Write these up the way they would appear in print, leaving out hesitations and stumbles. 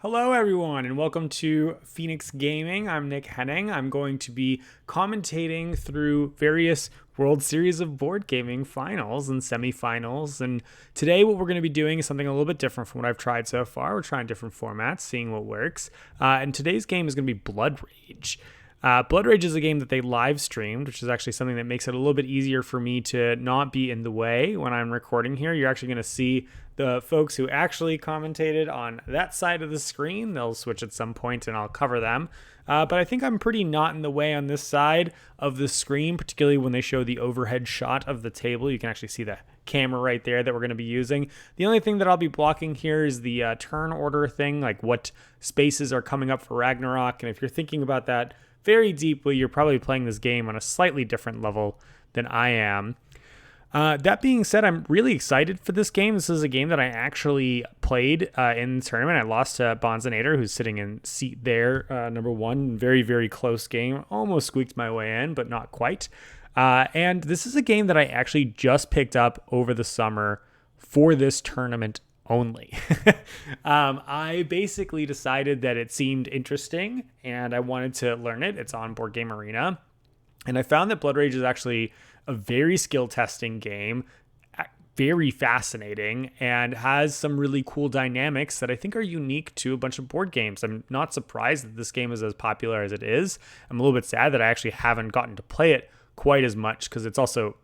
Hello, everyone, and welcome to Phoenix Gaming. I'm Nick Henning. I'm going to be commentating through various World Series of Board Gaming finals and semifinals. And today, what we're going to be doing is something a little bit different from what I've tried so far. We're trying different formats, seeing what works. And today's game is going to be Blood Rage. Blood Rage is a game that they live streamed, which is actually something that makes it a little bit easier for me to not be in the way when I'm recording here. You're actually going to see the folks who actually commentated on that side of the screen. They'll switch at some point and I'll cover them. But I think I'm pretty not in the way on this side of the screen, particularly when they show the overhead shot of the table. You can actually see the camera right there that we're going to be using. The only thing that I'll be blocking here is the turn order thing, like what spaces are coming up for Ragnarok. And if you're thinking about that very deeply, you're probably playing this game on a slightly different level than I am. That being said, I'm really excited for this game. This is a game that I actually played in the tournament. I lost to Bainzanator, who's sitting in seat there, number one. Very, very close game. Almost squeaked my way in, but not quite. And this is a game that I actually just picked up over the summer for this tournament only. I basically decided that it seemed interesting and I wanted to learn it. It's on Board Game Arena. And I found that Blood Rage is actually a very skill testing game, very fascinating, and has some really cool dynamics that I think are unique to a bunch of board games. I'm not surprised that this game is as popular as it is. I'm a little bit sad that I actually haven't gotten to play it quite as much because it's also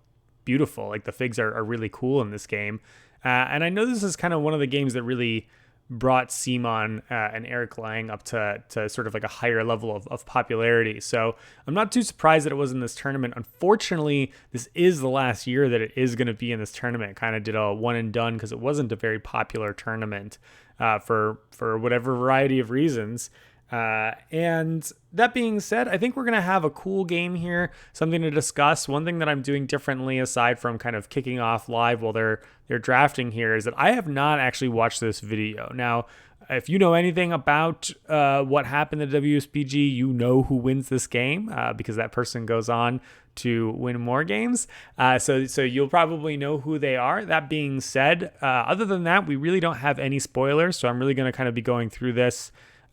beautiful. Like the figs are really cool in this game. And I know this is kind of one of the games that really brought Simon and Eric Lang up to sort of like a higher level of popularity. So I'm not too surprised that it was in this tournament. Unfortunately, this is the last year that it is going to be in this tournament. It kind of did a one and done because it wasn't a very popular tournament for whatever variety of reasons. And that being said, I think we're going to have a cool game here, something to discuss. One thing that I'm doing differently aside from kind of kicking off live while they're drafting here is that I have not actually watched this video. Now, if you know anything about what happened at WSBG, you know who wins this game because that person goes on to win more games. So you'll probably know who they are. That being said, other than that, we really don't have any spoilers. So I'm really going to kind of be going through this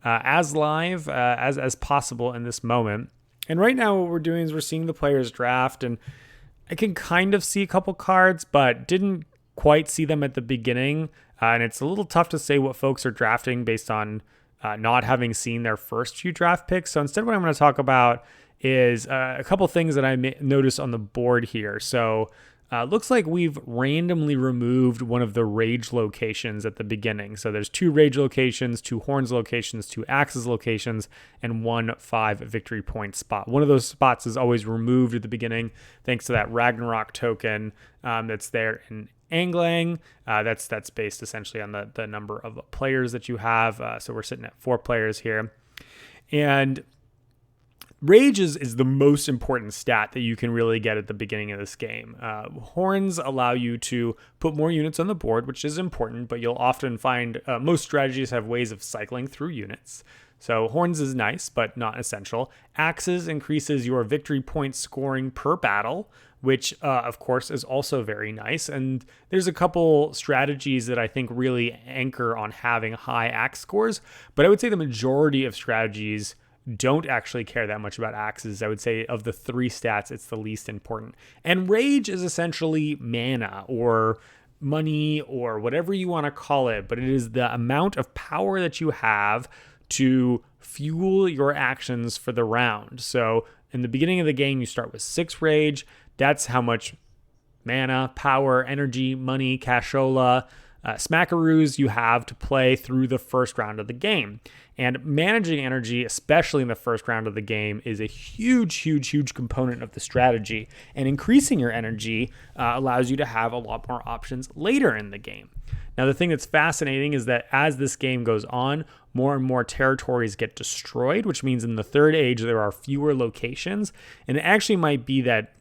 as live as possible in this moment. And right now what we're doing is we're seeing the players draft, and I can kind of see a couple cards, but didn't quite see them at the beginning. And it's a little tough to say what folks are drafting based on not having seen their first few draft picks. So instead what I'm going to talk about is a couple things that I noticed on the board here. So looks like we've randomly removed one of the rage locations at the beginning. So there's 2 rage locations, 2 horns locations, 2 axes locations, and 1 5 victory point spot. One of those spots is always removed at the beginning thanks to that Ragnarok token that's there in angling. That's based essentially on the number of players that you have. So we're sitting at 4 players here. And Rage is the most important stat that you can really get at the beginning of this game. Horns allow you to put more units on the board, which is important, but you'll often find most strategies have ways of cycling through units. So Horns is nice, but not essential. Axes increases your victory point scoring per battle, which of course is also very nice. And there's a couple strategies that I think really anchor on having high axe scores, but I would say the majority of strategies don't actually care that much about axes. I would say of the 3 stats, it's the least important. And rage is essentially mana or money or whatever you want to call it, but it is the amount of power that you have to fuel your actions for the round. So in the beginning of the game, you start with 6 rage. That's how much mana, power, energy, money, cashola, smackaroos you have to play through the first round of the game. And managing energy, especially in the first round of the game, is a huge component of the strategy. And increasing your energy allows you to have a lot more options later in the game. Now, the thing that's fascinating is that as this game goes on, more and more territories get destroyed, which means in the third age, there are fewer locations. And it actually might be that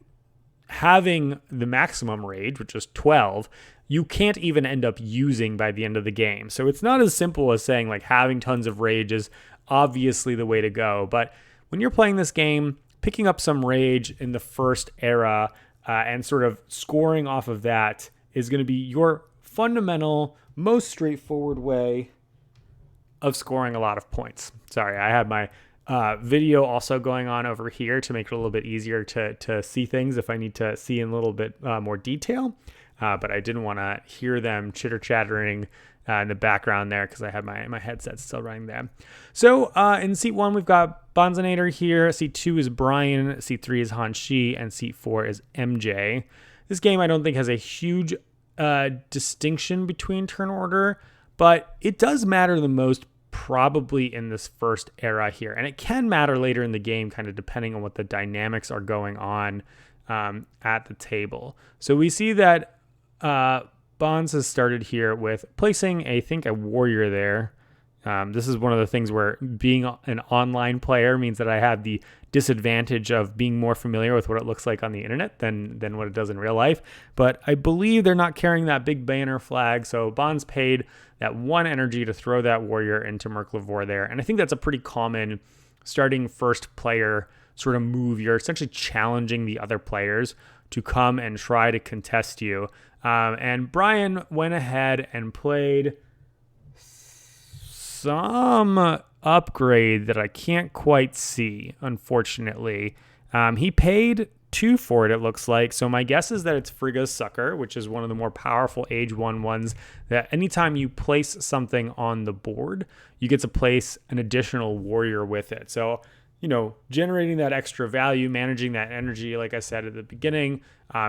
having the maximum rage, which is 12, you can't even end up using by the end of the game. So it's not as simple as saying like having tons of rage is obviously the way to go. But when you're playing this game, picking up some rage in the first era and sort of scoring off of that is going to be your fundamental, most straightforward way of scoring a lot of points. Sorry, I had my video also going on over here to make it a little bit easier to see things if I need to see in a little bit more detail. But I didn't want to hear them chitter-chattering in the background there because I had my headset still running there. So in seat 1, we've got Bainzanator here. Seat 2 is Brian. Seat 3 is Hanshi. And seat 4 is MJ. This game I don't think has a huge distinction between turn order, but it does matter the most probably in this first era here. And it can matter later in the game, kind of depending on what the dynamics are going on at the table. So we see that Bonds has started here with placing, I think, a warrior there. This is one of the things where being an online player means that I have the disadvantage of being more familiar with what it looks like on the internet than what it does in real life. But I believe they're not carrying that big banner flag, so Bonds paid that 1 energy to throw that warrior into Mirklavor there. And I think that's a pretty common starting first player sort of move. You're essentially challenging the other players to come and try to contest you. And Brian went ahead and played some upgrade that I can't quite see, unfortunately. He paid 2 for it, it looks like. So my guess is that it's Frigga's Succor, which is one of the more powerful Age 1 ones that anytime you place something on the board, you get to place an additional warrior with it. So, generating that extra value, managing that energy, like I said at the beginning,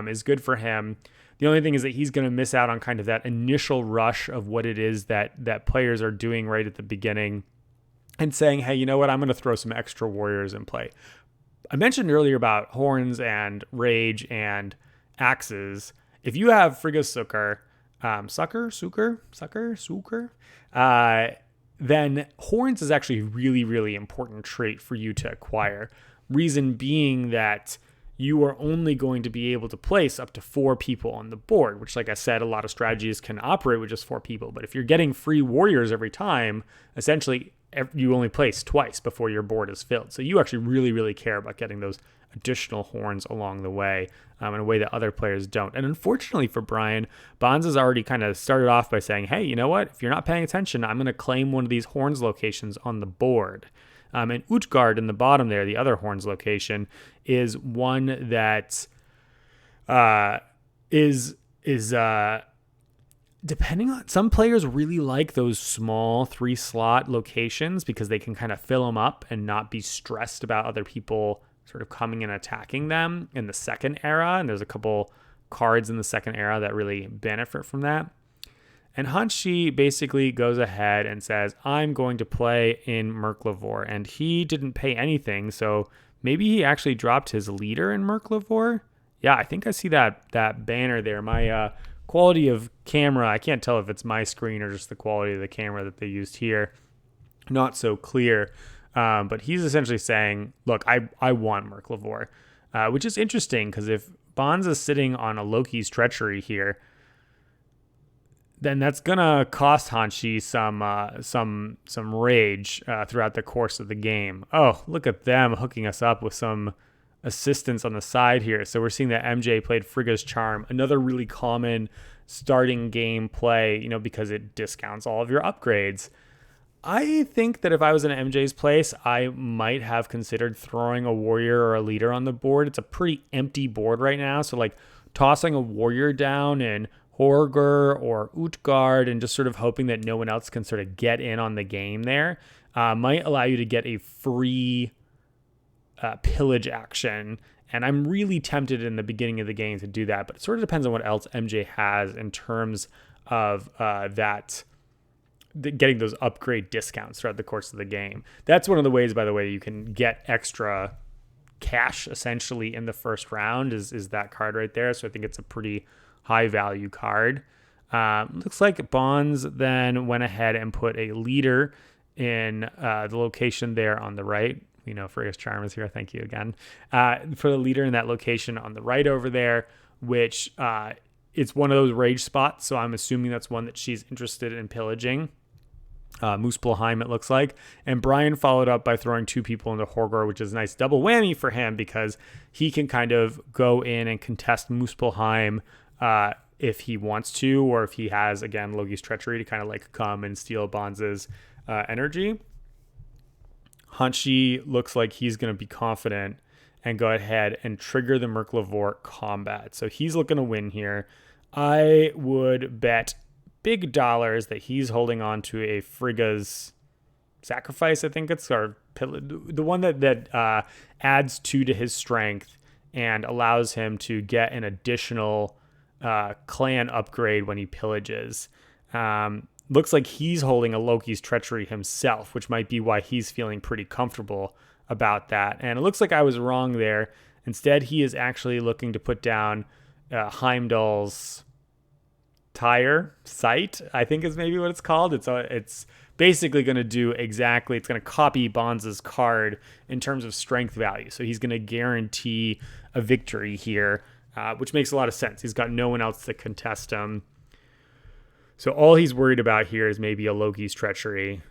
is good for him. The only thing is that he's going to miss out on kind of that initial rush of what it is that players are doing right at the beginning and saying, hey, you know what? I'm going to throw some extra warriors in play. I mentioned earlier about horns and rage and axes. If you have Frigga's Succor, then horns is actually a really, really important trait for you to acquire. Reason being that you are only going to be able to place up to 4 people on the board, which, like I said, a lot of strategies can operate with just 4 people. But if you're getting free warriors every time, essentially you only place twice before your board is filled. So you actually really, really care about getting those additional horns along the way in a way that other players don't. And unfortunately for Brian, Bonds has already kind of started off by saying, hey, you know what? If you're not paying attention, I'm going to claim one of these horns locations on the board. And Utgard in the bottom there, the other horns location, is one that is depending on, some players really like those small 3-slot locations because they can kind of fill them up and not be stressed about other people sort of coming and attacking them in the second era. And there's a couple cards in the second era that really benefit from that. And Hanshi basically goes ahead and says, I'm going to play in Mirklavor. And he didn't pay anything, so maybe he actually dropped his leader in Mirklavor. Yeah, I think I see that banner there. My quality of camera, I can't tell if it's my screen or just the quality of the camera that they used here. Not so clear. But he's essentially saying, look, I want Mirklavor, which is interesting because if Bonds is sitting on a Loki's Treachery here, then that's gonna cost Hanshi some rage throughout the course of the game. Oh, look at them hooking us up with some assistance on the side here. So we're seeing that MJ played Frigga's Charm, another really common starting game play, because it discounts all of your upgrades. I think that if I was in MJ's place, I might have considered throwing a warrior or a leader on the board. It's a pretty empty board right now, so like tossing a warrior down and Horger or Utgard and just sort of hoping that no one else can sort of get in on the game there might allow you to get a free pillage action. And I'm really tempted in the beginning of the game to do that, but it sort of depends on what else MJ has in terms of getting those upgrade discounts throughout the course of the game. That's one of the ways, by the way, you can get extra cash essentially in the first round is that card right there. So I think it's a pretty high value card. Looks like Bonds then went ahead and put a leader in the location there on the right. Frigga's Charm is here. Thank you again. For the leader in that location on the right over there, which it's one of those rage spots. So I'm assuming that's one that she's interested in pillaging. Muspelheim, it looks like. And Brian followed up by throwing 2 people into Horgor, which is a nice double whammy for him because he can kind of go in and contest Muspelheim if he wants to, or if he has, again, Loki's Treachery to kind of like come and steal Bonds's energy. Hanshi looks like he's going to be confident and go ahead and trigger the Merklevor combat. So he's looking to win here. I would bet big dollars that he's holding on to a Frigga's Sacrifice, I think it's, or the one that adds 2 to his strength and allows him to get an additional clan upgrade when he pillages. Looks like he's holding a Loki's Treachery himself, which might be why he's feeling pretty comfortable about that. And it looks like I was wrong there. Instead, he is actually looking to put down Heimdall's sight, I think is maybe what it's called. It's basically going to do exactly, it's going to copy Bonds' card in terms of strength value. So he's going to guarantee a victory here, which makes a lot of sense. He's got no one else to contest him. So all he's worried about here is maybe a Loki's Treachery,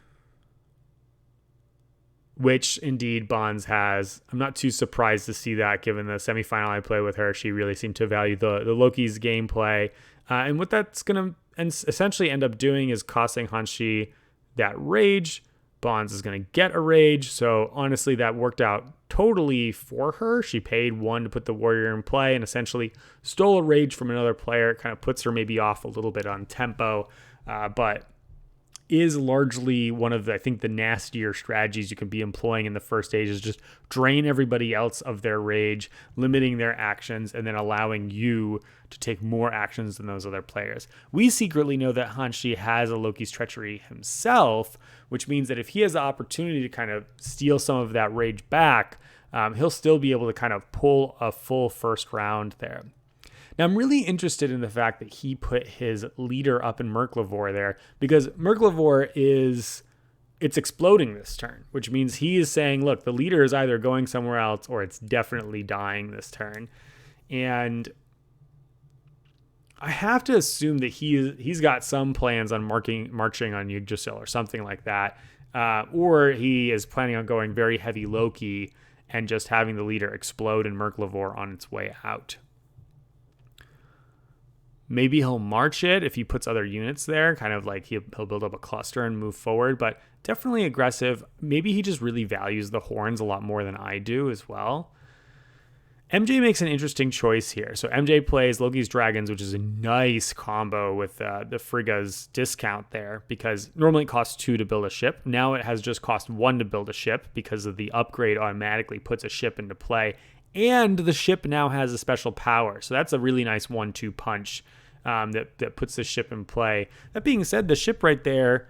which indeed Bonds has. I'm not too surprised to see that given the semifinal I played with her. She really seemed to value the Loki's gameplay. And what that's going to essentially end up doing is costing Hanshi that rage. Bonds is going to get a rage. So honestly, that worked out totally for her. She paid 1 to put the warrior in play and essentially stole a rage from another player. It kind of puts her maybe off a little bit on tempo, but is largely one of I think the nastier strategies you can be employing in the first stage is just drain everybody else of their rage, limiting their actions, and then allowing you to take more actions than those other players. We secretly know that Hanshi has a Loki's Treachery himself, which means that if he has the opportunity to kind of steal some of that rage back, he'll still be able to kind of pull a full first round there. Now, I'm really interested in the fact that he put his leader up in Merklevor there, because Merklevor it's exploding this turn, which means he is saying, look, the leader is either going somewhere else or it's definitely dying this turn. And I have to assume that he's got some plans on marching on Yggdrasil or something like that, or he is planning on going very heavy Loki and just having the leader explode in Merklevor on its way out. Maybe he'll march it if he puts other units there, kind of like he'll build up a cluster and move forward, but definitely aggressive. Maybe he just really values the horns a lot more than I do as well. MJ makes an interesting choice here. So MJ plays Loki's Dragons, which is a nice combo with the Frigga's discount there, because normally it costs 2 to build a ship. Now it has just cost 1 to build a ship because of the upgrade automatically puts a ship into play. And the ship now has a special power. So that's a really nice 1-2 punch that puts the ship in play. That being said, the ship right there,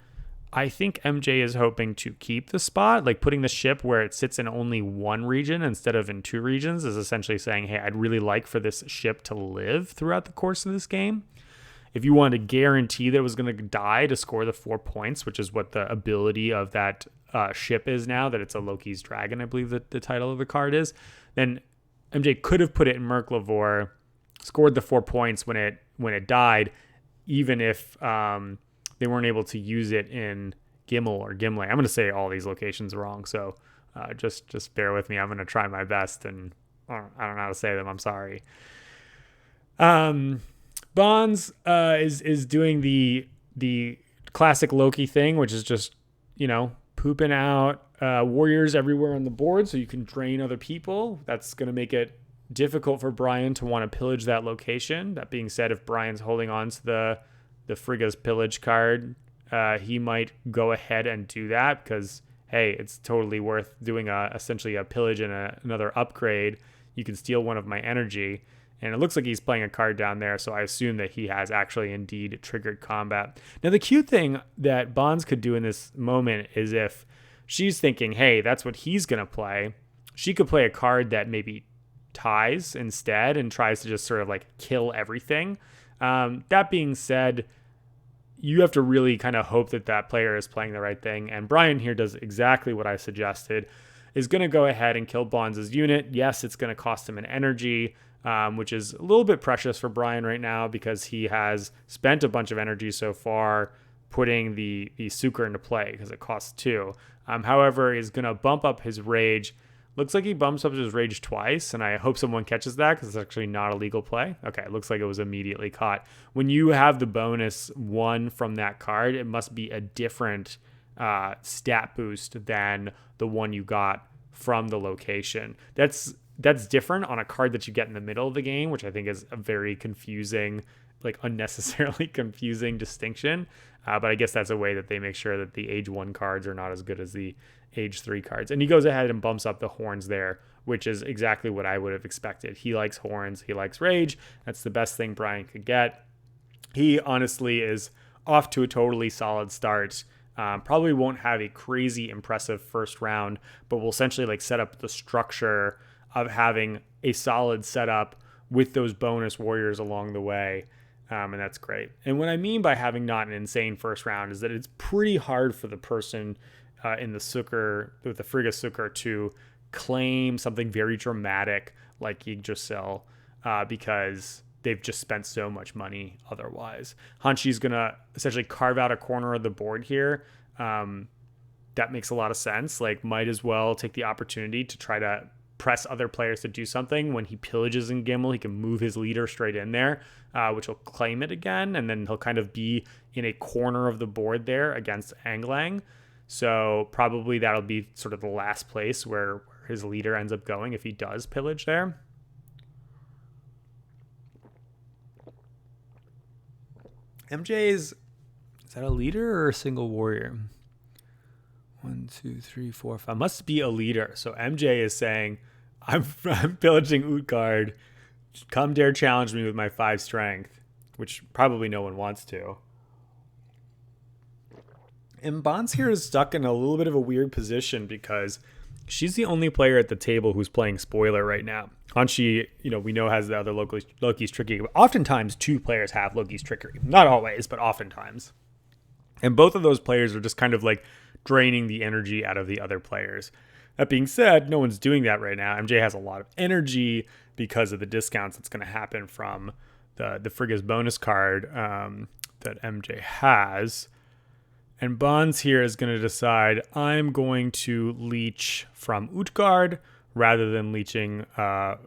I think MJ is hoping to keep the spot. Like putting the ship where it sits in only one region instead of in 2 regions is essentially saying, hey, I'd really like for this ship to live throughout the course of this game. If you wanted to guarantee that it was going to die to score the 4 points, which is what the ability of that ship is now, that it's a Loki's Dragon, I believe that the title of the card is, then MJ could have put it in Merklevor, scored the 4 points when it died, even if they weren't able to use it in Gimel or Gimli. I'm going to say all these locations wrong, so just bear with me. I'm going to try my best, and I don't know how to say them. I'm sorry. Bonds is doing the classic Loki thing, which is just, pooping out warriors everywhere on the board so you can drain other people. That's going to make it difficult for Brian to want to pillage that location. That being said, if Brian's holding on to the Frigga's pillage card, he might go ahead and do that because, hey, it's totally worth doing essentially a pillage and another upgrade. You can steal one of my energy. And it looks like he's playing a card down there, so I assume that he has actually indeed triggered combat. Now, the cute thing that Bonds could do in this moment is if she's thinking, hey, that's what he's going to play, she could play a card that maybe ties instead and tries to just sort of like kill everything. That being said, you have to really kind of hope that player is playing the right thing. And Brian here does exactly what I suggested, is going to go ahead and kill Bonds' unit. Yes, it's going to cost him an energy, which is a little bit precious for Brian right now because he has spent a bunch of energy so far putting the Suker into play because it costs 2. However, he's going to bump up his rage. Looks like he bumps up his rage twice, and I hope someone catches that because it's actually not a legal play. Okay, it looks like it was immediately caught. When you have the bonus 1 from that card, it must be a different stat boost than the one you got from the location. That's different on a card that you get in the middle of the game, which I think is a very confusing, like unnecessarily confusing distinction. But I guess that's a way that they make sure that the age 1 cards are not as good as the age 3 cards. And he goes ahead and bumps up the horns there, which is exactly what I would have expected. He likes horns. He likes rage. That's the best thing Brian could get. He honestly is off to a totally solid start. Probably won't have a crazy impressive first round, but will essentially like set up the structure of having a solid setup with those bonus warriors along the way. And that's great. And what I mean by having not an insane first round is that it's pretty hard for the person in the Sukkar, with the Frigga Sukkar, to claim something very dramatic like Yggdrasil because they've just spent so much money otherwise. Hanshi's going to essentially carve out a corner of the board here. That makes a lot of sense. Like, might as well take the opportunity to try to press other players to do something. When he pillages in Gimel, he can move his leader straight in there, which will claim it again, and then he'll kind of be in a corner of the board there against Anglang. So probably that'll be sort of the last place where his leader ends up going if he does pillage there. MJ is that a leader or a single warrior? 1, 2, 3, 4, 5. Must be a leader. So MJ is saying, I'm pillaging Utgard. Come dare challenge me with my 5 strength, which probably no one wants to. And Bonds here is stuck in a little bit of a weird position because she's the only player at the table who's playing spoiler right now. Hanshi, we know, has the other Loki's trickery. But oftentimes, 2 players have Loki's trickery. Not always, but oftentimes. And both of those players are just kind of like draining the energy out of the other players. That being said, no one's doing that right now. MJ has a lot of energy because of the discounts that's going to happen from the Frigga's bonus card that MJ has. And Bonds here is going to decide, I'm going to leech from Utgard rather than leeching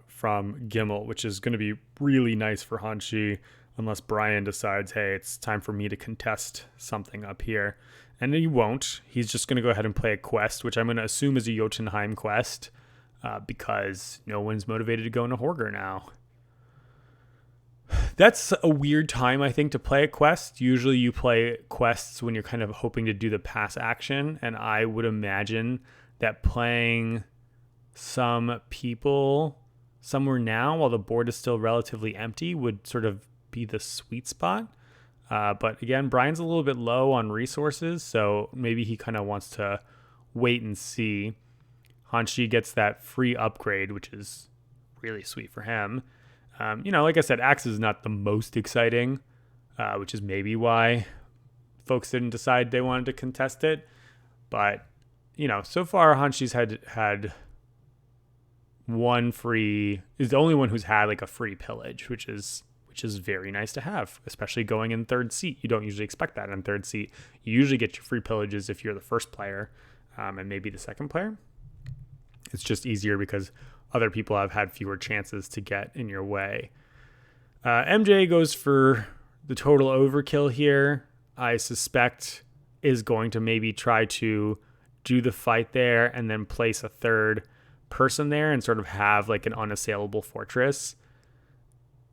from Gimel, which is going to be really nice for Hanshi, unless Brian decides, hey, it's time for me to contest something up here. And he won't. He's just going to go ahead and play a quest, which I'm going to assume is a Jotunheim quest, because no one's motivated to go into Horger now. That's a weird time, I think, to play a quest. Usually you play quests when you're kind of hoping to do the pass action, and I would imagine that playing some people somewhere now while the board is still relatively empty would sort of be the sweet spot. But again, Brian's a little bit low on resources, so maybe he kind of wants to wait and see. Hanshi gets that free upgrade, which is really sweet for him. Like I said, Axe is not the most exciting, which is maybe why folks didn't decide they wanted to contest it. But, so far Hanshi's had one free, is the only one who's had like a free pillage, which is very nice to have, especially going in 3rd seat. You don't usually expect that in 3rd seat. You usually get your free pillages if you're the first player, and maybe the second player. It's just easier because other people have had fewer chances to get in your way. MJ goes for the total overkill here. I suspect is going to maybe try to do the fight there and then place a 3rd person there and sort of have like an unassailable fortress.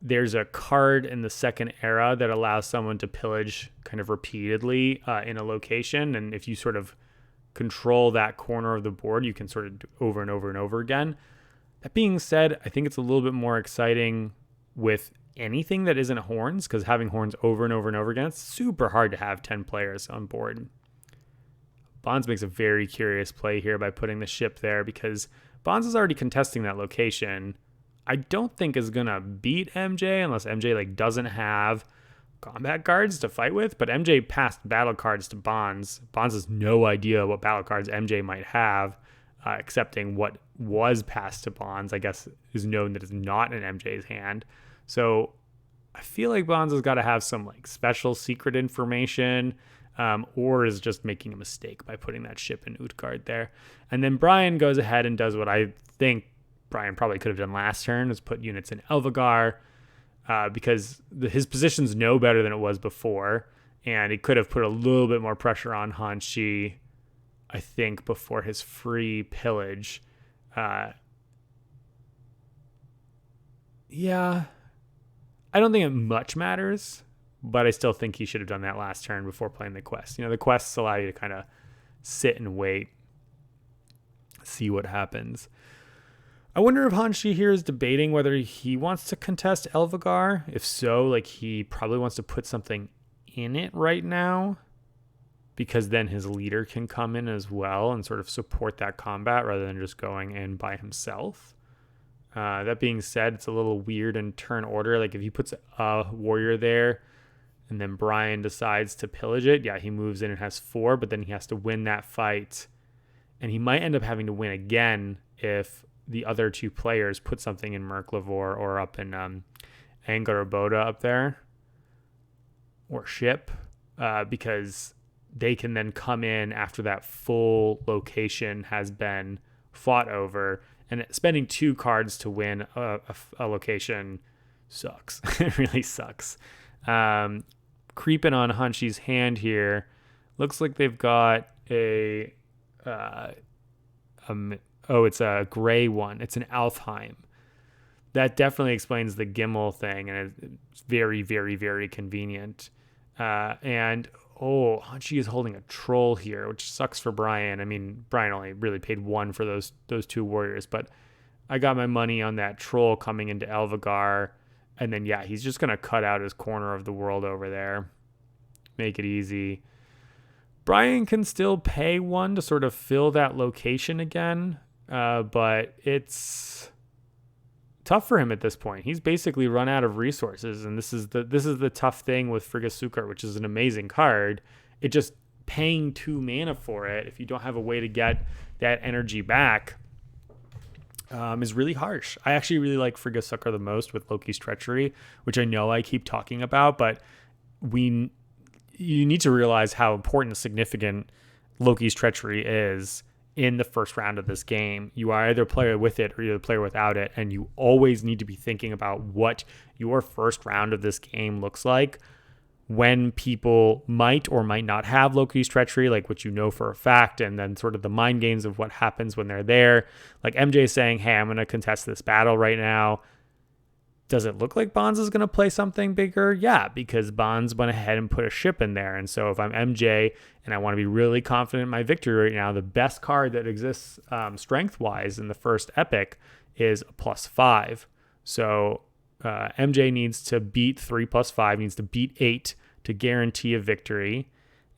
There's a card in the 2nd era that allows someone to pillage kind of repeatedly in a location. And if you sort of control that corner of the board, you can sort of do over and over and over again. That being said, I think it's a little bit more exciting with anything that isn't horns, because having horns over and over and over again, it's super hard to have 10 players on board. Bonds makes a very curious play here by putting the ship there, because Bonds is already contesting that location. I don't think is going to beat MJ unless MJ doesn't have combat cards to fight with, but MJ passed battle cards to Bonds. Bonds has no idea what battle cards MJ might have, excepting what was passed to Bonds, I guess, is known that is not in MJ's hand. So I feel like Bonds has got to have some special secret information, or is just making a mistake by putting that ship in Utgard there. And then Brian goes ahead and does what I think Brian probably could have done last turn, is put units in Elvagar, because his position's no better than it was before, and he could have put a little bit more pressure on Hanshi I think, before his free pillage. Yeah, I don't think it much matters, but I still think he should have done that last turn before playing the quest. The quests allow you to kind of sit and wait, see what happens. I wonder if Hanshi here is debating whether he wants to contest Elvigar. If so, he probably wants to put something in it right now, because then his leader can come in as well and sort of support that combat rather than just going in by himself. That being said, it's a little weird in turn order. If he puts a warrior there and then Brian decides to pillage it, he moves in and has 4, but then he has to win that fight. And he might end up having to win again if the other 2 players put something in Merklavor or up in Angaraboda up there, or ship, because they can then come in after that full location has been fought over. And spending 2 cards to win a location sucks. It really sucks. Creeping on Hanshi's hand here. Looks like they've got it's a gray one. It's an Alfheim. That definitely explains the Gimel thing, and it's very, very, very convenient. Hanshi is holding a troll here, which sucks for Brian. I mean, Brian only really paid 1 for those 2 warriors, but I got my money on that troll coming into Elvigar, and then he's just gonna cut out his corner of the world over there, make it easy. Brian can still pay 1 to sort of fill that location again, but it's tough for him at this point. He's basically run out of resources, and this is the tough thing with Frigga, which is an amazing card. It just paying 2 mana for it, if you don't have a way to get that energy back, is really harsh. I actually really like Frigga the most with Loki's Treachery, which I know I keep talking about, but you need to realize how important and significant Loki's Treachery is in the first round of this game. You either play with it or you play without it, and you always need to be thinking about what your first round of this game looks like when people might or might not have Loki's Treachery, which for a fact, and then sort of the mind games of what happens when they're there. MJ saying, hey, I'm going to contest this battle right now. Does it look like Bonds is going to play something bigger? Yeah, because Bonds went ahead and put a ship in there. And so if I'm MJ and I want to be really confident in my victory right now, the best card that exists strength-wise in the first epic is a +5. So MJ needs to beat 3 + 5, needs to beat 8 to guarantee a victory.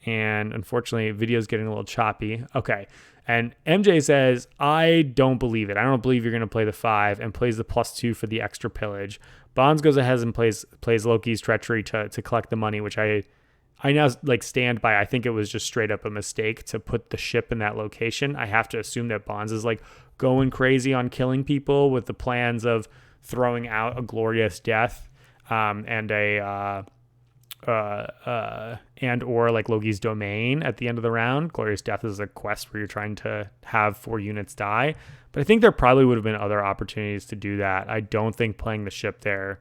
And unfortunately, video's getting a little choppy. Okay. And MJ says, I don't believe it. I don't believe you're going to play the 5, and plays the +2 for the extra pillage. Bonds goes ahead and plays Loki's Treachery to collect the money, which I now stand by. I think it was just straight up a mistake to put the ship in that location. I have to assume that Bonds is going crazy on killing people with the plans of throwing out a glorious death and or Loki's Domain at the end of the round. Glorious Death is a quest where you're trying to have 4 units die, but I think there probably would have been other opportunities to do that. I don't think playing the ship there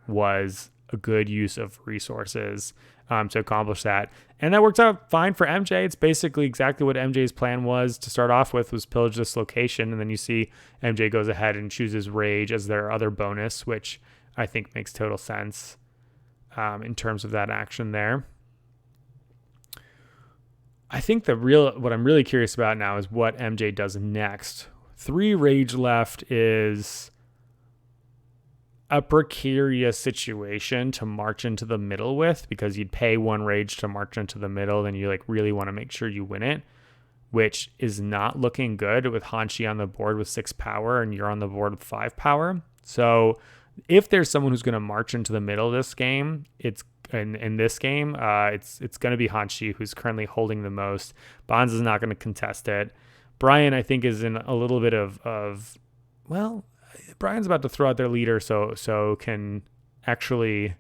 was a good use of resources to accomplish that, and that worked out fine for MJ. It's basically exactly what MJ's plan was to start off with, was pillage this location, and then you see MJ goes ahead and chooses Rage as their other bonus, which I think makes total sense in terms of that action there. I think what I'm really curious about now is what MJ does next. 3 Rage left is a precarious situation to march into the middle with, because you'd pay 1 Rage to march into the middle, and you really want to make sure you win it, which is not looking good with Hanshi on the board with 6 power and you're on the board with 5 power. So if there's someone who's going to march into the middle of this game, it's going to be Hanshi, who's currently holding the most. Bonds is not going to contest it. Brian, I think, is in a little bit of Brian's about to throw out their leader, so can actually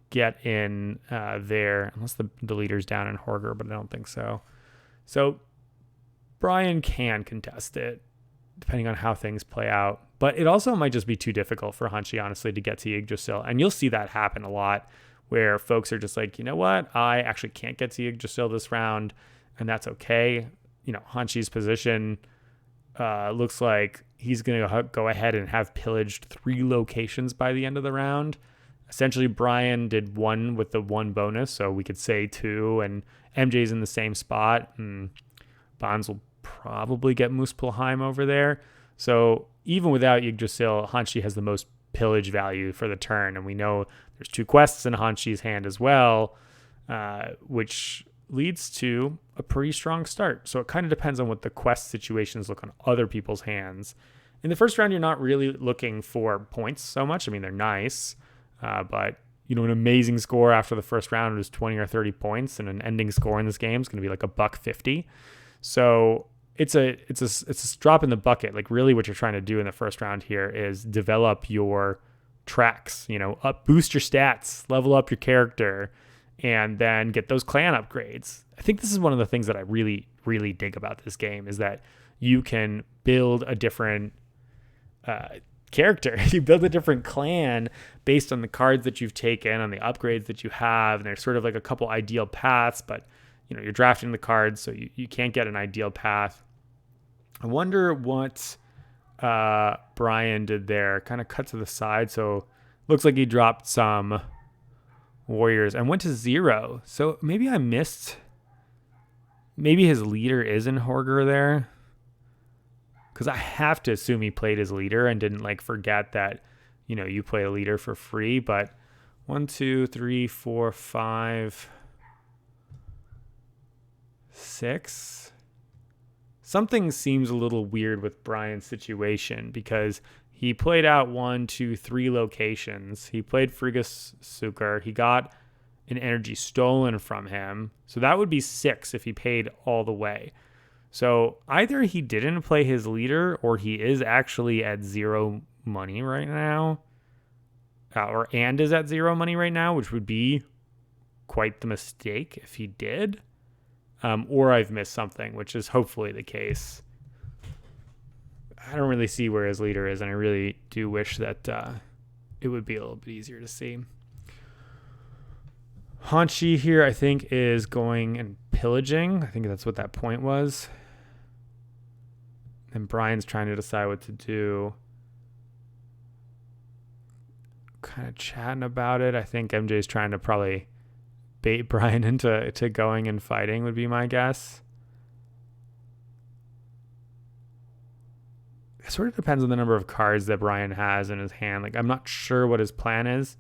get in there, unless the leader's down in Horger, but I don't think so. So Brian can contest it, depending on how things play out. But it also might just be too difficult for Hanshi, honestly, to get to Yggdrasil. And you'll see that happen a lot, where folks are just like, you know what? I actually can't get to Yggdrasil this round, and that's okay. Hanshi's position looks like he's going to go ahead and have pillaged 3 locations by the end of the round. Essentially, Brian did 1 with the 1 bonus, so we could say 2, and MJ's in the same spot, and Bonds will probably get Muspelheim over there. So even without Yggdrasil, Hanshi has the most pillage value for the turn, and we know there's 2 quests in Hanshi's hand as well, which leads to a pretty strong start. So it kind of depends on what the quest situations look on other people's hands. In the first round, you're not really looking for points so much. I mean, they're nice, but an amazing score after the first round is 20 or 30 points, and an ending score in this game is going to be like $1.50. So it's a drop in the bucket. Like, really what you're trying to do in the first round here is develop your tracks, boost your stats, level up your character, and then get those clan upgrades. I think this is one of the things that I really, really dig about this game, is that you can build a different character. You build a different clan based on the cards that you've taken, on the upgrades that you have, and there's sort of like a couple ideal paths, but you're drafting the cards, so you can't get an ideal path. I wonder what Brian did there. Kind of cut to the side, so looks like he dropped some warriors and went to 0. So maybe I missed. Maybe his leader is in Horger there, because I have to assume he played his leader and didn't forget that you play a leader for free. But 1, 2, 3, 4, 5, 6. Something seems a little weird with Brian's situation, because he played out 1, 2, 3 locations. He played Frigus Sukar. He got an energy stolen from him. So that would be 6 if he paid all the way. So either he didn't play his leader, or he is actually at 0 money right now. And is at 0 money right now, which would be quite the mistake if he did. Or I've missed something, which is hopefully the case. I don't really see where his leader is, and I really do wish that it would be a little bit easier to see. Hanshi here, I think, is going and pillaging. I think that's what that point was. And Brian's trying to decide what to do. Kind of chatting about it. I think MJ's trying to probably bait Brian into going and fighting, would be my guess. It sort of depends on the number of cards that Brian has in his hand. I'm not sure what his plan is.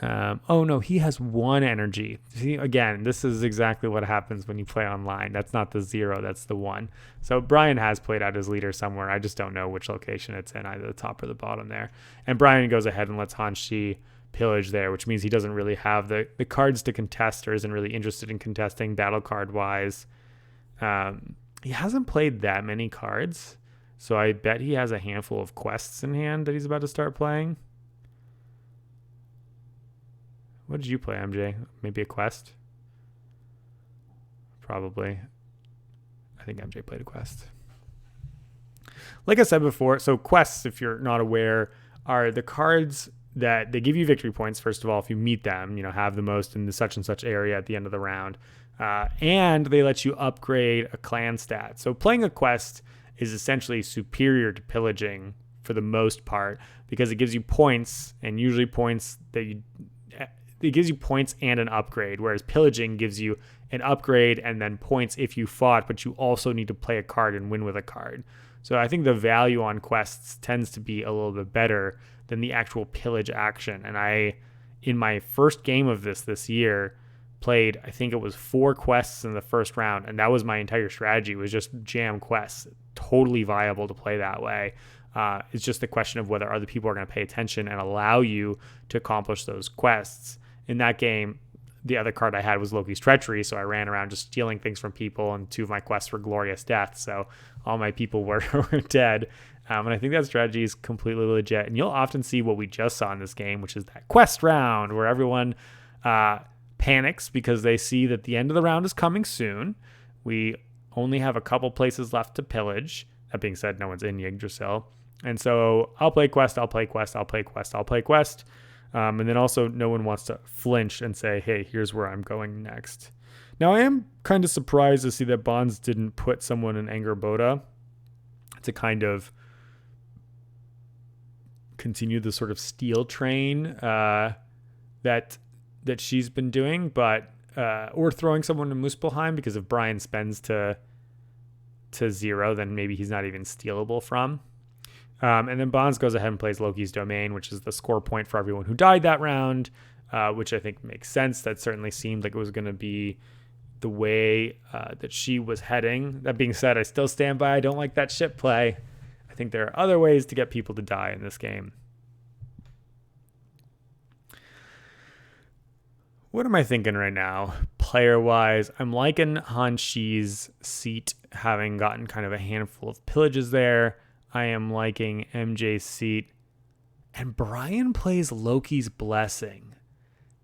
Oh no, he has 1 energy. See, again, this is exactly what happens when you play online. That's not the 0, that's the 1. So Brian has played out his leader somewhere. I just don't know which location it's in, either the top or the bottom there. And Brian goes ahead and lets Hanshi pillage there, which means he doesn't really have the cards to contest, or isn't really interested in contesting battle card wise. He hasn't played that many cards, so I bet he has a handful of quests in hand that he's about to start playing. What did you play, MJ? Maybe a quest? Probably. I think MJ played a quest. Like I said before, so quests, if you're not aware, are the cards that they give you victory points, first of all, if you meet them, have the most in the such and such area at the end of the round. And they let you upgrade a clan stat. So playing a quest is essentially superior to pillaging for the most part, because it gives you points, and usually points it gives you points and an upgrade, whereas pillaging gives you an upgrade and then points if you fought, but you also need to play a card and win with a card. So I think the value on quests tends to be a little bit better than the actual pillage action. And I, in my first game of this year, played, I think it was 4 quests in the first round, and that was my entire strategy, was just jam quests. Totally viable to play that way. It's just the question of whether other people are going to pay attention and allow you to accomplish those quests. In that game, the other card I had was Loki's Treachery, so I ran around just stealing things from people, and 2 of my quests were glorious deaths, so all my people were dead. And I think that strategy is completely legit. And you'll often see what we just saw in this game, which is that quest round where everyone panics because they see that the end of the round is coming soon. We only have a couple places left to pillage. That being said, no one's in Yggdrasil. And so I'll play quest, I'll play quest, I'll play quest, I'll play quest. And then also no one wants to flinch and say, hey, here's where I'm going next. Now, I am kind of surprised to see that Bonds didn't put someone in Angerboda to kind of continue the sort of steel train that she's been doing, but or throwing someone in Muspelheim, because if Brian spends to 0, then maybe he's not even stealable from. And then Bonds goes ahead and plays Loki's Domain, which is the score point for everyone who died that round, which I think makes sense. That certainly seemed like it was going to be the way that she was heading. That being said, I still stand by I don't like that ship play. I think there are other ways to get people to die in this game. What am I thinking right now, player-wise? I'm liking Hanshi's seat, having gotten kind of a handful of pillages there. I am liking MJ's seat. And Brian plays Loki's Blessing.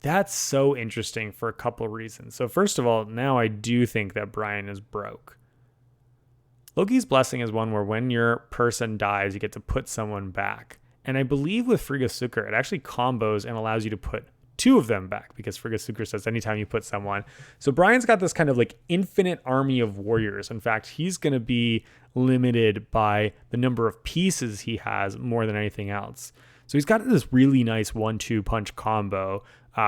That's so interesting for a couple of reasons. So first of all, now I do think that Brian is broke. Loki's Blessing is one where when your person dies, you get to put someone back. And I believe with Frigga it actually combos and allows you to put 2 of them back, because Frigga says anytime you put someone. So Brian's got this kind of like infinite army of warriors. In fact, he's going to be limited by the number of pieces he has more than anything else. So he's got this really nice 1-2 punch combo,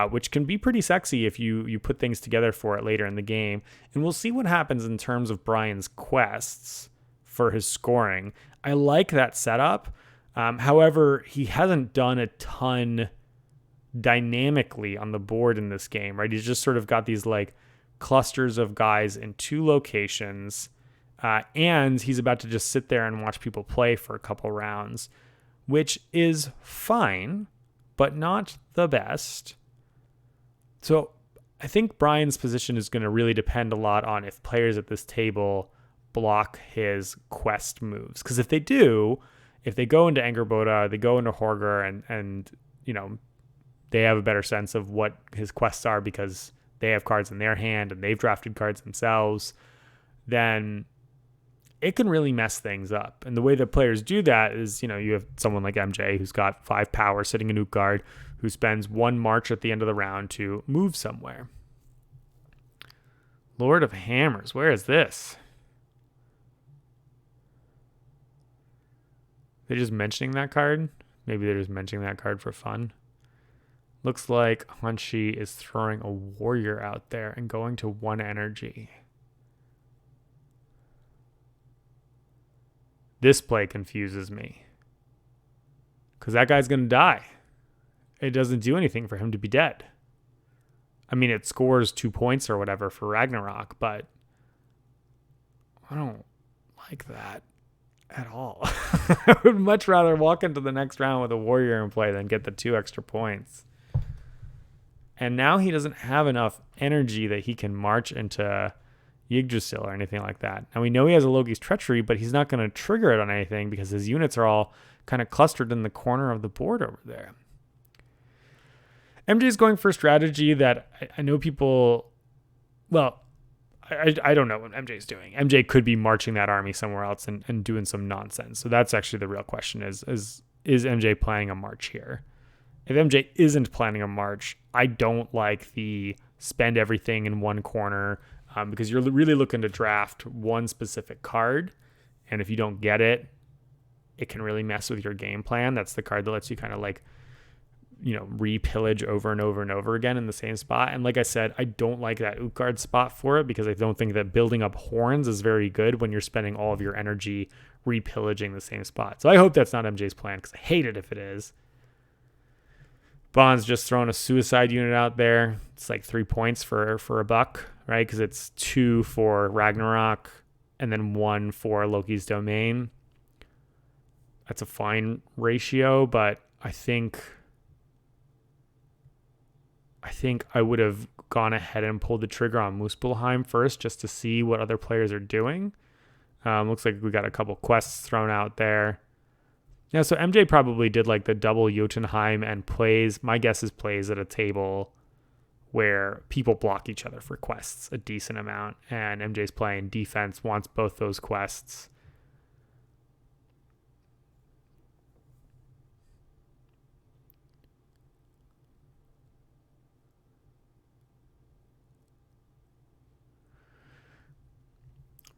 which can be pretty sexy if you put things together for it later in the game. And we'll see what happens in terms of Brian's quests for his scoring. I like that setup. However, he hasn't done a ton dynamically on the board in this game, right? He's just sort of got these like clusters of guys in 2 locations, and he's about to just sit there and watch people play for a couple rounds, which is fine, but not the best. So I think Brian's position is going to really depend a lot on if players at this table block his quest moves. Because if they do, if they go into Angerboda, they go into Horger, and you know, they have a better sense of what his quests are because they have cards in their hand and they've drafted cards themselves, then it can really mess things up. And the way that players do that is, you know, you have someone like MJ who's got 5 power sitting in Utgard, who spends 1 march at the end of the round to move somewhere. Lord of Hammers, where is this? They're just mentioning that card? Maybe they're just mentioning that card for fun. Looks like Hanshi is throwing a warrior out there and going to 1 energy. This play confuses me, because that guy's going to die. It doesn't do anything for him to be dead. I mean, it scores 2 points or whatever for Ragnarok, but I don't like that at all. I would much rather walk into the next round with a warrior in play than get the 2 extra points. And now he doesn't have enough energy that he can march into Yggdrasil or anything like that. Now we know he has a Loki's Treachery, but he's not going to trigger it on anything because his units are all kind of clustered in the corner of the board over there. MJ is going for a strategy that I know people... Well, I don't know what MJ's doing. MJ could be marching that army somewhere else and doing some nonsense. So that's actually the real question is MJ planning a march here? If MJ isn't planning a march, I don't like the spend everything in 1 corner, because you're really looking to draft 1 specific card. And if you don't get it, it can really mess with your game plan. That's the card that lets you kind of like, you know, re-pillage over and over and over again in the same spot. And like I said, I don't like that Utgard spot for it, because I don't think that building up horns is very good when you're spending all of your energy re-pillaging the same spot. So I hope that's not MJ's plan, because I hate it if it is. Bond's just throwing a suicide unit out there. It's like 3 points for a buck, right? Because it's 2 for Ragnarok and then 1 for Loki's Domain. That's a fine ratio, but I think I would have gone ahead and pulled the trigger on Muspelheim first just to see what other players are doing. Looks like we got a couple quests thrown out there. Yeah, so MJ probably did like the double Jotunheim and plays, my guess is plays at a table where people block each other for quests a decent amount, and MJ's playing defense, wants both those quests.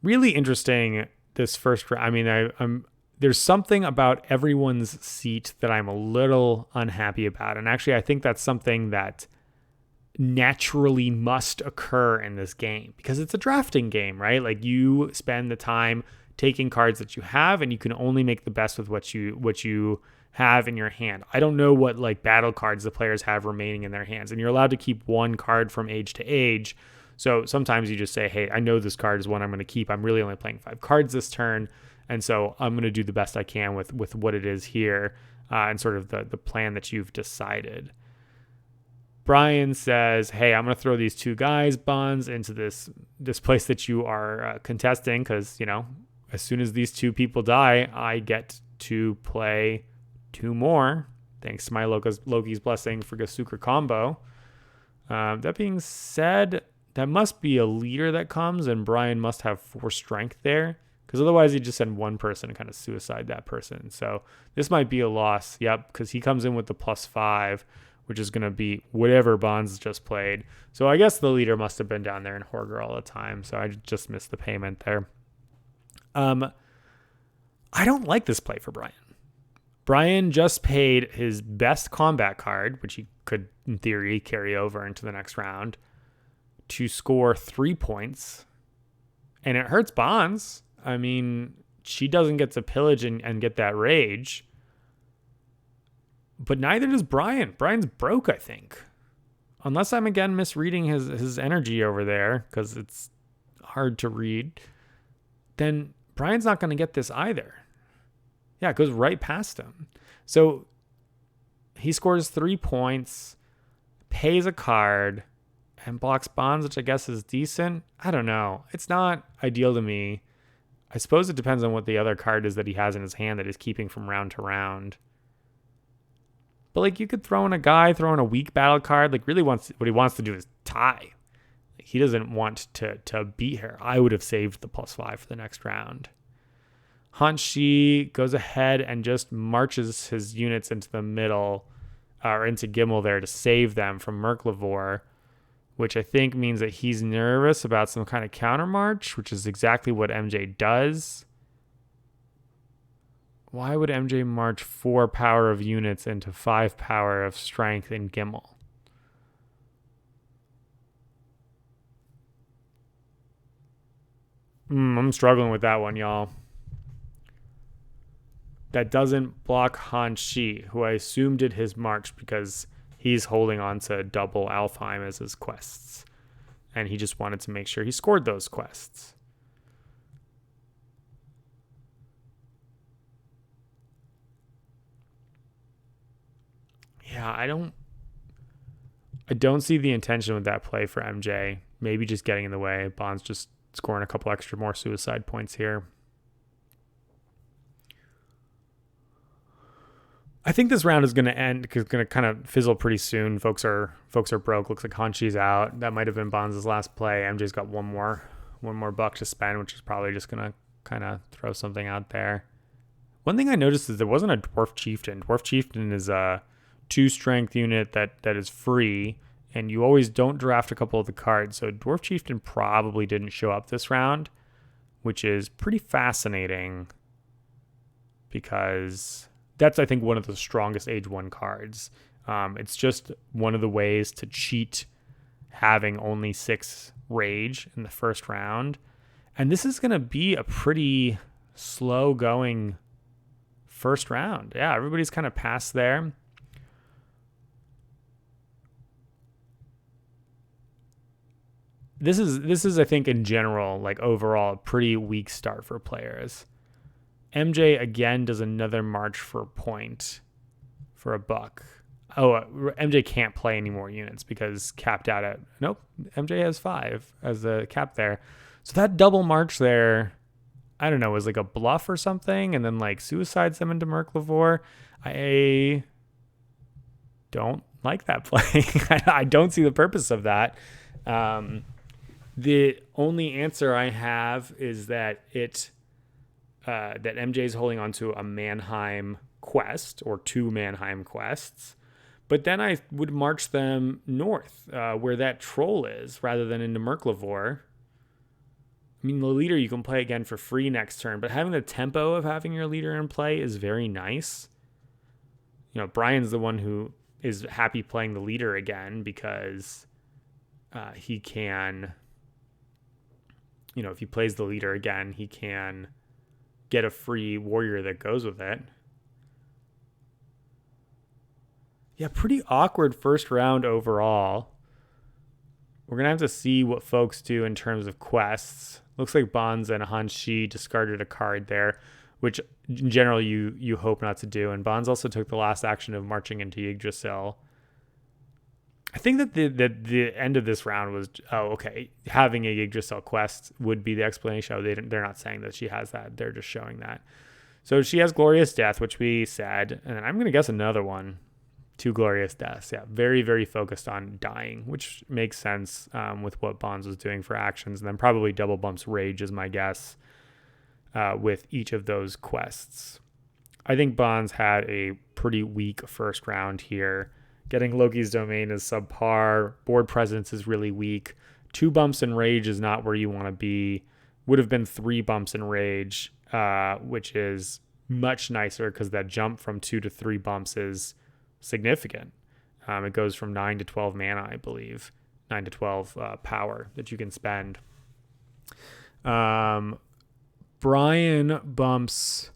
really interesting this first round. I mean, I'm there's something about everyone's seat that I'm a little unhappy about. And actually, I think that's something that naturally must occur in this game because it's a drafting game, right? Like you spend the time taking cards that you have and you can only make the best with what you have in your hand. I don't know what like battle cards the players have remaining in their hands, and you're allowed to keep one card from age to age. So sometimes you just say, hey, I know this card is one I'm going to keep. I'm really only playing 5 cards this turn, and so I'm going to do the best I can with what it is here and sort of the plan that you've decided. Brian says, hey, I'm going to throw these 2 guys bonds into this place that you are contesting because, you know, as soon as these 2 people die, I get to play 2 more thanks to my Loki's Blessing for Gasuker combo. That being said, that must be a leader that comes, and Brian must have 4 strength there because otherwise he'd just send one person and kind of suicide that person. So this might be a loss. Yep, because he comes in with the +5, which is going to be whatever Bonds just played. So I guess the leader must have been down there in Horger all the time. So I just missed the payment there. I don't like this play for Brian. Brian just paid his best combat card, which he could, in theory, carry over into the next round, to score 3 points. And it hurts Bonds. I mean, she doesn't get to pillage and get that rage. But neither does Brian. Brian's broke, I think. Unless I'm, again, misreading his energy over there, because it's hard to read, then Brian's not going to get this either. Yeah, it goes right past him. So he scores 3 points, pays a card, and blocks Bonds, which I guess is decent. I don't know. It's not ideal to me. I suppose it depends on what the other card is that he has in his hand that he's keeping from round to round. But like you could throw in a weak battle card. Like really what he wants to do is tie. He doesn't want to beat her. I would have saved the +5 for the next round. Hanshi goes ahead and just marches his units into the middle, or into Gimel there to save them from Merklevor, which I think means that he's nervous about some kind of counter march, which is exactly what MJ does. Why would MJ march 4 power of units into 5 power of strength in Gimel? I'm struggling with that one, y'all. That doesn't block Hanshi, who I assume did his march because he's holding on to double Alfheim as his quests. And he just wanted to make sure he scored those quests. Yeah, I don't see the intention with that play for MJ. Maybe just getting in the way. Bond's just scoring a couple extra more suicide points here. I think this round is going to end because it's going to kind of fizzle pretty soon. Folks are broke. Looks like Hanshi's out. That might have been Bonds' last play. MJ's got one more buck to spend, which is probably just going to kind of throw something out there. One thing I noticed is there wasn't a Dwarf Chieftain. Dwarf Chieftain is a 2 strength unit that is free, and you always don't draft a couple of the cards. So Dwarf Chieftain probably didn't show up this round, which is pretty fascinating because that's, I think, one of the strongest Age 1 cards. It's just one of the ways to cheat having only 6 rage in the first round. And this is going to be a pretty slow going first round. Yeah, everybody's kind of past there. This is, I think, in general, like overall, a pretty weak start for players. MJ again does another march for a point for a buck. Oh, MJ can't play any more units because capped out at, nope, MJ has 5 as the cap there. So that double march there, I don't know, was like a bluff or something, and then like suicides them into Merklevor. I don't like that play. I don't see the purpose of that. The only answer I have is that that MJ is holding on to a Mannheim quest or 2 Mannheim quests, but then I would march them north where that troll is rather than into Merklevor. I mean, the leader you can play again for free next turn, but having the tempo of having your leader in play is very nice. You know, Brian's the one who is happy playing the leader again because he can, you know, if he plays the leader again, he can get a free warrior that goes with it. Yeah, pretty awkward first round overall. We're going to have to see what folks do in terms of quests. Looks like Bonds and Hanshi discarded a card there, which in general you hope not to do. And Bonds also took the last action of marching into Yggdrasil. I think that the end of this round was, having a Yggdrasil quest would be the explanation. They're not saying that she has that. They're just showing that. So she has Glorious Death, which we said. And I'm going to guess another one. 2 Glorious Deaths. Yeah, very, very focused on dying, which makes sense with what Bonds was doing for actions. And then probably double bumps Rage is my guess with each of those quests. I think Bonds had a pretty weak first round here. Getting Loki's Domain is subpar. Board presence is really weak. 2 bumps in Rage is not where you want to be. Would have been 3 bumps in Rage, which is much nicer because that jump from 2 to 3 bumps is significant. It goes from 9 to 12 mana, I believe. 9 to 12 power that you can spend. Brian bumps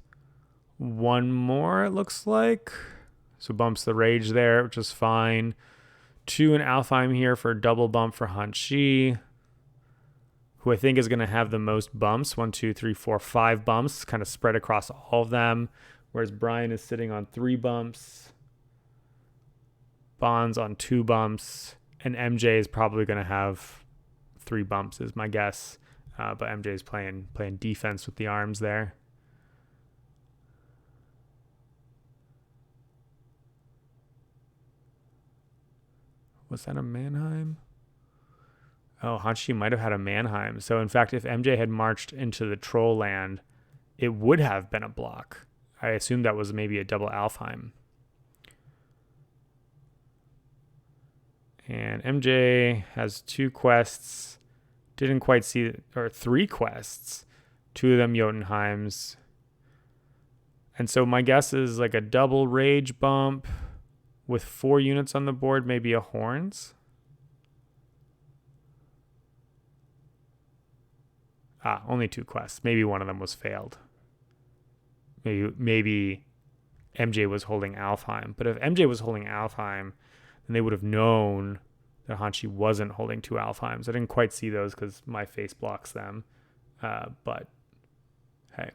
1 more, it looks like. So bumps the Rage there, which is fine. 2 in Alfheim here for a double bump for Hanshi, who I think is going to have the most bumps. 1, 2, 3, 4, 5 bumps, kind of spread across all of them. Whereas Brian is sitting on 3 bumps. Bonds on 2 bumps. And MJ is probably going to have 3 bumps is my guess. But MJ is playing defense with the arms there. Was that a Mannheim? Oh, Hanshi might have had a Mannheim. So, in fact, if MJ had marched into the Troll Land, it would have been a block. I assume that was maybe a double Alfheim. And MJ has 2 quests. Didn't quite see, or 3 quests. 2 of them Jotunheims. And so my guess is like a double Rage bump with 4 units on the board, maybe a Horns. Only 2 quests. Maybe one of them was failed. Maybe MJ was holding Alfheim. But if MJ was holding Alfheim, then they would have known that Hanshi wasn't holding 2 Alfheims. I didn't quite see those because my face blocks them. But hey.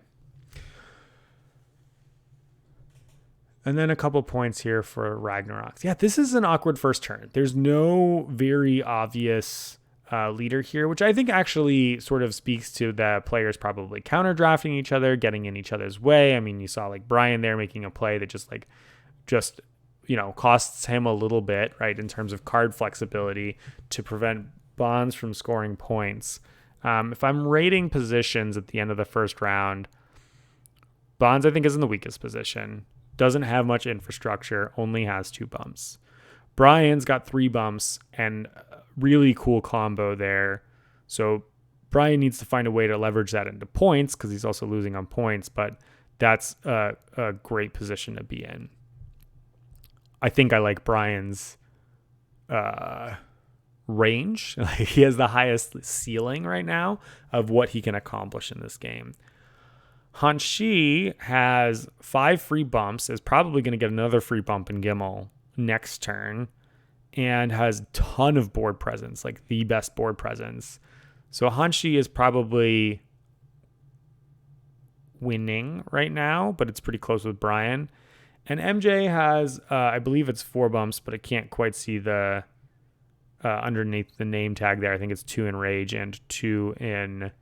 And then a couple points here for Ragnaroks. Yeah, this is an awkward first turn. There's no very obvious leader here, which I think actually sort of speaks to the players probably counter drafting each other, getting in each other's way. I mean, you saw like Brian there making a play that just costs him a little bit, right, in terms of card flexibility to prevent Bonds from scoring points. If I'm rating positions at the end of the first round, Bonds I think is in the weakest position. Doesn't have much infrastructure, only has 2 bumps. Brian's got 3 bumps and a really cool combo there. So Brian needs to find a way to leverage that into points because he's also losing on points, but that's a great position to be in. I think I like Brian's range. He has the highest ceiling right now of what he can accomplish in this game. Hanshi has 5 free bumps, is probably going to get another free bump in Gimel next turn, and has a ton of board presence, like the best board presence. So Hanshi is probably winning right now, but it's pretty close with Brian. And MJ has, I believe it's 4 bumps, but I can't quite see the underneath the name tag there. I think it's 2 in Rage and 2 in...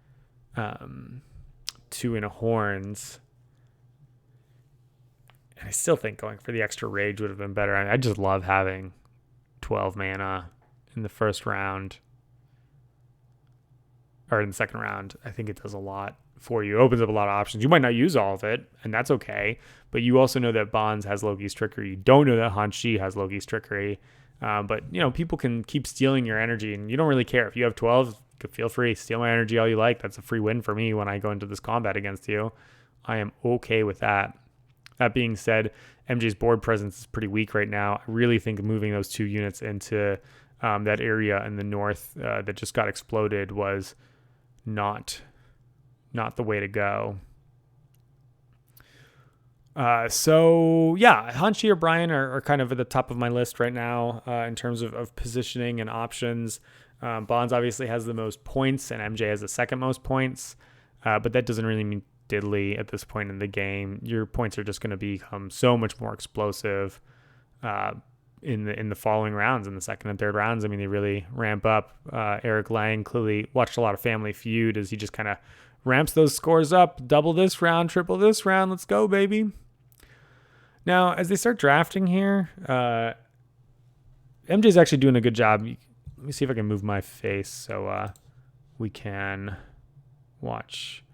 2 in Horns. And I still think going for the extra Rage would have been better. I just love having 12 mana in the first round. Or in the second round. I think it does a lot for you. It opens up a lot of options. You might not use all of it, and that's okay. But you also know that Bonds has Loki's Trickery. You don't know that Hanshi has Loki's Trickery. But, people can keep stealing your energy, and you don't really care. If you have 12, feel free, steal my energy all you like. That's a free win for me when I go into this combat against you. I am okay with that. That being said, MJ's board presence is pretty weak right now. I really think moving those 2 units into that area in the north that just got exploded was not the way to go. So yeah, Hanshi or Brian are kind of at the top of my list right now in terms of positioning and options. Bonds obviously has the most points and MJ has the second most points, but that doesn't really mean diddly at this point in the game. Your points are just going to become so much more explosive in the following rounds, in the second and third rounds. I mean, they really ramp up. Eric Lang clearly watched a lot of Family Feud as he just kind of ramps those scores up. Double this round, triple this round. Let's go, baby. Now, as they start drafting here, MJ's actually doing a good job. Let me see if I can move my face so we can watch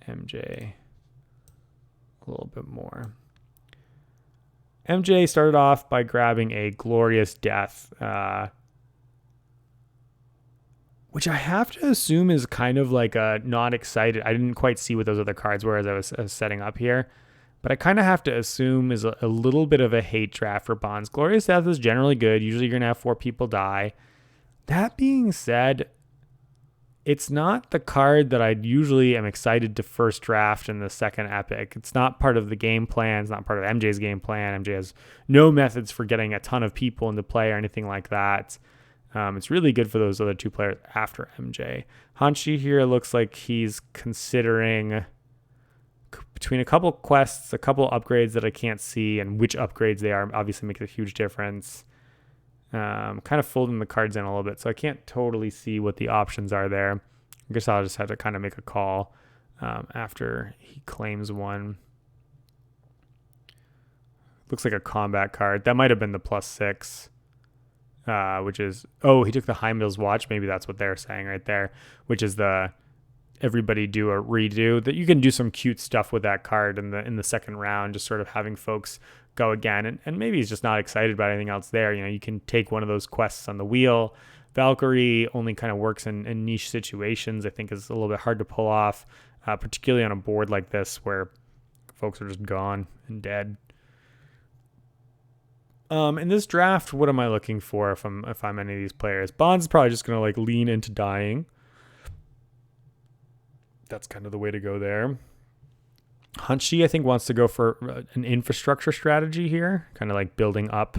MJ a little bit more. MJ started off by grabbing a Glorious Death, which I have to assume is kind of like a not excited. I didn't quite see what those other cards were as I was setting up here, but I kind of have to assume is a little bit of a hate draft for Bonds. Glorious Death is generally good. Usually you're going to have 4 people die. That being said, it's not the card that I usually am excited to first draft in the second epic. It's not part of the game plan. It's not part of MJ's game plan. MJ has no methods for getting a ton of people into play or anything like that. It's really good for those other 2 players after MJ. Hanshi here looks like he's considering between a couple quests, a couple upgrades that I can't see, and which upgrades they are obviously makes a huge difference. Kind of folding the cards in a little bit, so I can't totally see what the options are there. I guess I'll just have to kind of make a call after he claims one. Looks like a combat card. That might have been the +6, which is, he took the Heimdall's Watch. Maybe that's what they're saying right there, which is the everybody do a redo. That you can do some cute stuff with that card in the second round, just sort of having folks go again, and maybe he's just not excited about anything else there. You know, you can take one of those quests on the wheel. Valkyrie only kind of works in niche situations. I think is a little bit hard to pull off, particularly on a board like this where folks are just gone and dead. In this draft, what am I looking for if I'm any of these players? Bond's probably just gonna like lean into dying. That's kind of the way to go there. Hanshi, I think, wants to go for an infrastructure strategy here, kind of like building up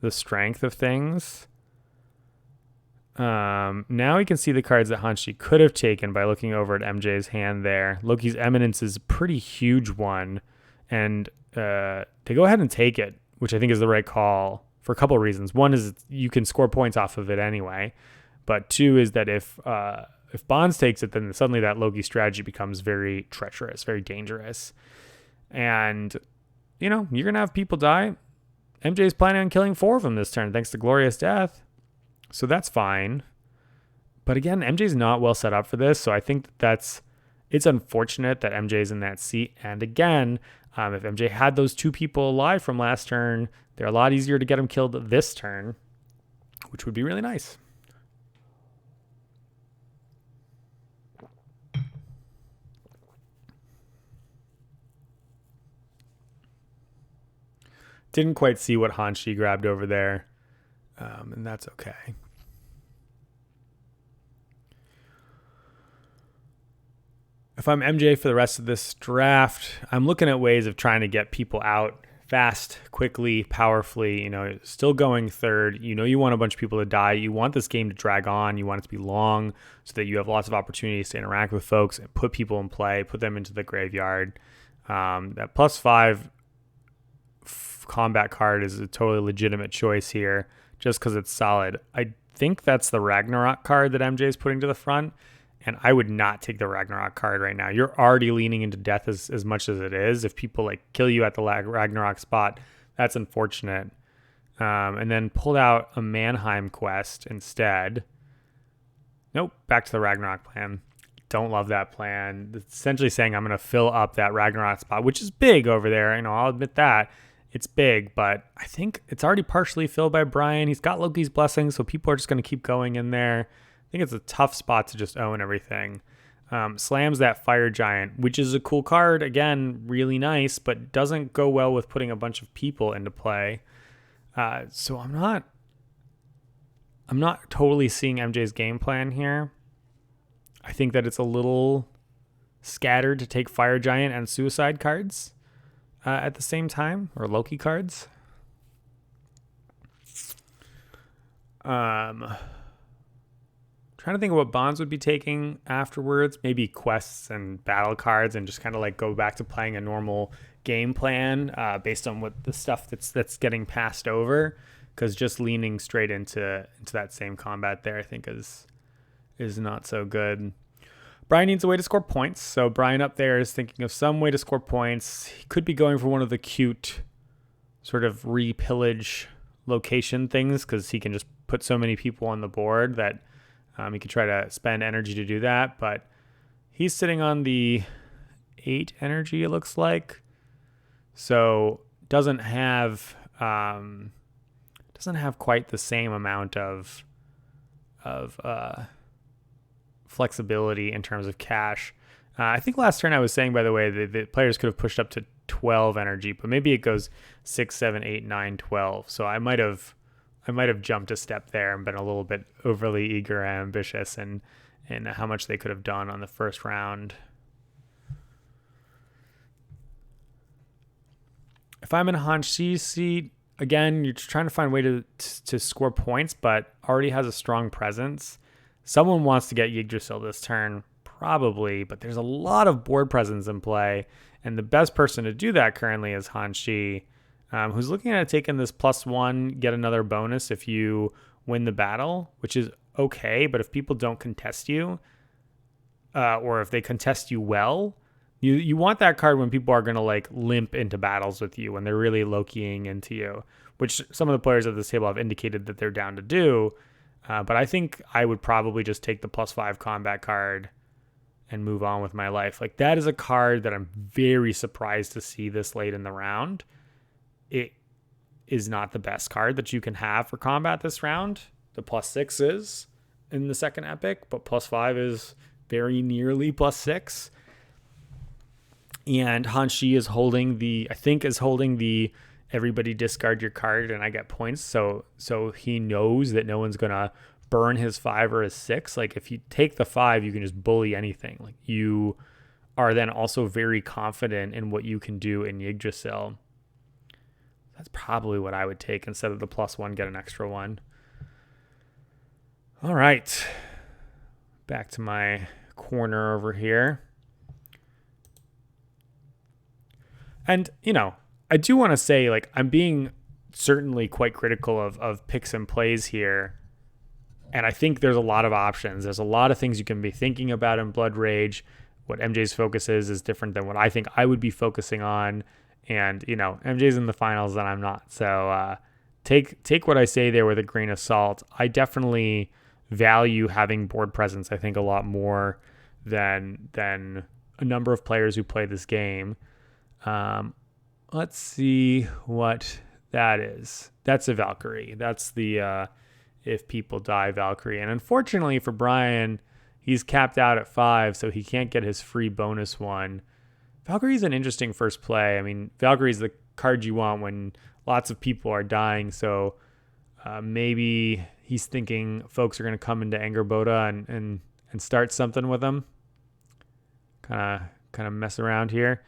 the strength of things. Now we can see the cards that Hanshi could have taken by looking over at MJ's hand there. Loki's Eminence is a pretty huge one, and to go ahead and take it, which I think is the right call for a couple of reasons. One is you can score points off of it anyway, but 2 is that if Bonds takes it, then suddenly that Loki strategy becomes very treacherous, very dangerous. And, you know, you're going to have people die. MJ's planning on killing 4 of them this turn, thanks to Glorious Death. So that's fine. But again, MJ's not well set up for this, so I think it's unfortunate that MJ's in that seat. And again, if MJ had those 2 people alive from last turn, they're a lot easier to get them killed this turn, which would be really nice. Didn't quite see what Hanshi grabbed over there, and that's okay. If I'm MJ for the rest of this draft, I'm looking at ways of trying to get people out fast, quickly, powerfully. You know, still going third. You know, you want a bunch of people to die. You want this game to drag on. You want it to be long so that you have lots of opportunities to interact with folks and put people in play, put them into the graveyard. That +5 combat card is a totally legitimate choice here just because it's solid. I think that's the Ragnarok card that MJ is putting to the front, and I would not take the Ragnarok card right now. You're already leaning into death as much as it is. If people like kill you at the Ragnarok spot, that's unfortunate. And then pulled out a Mannheim quest instead. Nope, back to the Ragnarok plan. Don't love that plan. It's essentially saying I'm going to fill up that Ragnarok spot, which is big over there. You know, I'll admit that. It's big, but I think it's already partially filled by Brian. He's got Loki's Blessing, so people are just going to keep going in there. think it's a tough spot to just own everything. Slams that Fire Giant, which is a cool card. Again, really nice, but doesn't go well with putting a bunch of people into play. So I'm not totally seeing MJ's game plan here. I think that it's a little scattered to take Fire Giant and Suicide cards at the same time, or Loki cards. Trying to think of what Bonds would be taking afterwards. Maybe quests and battle cards, and just kind of like go back to playing a normal game plan based on what the stuff that's getting passed over. Because just leaning straight into that same combat there, I think is not so good. Brian needs a way to score points. So Brian up there is thinking of some way to score points. He could be going for one of the cute sort of repillage location things, because he can just put so many people on the board that he could try to spend energy to do that. But he's sitting on the 8 energy, it looks like. So doesn't have quite the same amount of flexibility in terms of cash. I think last turn I was saying, by the way, the players could have pushed up to 12 energy, but maybe it goes 6, 7, 8, 9, 12. So I might have jumped a step there and been a little bit overly eager and ambitious in how much they could have done on the first round. If I'm in Hanshi's seat, again, you're just trying to find a way to score points, but already has a strong presence. Someone wants to get Yggdrasil this turn, probably, but there's a lot of board presence in play, and the best person to do that currently is Hanshi, who's looking at taking this +1, get another bonus if you win the battle, which is okay, but if people don't contest you, or if they contest you well, you want that card when people are going to like limp into battles with you, when they're really low-keying into you, which some of the players at this table have indicated that they're down to do. But I think I would probably just take the +5 combat card and move on with my life. Like, that is a card that I'm very surprised to see this late in the round. It is not the best card that you can have for combat this round. The +6 is in the second epic, but +5 is very nearly +6. And Hanshi is holding the everybody discard your card and I get points. So he knows that no one's going to burn his 5 or his 6. Like, if you take the 5, you can just bully anything. Like, you are then also very confident in what you can do in Yggdrasil. That's probably what I would take instead of the +1, get an extra 1. All right. Back to my corner over here. And, I do want to say, like, I'm being certainly quite critical of picks and plays here. And I think there's a lot of options. There's a lot of things you can be thinking about in Blood Rage. What MJ's focus is different than what I think I would be focusing on. And, MJ's in the finals and I'm not. So take what I say there with a grain of salt. I definitely value having board presence, I think, a lot more than a number of players who play this game. Let's see what that is. That's a Valkyrie. That's the if people die Valkyrie. And unfortunately for Brian, he's capped out at 5, so he can't get his free bonus 1. Valkyrie's an interesting first play. I mean, Valkyrie's the card you want when lots of people are dying, so maybe he's thinking folks are going to come into Angerboda and start something with him. Kind of mess around here.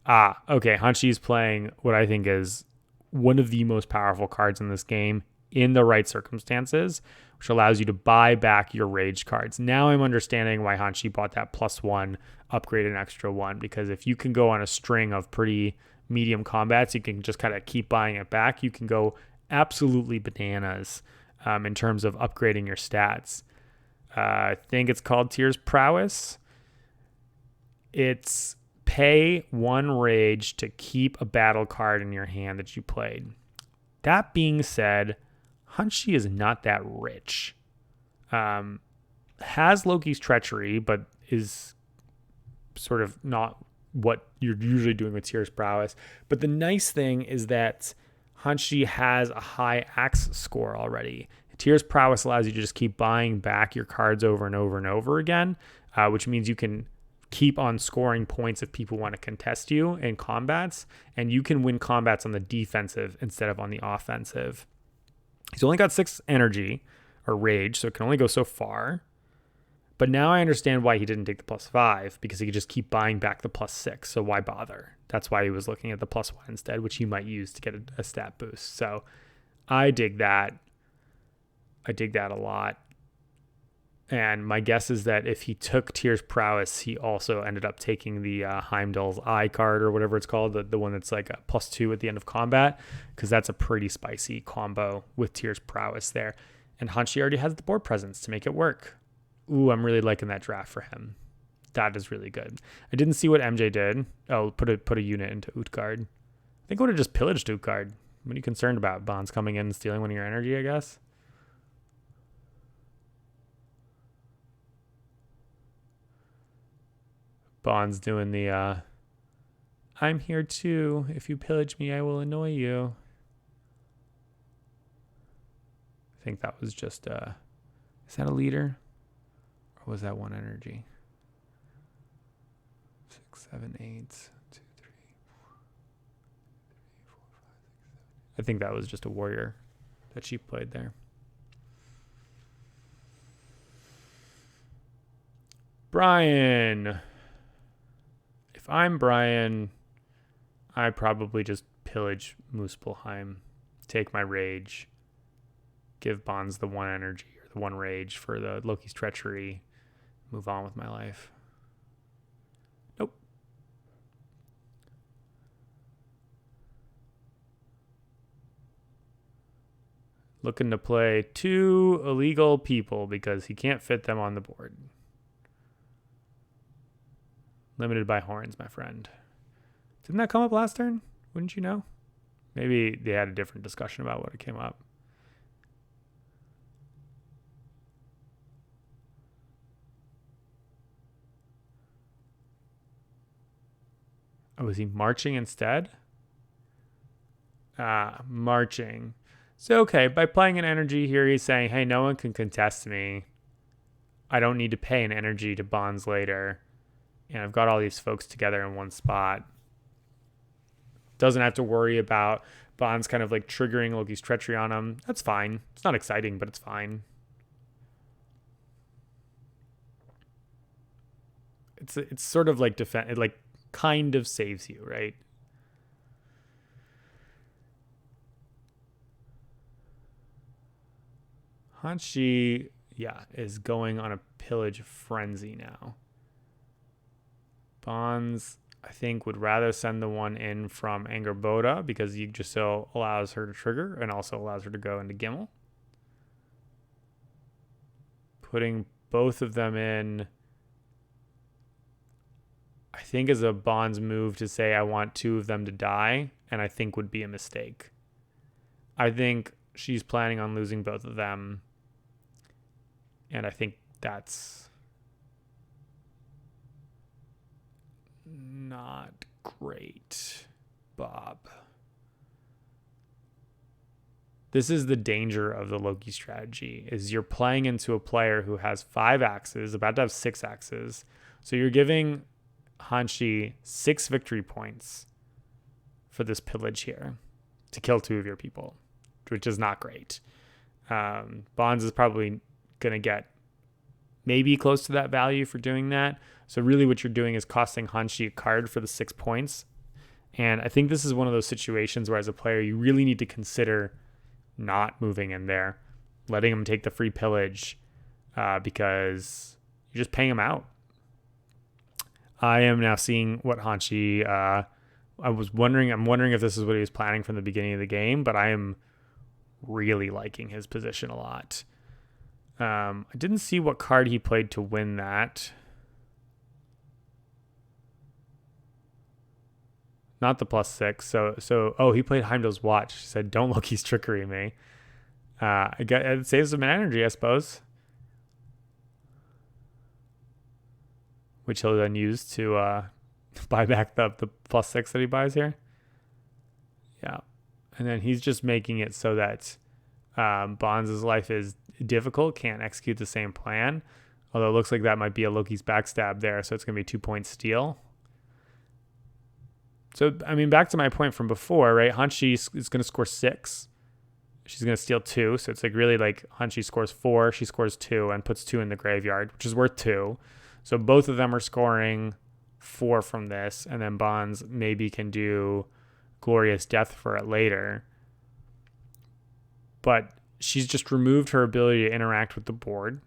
Okay, Hanshi's playing what I think is one of the most powerful cards in this game in the right circumstances, which allows you to buy back your rage cards. Now I'm understanding why Hanshi bought that +1, upgrade an extra 1, because if you can go on a string of pretty medium combats, you can just kind of keep buying it back. You can go absolutely bananas in terms of upgrading your stats. I think it's called Tyr's Prowess. It's pay 1 rage to keep a battle card in your hand that you played. That being said, Hanshi is not that rich. Has Loki's Treachery, but is sort of not what you're usually doing with Tyr's Prowess. But the nice thing is that Hanshi has a high axe score already. Tier's Prowess allows you to just keep buying back your cards over and over and over again, which means you can keep on scoring points if people want to contest you in combats, and you can win combats on the defensive instead of on the offensive. He's only got 6 energy or rage, so it can only go so far. But now I understand why he didn't take the +5, because he could just keep buying back the +6. So why bother? That's why he was looking at the +1 instead, which he might use to get a stat boost. So I dig that. I dig that a lot. And my guess is that if he took Tier's Prowess, he also ended up taking the Heimdall's Eye card or whatever it's called, the one that's like a +2 at the end of combat, because that's a pretty spicy combo with Tier's Prowess there. And Hanshi already has the board presence to make it work. Ooh, I'm really liking that draft for him. That is really good. I didn't see what MJ did. Oh, put a unit into Utgard. I think I would have just pillaged Utgard. What are you concerned about? Bonds coming in and stealing one of your energy, I guess? Bond's doing the, I'm here too. If you pillage me, I will annoy you. I think that was just, is that a leader? Or was that 1 energy? 6, 7, 8, 2, 3, 4, 3, 4, 5, 6, 7. I think that was just a warrior that she played there. Brian. If I'm Brian, I probably just pillage Muspelheim, take my rage, give Bonds the 1 energy or the 1 rage for the Loki's treachery, move on with my life. Nope. Looking to play 2 illegal people because he can't fit them on the board. Limited by horns, my friend. Didn't that come up last turn? Wouldn't you know? Maybe they had a different discussion about what it came up. Oh, was he marching instead? Marching. So, okay, by playing an energy here, he's saying, hey, no one can contest me. I don't need to pay an energy to Bonds later. And I've got all these folks together in one spot. Doesn't have to worry about Bonds kind of like triggering Loki's treachery on him. That's fine. It's not exciting, but it's fine. It's sort of like it like kind of saves you, right? Hanshi, yeah, is going on a pillage frenzy now. Bonds, I think, would rather send the one in from Angerboda because Yggdrasil allows her to trigger and also allows her to go into Gimel. Putting both of them in, I think, is a Bonds move to say I want 2 of them to die, and I think would be a mistake. I think she's planning on losing both of them, and I think that's not great, Bob. This is the danger of the Loki strategy, is you're playing into a player who has 5 axes, about to have 6 axes. So you're giving Hanshi 6 victory points for this pillage here to kill 2 of your people, which is not great. Bonds is probably going to get maybe close to that value for doing that. So really what you're doing is costing Hanshi a card for the 6 points. And I think this is one of those situations where as a player, you really need to consider not moving in there, letting him take the free pillage because you're just paying him out. I am now seeing what Hanshi, I'm wondering if this is what he was planning from the beginning of the game, but I am really liking his position a lot. I didn't see what card he played to win that. Not the +6. So he played Heimdall's Watch. He said, don't look, he's trickery me. It saves him an energy, I suppose. Which he'll then use to buy back the +6 that he buys here. Yeah. And then he's just making it so that Bonds' life is difficult, can't execute the same plan. Although it looks like that might be a Loki's backstab there, so it's going to be 2-point steal. So, I mean, back to my point from before, right? Hanshi is going to score 6. She's going to steal 2. So it's like really like Hanshi scores 4, she scores 2 and puts 2 in the graveyard, which is worth 2. So both of them are scoring 4 from this. And then Bonds maybe can do Glorious Death for it later. But she's just removed her ability to interact with the board,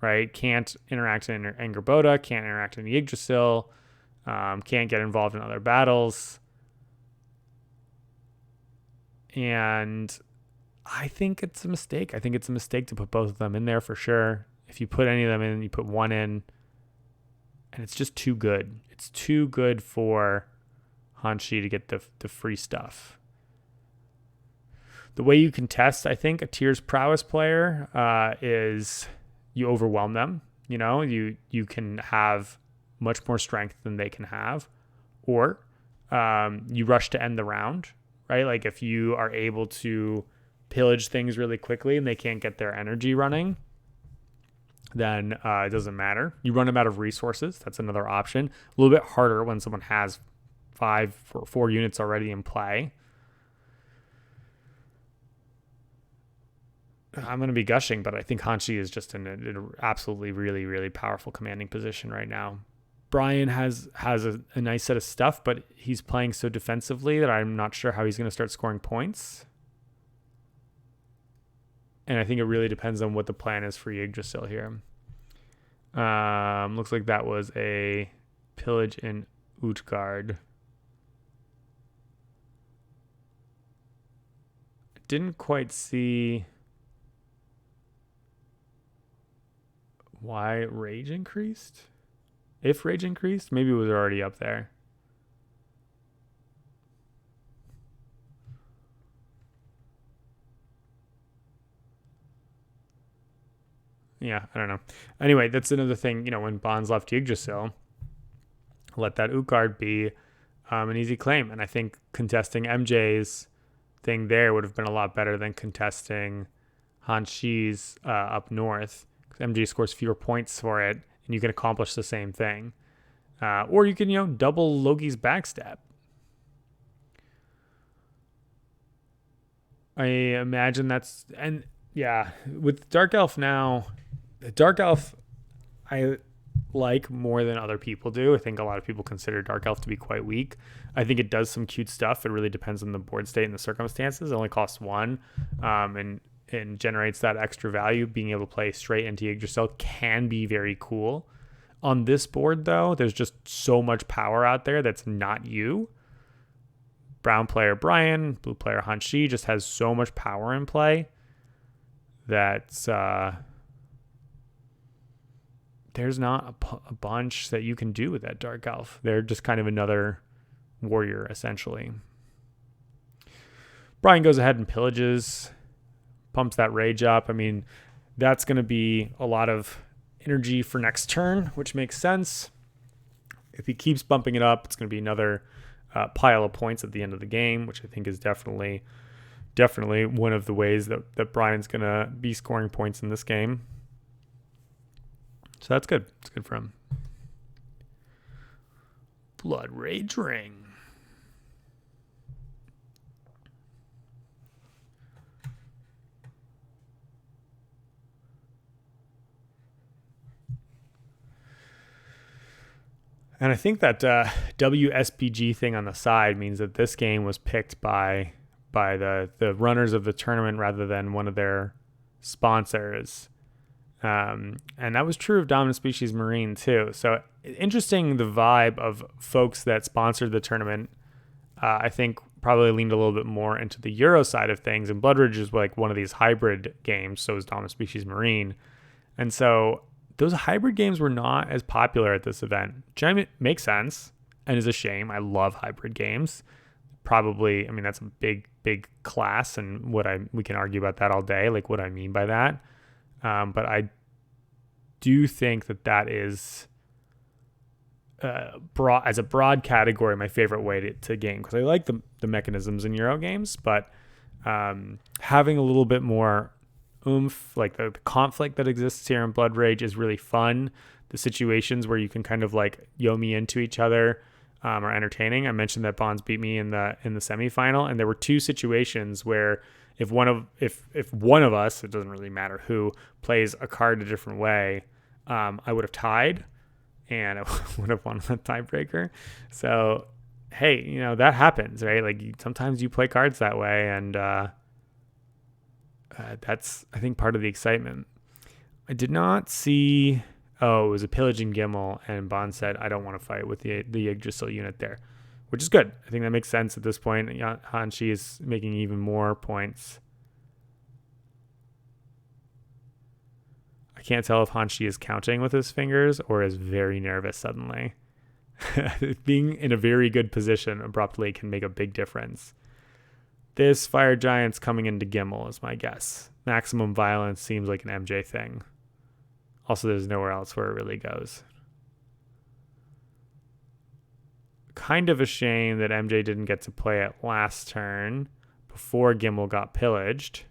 right? Can't interact in Angerboda, can't interact in Yggdrasil. Can't get involved in other battles. And I think it's a mistake. I think it's a mistake to put both of them in there for sure. If you put any of them in, you put one in, and it's just too good. It's too good for Hanshi to get the free stuff. The way you contest, I think, a Tier's Prowess player is you overwhelm them. You know, you can have much more strength than they can have, or you rush to end the round, right? Like if you are able to pillage things really quickly and they can't get their energy running, then it doesn't matter. You run them out of resources. That's another option. A little bit harder when someone has 5 or 4 units already in play. I'm going to be gushing, but I think Hanshi is just in an absolutely really, really powerful commanding position right now. Brian has a nice set of stuff, but he's playing so defensively that I'm not sure how he's going to start scoring points. And I think it really depends on what the plan is for Yggdrasil here. Looks like that was a pillage in Utgard. Didn't quite see why rage increased. If rage increased, maybe it was already up there. Yeah, I don't know. Anyway, that's another thing, you know, when Bonds left Yggdrasil, let that Utgard be an easy claim. And I think contesting MJ's thing there would have been a lot better than contesting Hanshi's up north. Because MJ scores fewer points for it, and you can accomplish the same thing. Or you can, you know, double Loki's backstab. I imagine that's... And yeah, with Dark Elf now, Dark Elf I like more than other people do. I think a lot of people consider Dark Elf to be quite weak. I think it does some cute stuff. It really depends on the board state and the circumstances. It only costs 1, and generates that extra value. Being able to play straight into Yggdrasil can be very cool. On this board, though, there's just so much power out there that's not you. Brown player Brian, blue player Hanshi just has so much power in play that there's not a bunch that you can do with that Dark Elf. They're just kind of another warrior, essentially. Brian goes ahead and pillages, pumps that rage up. I mean, that's going to be a lot of energy for next turn, which makes sense. If he keeps bumping it up, it's going to be another pile of points at the end of the game, which I think is definitely one of the ways that Brian's going to be scoring points in this game. So that's good. It's good for him. Blood Rage Ring. And I think that WSBG thing on the side means that this game was picked by the runners of the tournament rather than one of their sponsors. And that was true of Dominant Species Marine too. So interesting, the vibe of folks that sponsored the tournament, I think probably leaned a little bit more into the Euro side of things. And Blood Ridge is like one of these hybrid games. So is Dominant Species Marine. And so those hybrid games were not as popular at this event, which makes sense and is a shame. I love hybrid games. Probably, I mean, that's a big class, and we can argue about that all day, like what I mean by that. But I do think that is as a broad category, my favorite way to game, because I like the mechanisms in Euro games, but Having a little bit more oomph, like the conflict that exists here in Blood Rage is really fun. The situations where you can kind of like Yomi into each other are entertaining. I mentioned that Bonds beat me in the semifinal, and there were two situations where if one of us, it doesn't really matter who, plays a card a different way, I would have tied, and I would have won the tiebreaker. So hey, you know, that happens, right? Like sometimes you play cards that way, and that's, I think, part of the excitement. I did not see. Oh, it was a pillaging Gimel, and Bond said, "I don't want to fight with the Yggdrasil unit there," which is good. I think that makes sense at this point. Hanshi is making even more points. I can't tell if Hanshi is counting with his fingers or is very nervous suddenly. Being in a very good position abruptly can make a big difference. This Fire Giant's coming into Gimel is my guess. Maximum Violence seems like an MJ thing. Also, there's nowhere else where it really goes. Kind of a shame that MJ didn't get to play it last turn before Gimel got pillaged.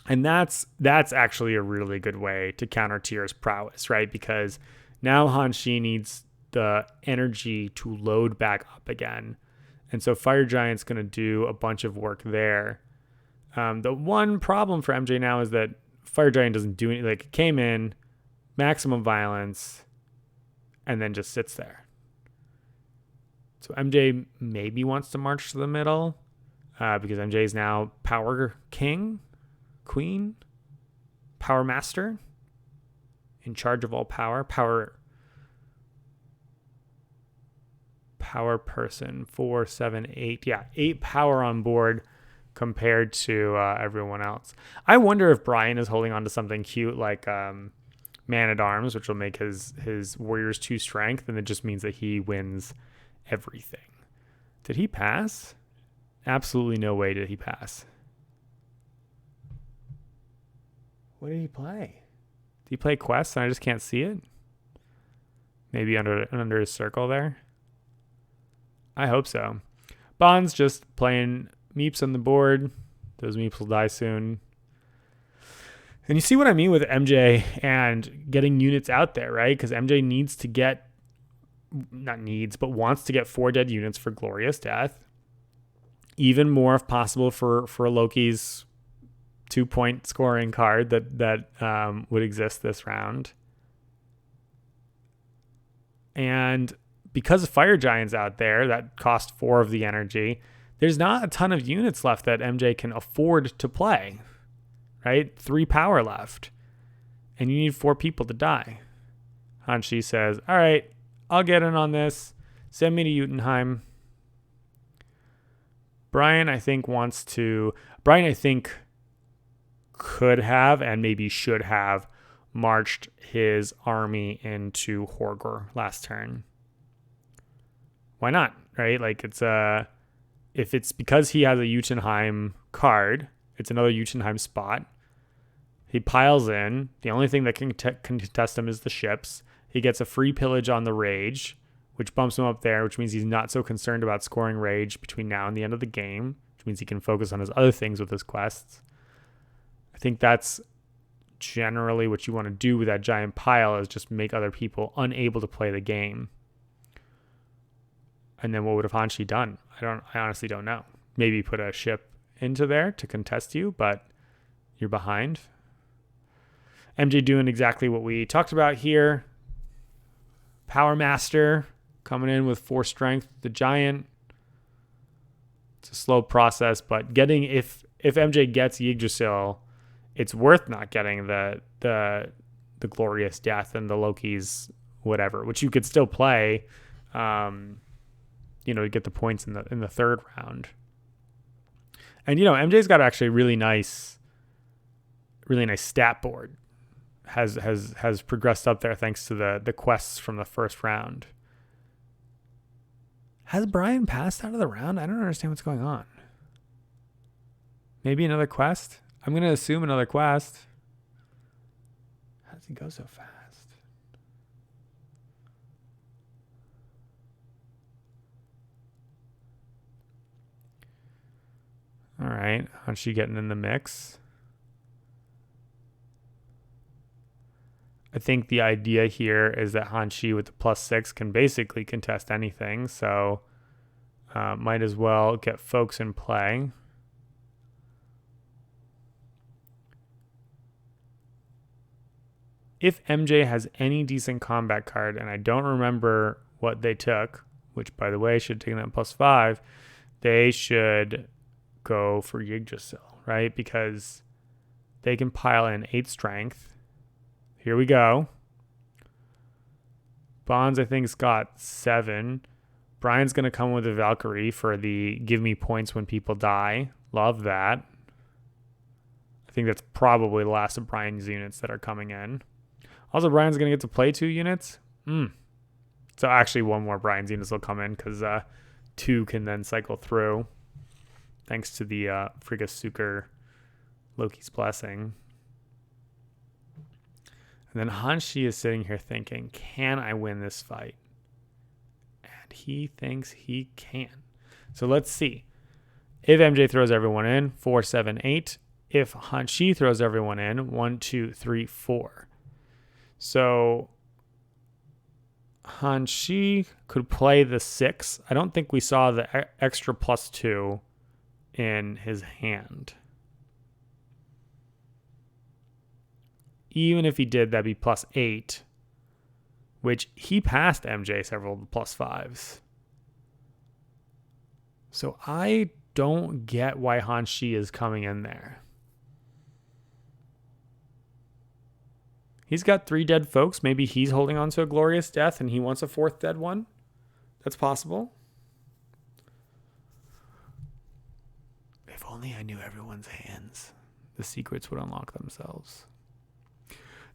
And that's actually a really good way to counter Tyr's prowess, right? Because now Hanshi needs the energy to load back up again. And so Fire Giant's going to do a bunch of work there. The one problem for MJ now is that Fire Giant doesn't do anything. Like, it came in, maximum violence, and then just sits there. So MJ maybe wants to march to the middle because MJ is now Power King, Queen, Power Master, in charge of all power, power person, 4, 7, 8. Yeah, 8 power on board compared to everyone else. I wonder if Brian is holding on to something cute like Man-at-Arms, which will make his warriors 2 strength, and it just means that he wins everything. Did he pass? Absolutely no way did he pass. What did he play? Did he play Quest and I just can't see it? Maybe under his circle there? I hope so. Bond's just playing meeps on the board. Those meeps will die soon. And you see what I mean with MJ and getting units out there, right? Because MJ needs to get, not needs, but wants to get 4 dead units for Glorious Death. Even more, if possible, for Loki's 2-point scoring card that would exist this round. And because Fire Giant's out there, that cost 4 of the energy, there's not a ton of units left that MJ can afford to play, right? 3 power left. And you need 4 people to die. Hanshi says, all right, I'll get in on this. Send me to Jotunheim. Brian, I think, could have and maybe should have marched his army into Horgor last turn. Why not, right? Like, it's if it's because he has a Jotunheim card, it's another Jotunheim spot. He piles in. The only thing that can contest him is the ships. He gets a free pillage on the Rage, which bumps him up there, which means he's not so concerned about scoring Rage between now and the end of the game, which means he can focus on his other things with his quests. I think that's generally what you want to do with that giant pile, is just make other people unable to play the game. And then what would have Hanshi done? I honestly don't know. Maybe put a ship into there to contest you, but you're behind. MJ doing exactly what we talked about here. Power Master coming in with 4 strength. The giant. It's a slow process, but if MJ gets Yggdrasil, it's worth not getting the Glorious Death and the Loki's whatever, which you could still play. To get the points in the 3rd round. And MJ's got actually a really nice stat board. Has progressed up there thanks to the quests from the 1st round. Has Brian passed out of the round? I don't understand what's going on. Maybe another quest? I'm going to assume another quest. How does he go so fast? All right. Hanshi getting in the mix. I think the idea here is that Hanshi with the +6 can basically contest anything. So might as well get folks in play. If MJ has any decent combat card, and I don't remember what they took, which, by the way, should have taken that +5, they should go for Yggdrasil, right? Because they can pile in 8 strength. Here we go. Bonds, I think, has got 7. Brian's going to come with a Valkyrie for the give me points when people die. Love that. I think that's probably the last of Brian's units that are coming in. Also, Brian's going to get to play 2 units. So actually, one more Brian's units will come in because 2 can then cycle through. Thanks to the Frigasuker Loki's Blessing. And then Hanshi is sitting here thinking, can I win this fight? And he thinks he can. So let's see. If MJ throws everyone in, 4, 7, 8. If Hanshi throws everyone in, 1, 2, 3, 4. So Hanshi could play the 6. I don't think we saw the extra +2 in his hand. Even if he did, that'd be +8, which he passed MJ several +5s. So I don't get why Hanshi is coming in there. He's got 3 dead folks. Maybe he's holding on to a glorious death and he wants a 4th dead one. That's possible. If only I knew everyone's hands, the secrets would unlock themselves.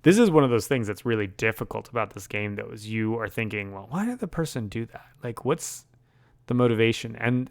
This is one of those things that's really difficult about this game, though, is you are thinking, well, why did the person do that? Like, what's the motivation? And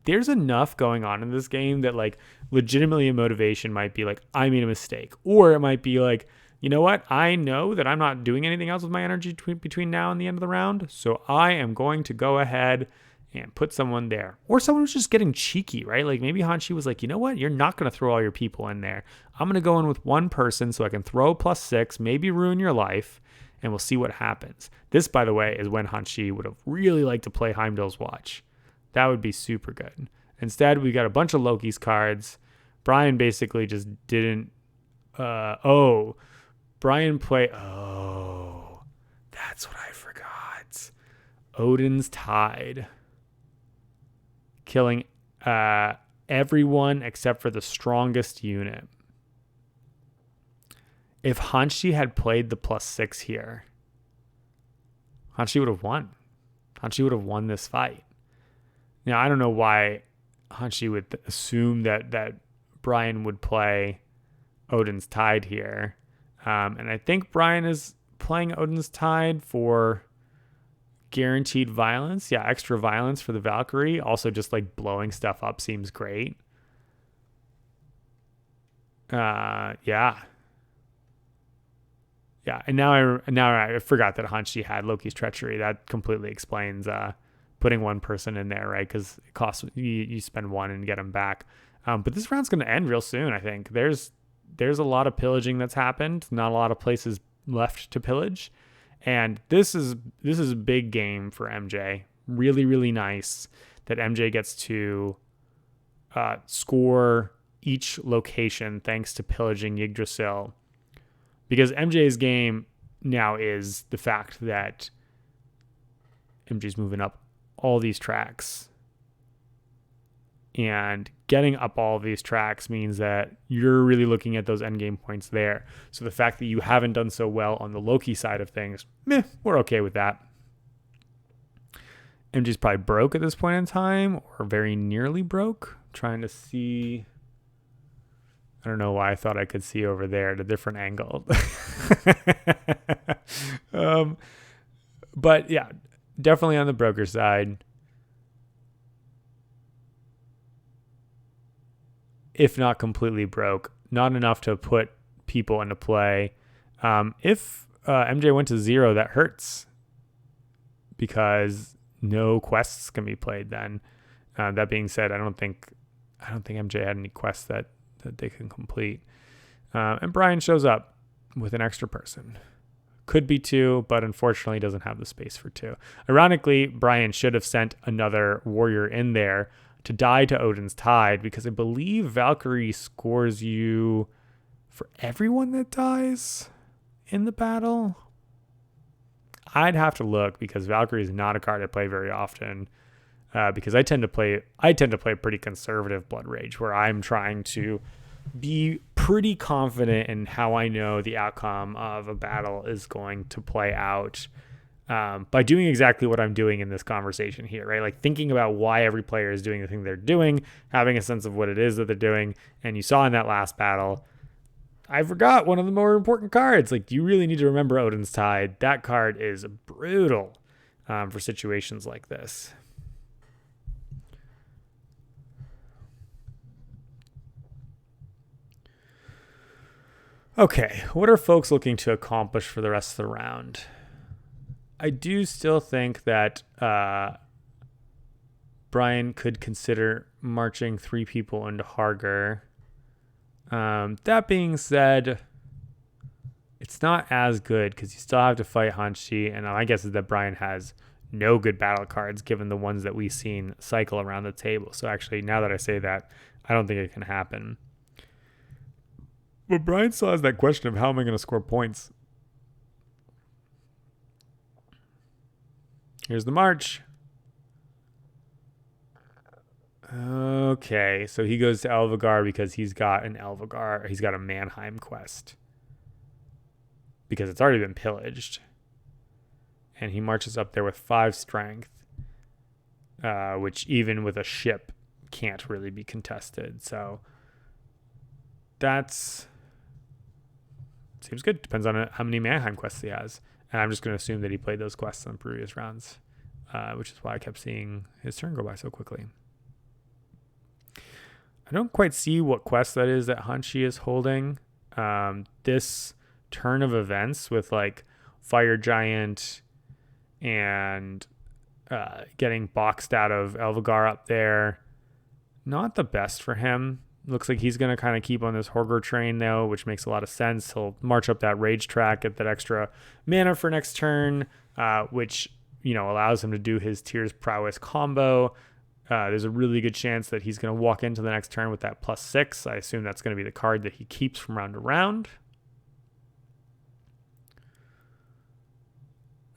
there's enough going on in this game that, like, legitimately a motivation might be like, I made a mistake. Or it might be like, you know what? I know that I'm not doing anything else with my energy between now and the end of the round, so I am going to go ahead and put someone there. Or someone was just getting cheeky, right? Like maybe Hanshi was like, you know what? You're not going to throw all your people in there. I'm going to go in with one person so I can throw +6, maybe ruin your life, and we'll see what happens. This, by the way, is when Hanshi would have really liked to play Heimdall's Watch. That would be super good. Instead, we got a bunch of Loki's cards. Brian basically just didn't... Brian play... Oh, that's what I forgot. Odin's Tide. Killing everyone except for the strongest unit. If Hanshi had played the +6 here, Hanshi would have won. Hanshi would have won this fight. Now, I don't know why Hanshi would assume that Brian would play Odin's Tide here. And I think Brian is playing Odin's Tide for guaranteed violence. Yeah, extra violence for the Valkyrie. Also, just like blowing stuff up seems great. Yeah. And now I forgot that Hanshi had Loki's Treachery. That completely explains putting one person in there, right? Because it costs you spend 1 and get them back. But this round's going to end real soon. I think there's a lot of pillaging that's happened. Not a lot of places left to pillage. And this is a big game for MJ. Really, really nice that MJ gets to score each location thanks to pillaging Yggdrasil. Because MJ's game now is the fact that MJ's moving up all these tracks. And getting up all of these tracks means that you're really looking at those endgame points there. So the fact that you haven't done so well on the Loki side of things, we're okay with that. MJ's probably broke at this point in time, or very nearly broke. I'm trying to see. I don't know why I thought I could see over there at a different angle. But yeah, definitely on the broker side. If not completely broke, not enough to put people into play. If MJ went to 0, that hurts because no quests can be played then. That being said, I don't think I don't think MJ had any quests that they can complete. And Brian shows up with an extra person. Could be 2, but unfortunately doesn't have the space for 2. Ironically, Brian should have sent another warrior in there to die to Odin's Tide, because I believe Valkyrie scores you for everyone that dies in the battle. I'd have to look, because Valkyrie is not a card I play very often, because I tend to play pretty conservative Blood Rage, where I'm trying to be pretty confident in how I know the outcome of a battle is going to play out, by doing exactly what I'm doing in this conversation here, right? Like thinking about why every player is doing the thing they're doing, having a sense of what it is that they're doing. And you saw in that last battle, I forgot one of the more important cards. Like, you really need to remember Odin's Tide. That card is brutal for situations like this. Okay, what are folks looking to accomplish for the rest of the round? I do still think that Brian could consider marching 3 people into Harger. That being said, it's not as good because you still have to fight Hanshi, and my guess is that Brian has no good battle cards given the ones that we've seen cycle around the table. So actually, now that I say that, I don't think it can happen. But Brian still has that question of how am I going to score points? Here's the march. Okay, so he goes to Elvigar because he's got a Mannheim quest. Because it's already been pillaged. And he marches up there with 5 strength, which even with a ship can't really be contested. So that's seems good. Depends on how many Mannheim quests he has. And I'm just going to assume that he played those quests in previous rounds, which is why I kept seeing his turn go by so quickly. I don't quite see what quest that is that Hanshi is holding. This turn of events with like Fire Giant and getting boxed out of Elvigar up there, not the best for him. Looks like he's going to kind of keep on this Horger train though, which makes a lot of sense. He'll march up that rage track, get that extra mana for next turn, which, allows him to do his Tears Prowess combo. There's a really good chance that he's going to walk into the next turn with that +6. I assume that's going to be the card that he keeps from round to round.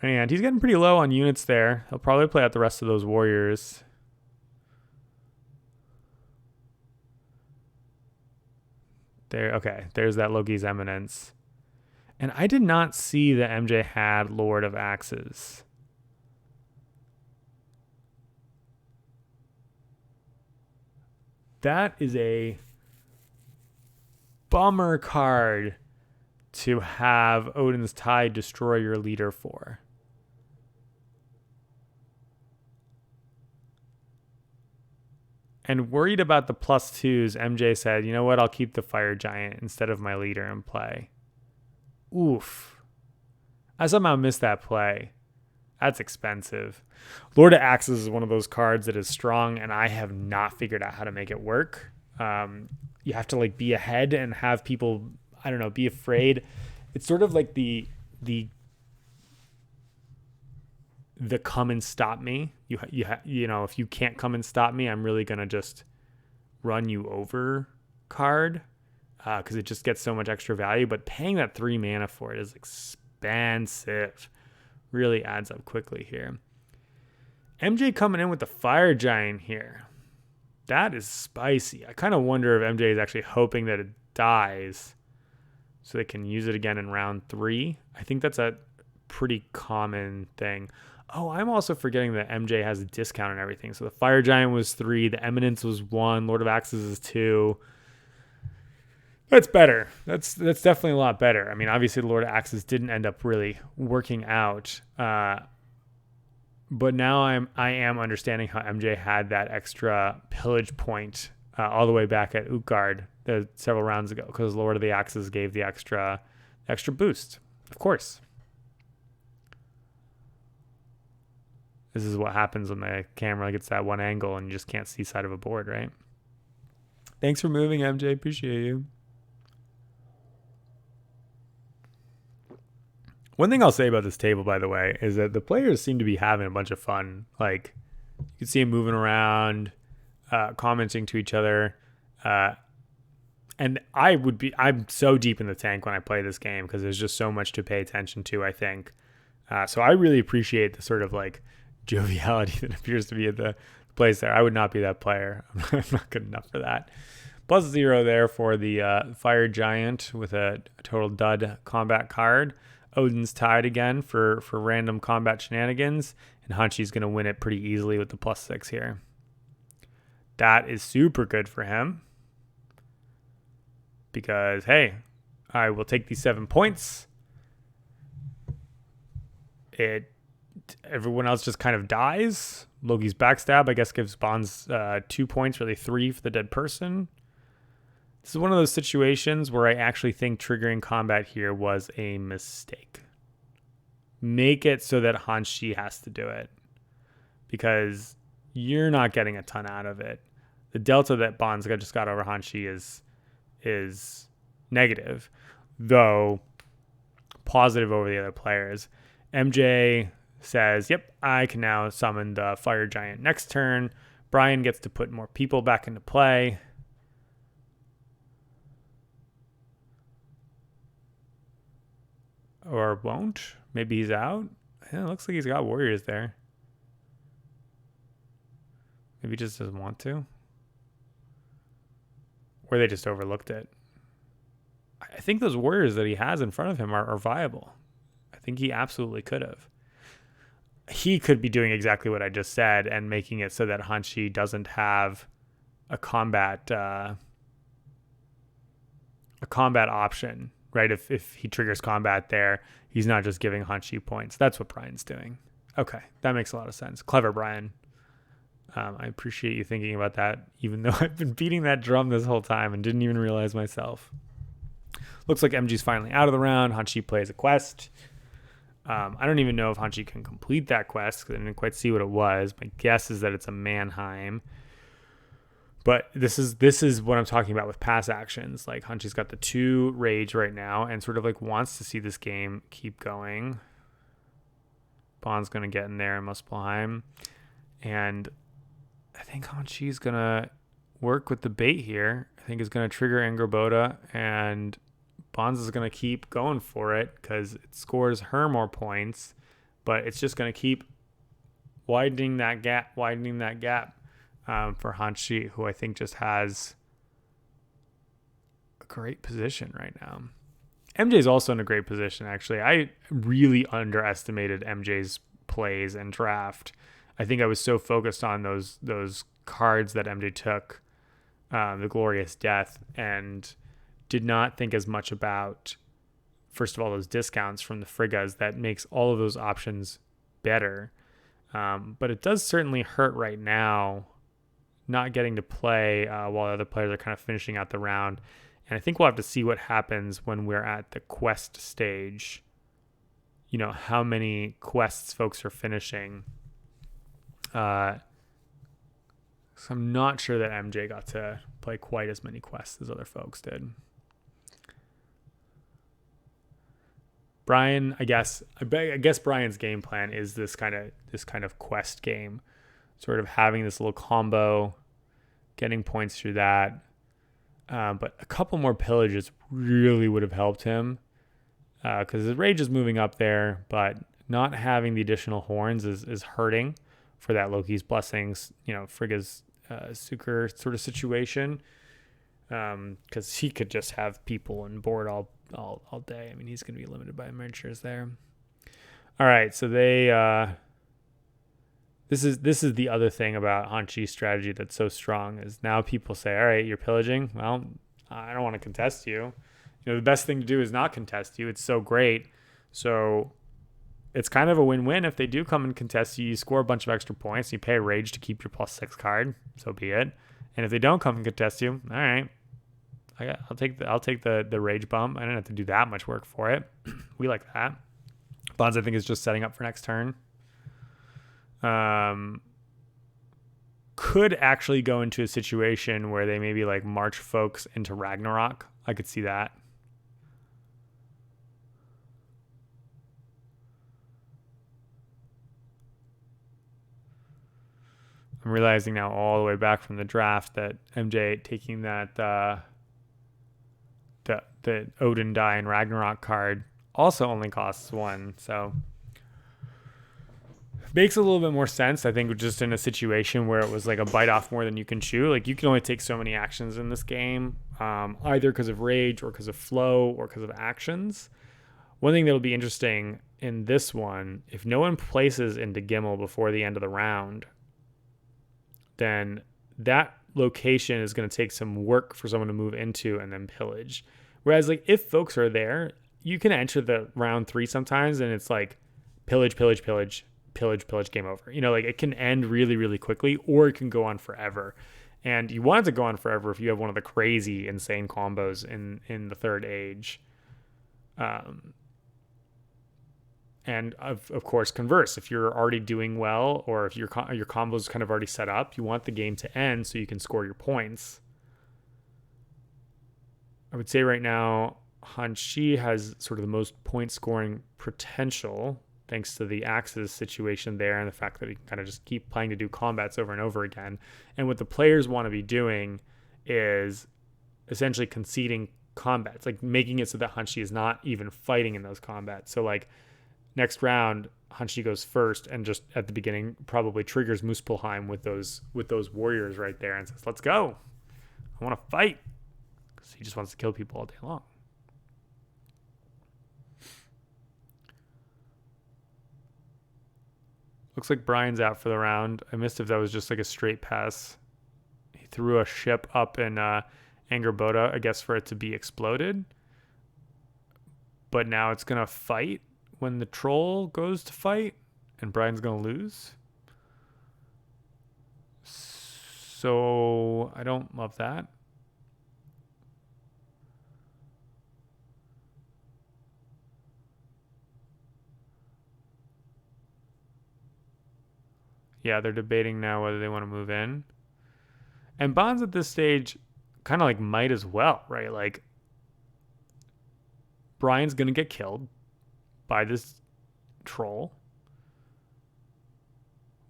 And he's getting pretty low on units there. He'll probably play out the rest of those warriors. There, okay, there's that Loki's Eminence. And I did not see that MJ had Lord of Axes. That is a bummer card to have Odin's Tide destroy your leader for. And worried about the +2s, MJ said, you know what, I'll keep the Fire Giant instead of my leader in play. Oof. I somehow missed that play. That's expensive. Lord of Axes is one of those cards that is strong, and I have not figured out how to make it work. You have to be ahead and have people, be afraid. It's sort of like the come and stop me. If you can't come and stop me, I'm really gonna just run you over card, because it just gets so much extra value. But paying that 3 mana for it is expensive. Really adds up quickly here. MJ coming in with the Fire Giant here. That is spicy. I kind of wonder if MJ is actually hoping that it dies so they can use it again in round 3. I think that's a pretty common thing. Oh, I'm also forgetting that MJ has a discount and everything. So the Fire Giant was 3, the Eminence was 1, Lord of Axes is 2. That's better. That's definitely a lot better. I mean, obviously the Lord of Axes didn't end up really working out. But now I am understanding how MJ had that extra pillage point all the way back at Utgard several rounds ago, because Lord of the Axes gave the extra boost. Of course. This is what happens when the camera gets that one angle and you just can't see side of a board, right? Thanks for moving, MJ. Appreciate you. One thing I'll say about this table, by the way, is that the players seem to be having a bunch of fun. Like, you can see them moving around, commenting to each other. And I'm so deep in the tank when I play this game because there's just so much to pay attention to, I think. So I really appreciate the sort of like joviality that appears to be at the place there. I would not be that player. I'm not good enough for that. +0 there for the Fire Giant with a total dud combat card. Odin's tied again for random combat shenanigans, and Hanshi's going to win it pretty easily with the +6 here. That is super good for him because, hey, I will take these 7 points. Everyone else just kind of dies. Loki's backstab, I guess, gives Bonds 2 points, really 3 for the dead person. This is one of those situations where I actually think triggering combat here was a mistake. Make it so that Hanshi has to do it because you're not getting a ton out of it. The delta that Bonds just got over Hanshi is negative, though positive over the other players. MJ says, yep, I can now summon the Fire Giant next turn. Brian gets to put more people back into play. Or won't. Maybe he's out. Yeah, it looks like he's got warriors there. Maybe he just doesn't want to. Or they just overlooked it. I think those warriors that he has in front of him are viable. I think he absolutely could have. He could be doing exactly what I just said and making it so that Hanshi doesn't have a combat option. Right, if he triggers combat there, he's not just giving Hanshi points. That's what Brian's doing. Okay, that makes a lot of sense. Clever, Brian. I appreciate you thinking about that, even though I've been beating that drum this whole time and didn't even realize myself. Looks like MG's finally out of the round. Hanshi plays a quest. I don't even know if Hanshi can complete that quest because I didn't quite see what it was. My guess is that it's a Mannheim. But this is what I'm talking about with pass actions. Like Hanshi's got the 2 rage right now and sort of like wants to see this game keep going. Bond's going to get in there in Muspelheim. And I think Hanshi's going to work with the bait here. I think it's going to trigger Angerboda, and Bonds is going to keep going for it because it scores her more points. But it's just going to keep widening that gap. For Hanshi, who I think just has a great position right now. MJ's also in a great position, actually. I really underestimated MJ's plays and draft. I think I was so focused on those cards that MJ took, the Glorious Death, and did not think as much about, first of all, those discounts from the Friggas that makes all of those options better. But it does certainly hurt right now not getting to play while other players are kind of finishing out the round. And I think we'll have to see what happens when we're at the quest stage. You know, how many quests folks are finishing. So I'm not sure that MJ got to play quite as many quests as other folks did. Brian, I guess Brian's game plan is this kind of quest game, sort of having this little combo, getting points through that. But a couple more pillages really would have helped him because his rage is moving up there, but not having the additional horns is hurting for that Loki's blessings, Frigga's Suker sort of situation. Because he could just have people and board all day. I mean, he's going to be limited by miniatures there. All right, so they this is the other thing about Hanshi's strategy that's so strong is now people say, all right, you're pillaging. Well, I don't want to contest you. The best thing to do is not contest you. It's so great. So it's kind of a win-win. If they do come and contest you, you score a bunch of extra points. You pay a rage to keep your +6 card. So be it. And if they don't come and contest you, all right, I'll take the rage bump. I don't have to do that much work for it. We like that. Bonds, I think, is just setting up for next turn. could actually go into a situation where they maybe like march folks into Ragnarok. I could see that. I'm realizing now all the way back from the draft that MJ taking that the Odin die and Ragnarok card also only costs 1, so makes a little bit more sense. I think just in a situation where it was like a bite off more than you can chew. Like you can only take so many actions in this game, either because of rage or because of flow or because of actions. One thing that'll be interesting in this one, if no one places into Gimel before the end of the round, then that location is going to take some work for someone to move into and then pillage. Whereas like if folks are there, you can enter the round 3 sometimes and it's like pillage, pillage, pillage, pillage, pillage, game over. You know, like it can end really, really quickly, or it can go on forever. And you want it to go on forever if you have one of the crazy, insane combos in the third age. And of course, converse. If you're already doing well, or if your combo's kind of already set up, you want the game to end so you can score your points. I would say right now, Hanshi has sort of the most point scoring potential, thanks to the axes situation there and the fact that he can kind of just keep playing to do combats over and over again. And what the players want to be doing is essentially conceding combats, like making it so that Hanshi is not even fighting in those combats. So like next round, Hanshi goes first and just at the beginning probably triggers Muspelheim with those warriors right there and says, let's go. I want to fight. Because he just wants to kill people all day long. Looks like Brian's out for the round. I missed if that was just like a straight pass. He threw a ship up in Angerboda, I guess, for it to be exploded. But now it's going to fight when the troll goes to fight, and Brian's going to lose. So I don't love that. Yeah, they're debating now whether they want to move in. And Bonds at this stage kind of like might as well, right? Like Brian's going to get killed by this troll.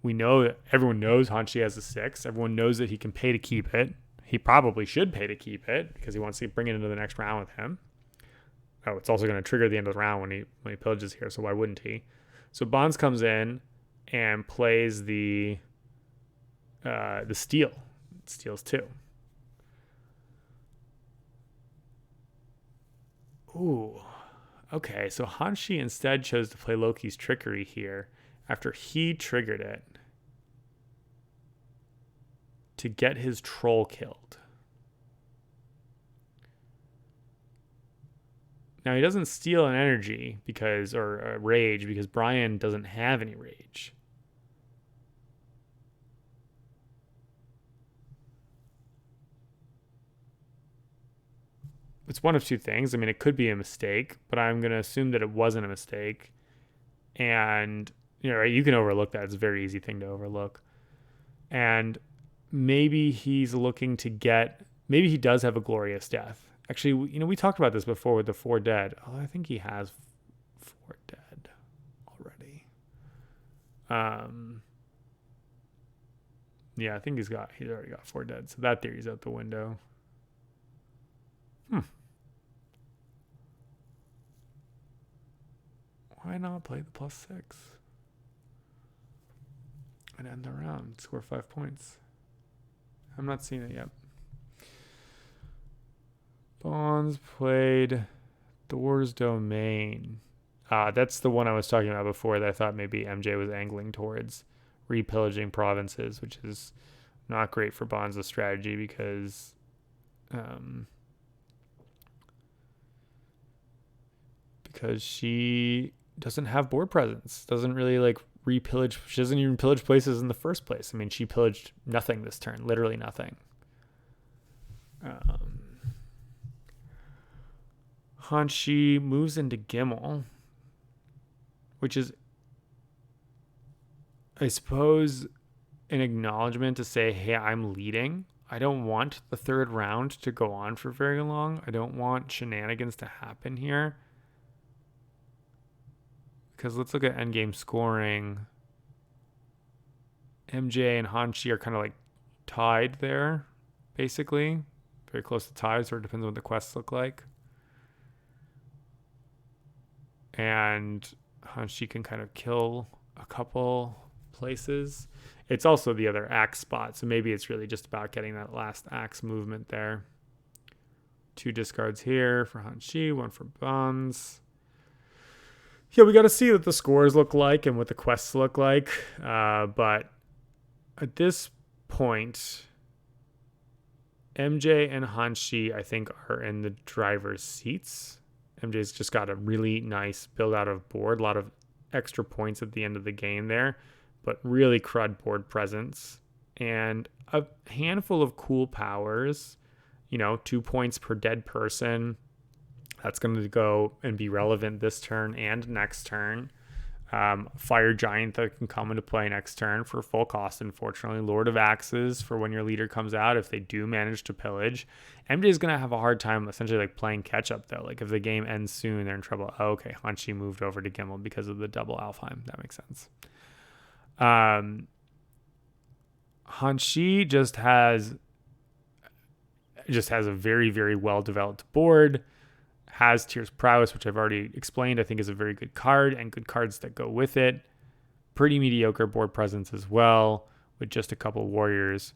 We know that everyone knows Hanshi has a 6. Everyone knows that he can pay to keep it. He probably should pay to keep it because he wants to bring it into the next round with him. Oh, it's also going to trigger the end of the round when he pillages here, so why wouldn't he? So Bonds comes in and plays the steal. It steals 2. Ooh. Okay, so Hanshi instead chose to play Loki's Trickery here after he triggered it to get his troll killed. Now, he doesn't steal an energy or a rage because Brian doesn't have any rage. It's one of two things. I mean, it could be a mistake, but I'm going to assume that it wasn't a mistake. And, you can overlook that. It's a very easy thing to overlook. And maybe he's looking to maybe he does have a glorious death. Actually, we talked about this before with the 4 dead. Oh, I think he has 4 dead already. Yeah, I think he's already got 4 dead. So that theory's out the window. Why not play the +6? And end the round. Score 5 points. I'm not seeing it yet. Bonds played Thor's Domain. That's the one I was talking about before that I thought maybe MJ was angling towards repillaging provinces, which is not great for Bonds' strategy because she doesn't have board presence, doesn't really like repillage. She doesn't even pillage places in the first place. I mean, she pillaged nothing this turn, literally nothing. Hanshi moves into Gimel, which is, I suppose, an acknowledgement to say, hey, I'm leading. I don't want the third round to go on for very long. I don't want shenanigans to happen here. Because let's look at endgame scoring. MJ and Hanshi are kind of like tied there, basically. Very close to tied, so it depends on what the quests look like. And Hanshi can kind of kill a couple places. It's also the other axe spot, so maybe it's really just about getting that last axe movement there. 2 discards here for Hanshi, 1 for Bonds. Yeah, we got to see what the scores look like and what the quests look like. But at this point, MJ and Hanshi, I think, are in the driver's seats. MJ's just got a really nice build out of board, a lot of extra points at the end of the game there, but really crud board presence and a handful of cool powers, 2 points per dead person. That's going to go and be relevant this turn and next turn. Fire Giant that can come into play next turn for full cost, unfortunately. Lord of Axes for when your leader comes out if they do manage to pillage. MJ is going to have a hard time essentially like playing catch up though. Like if the game ends soon, they're in trouble. Oh, okay, Hanshi moved over to Gimel because of the double Alfheim. That makes sense. Hanshi just has a very, very well developed board. Has Tier's Prowess, which I've already explained, I think is a very good card, and good cards that go with it. Pretty mediocre board presence as well, with just a couple warriors.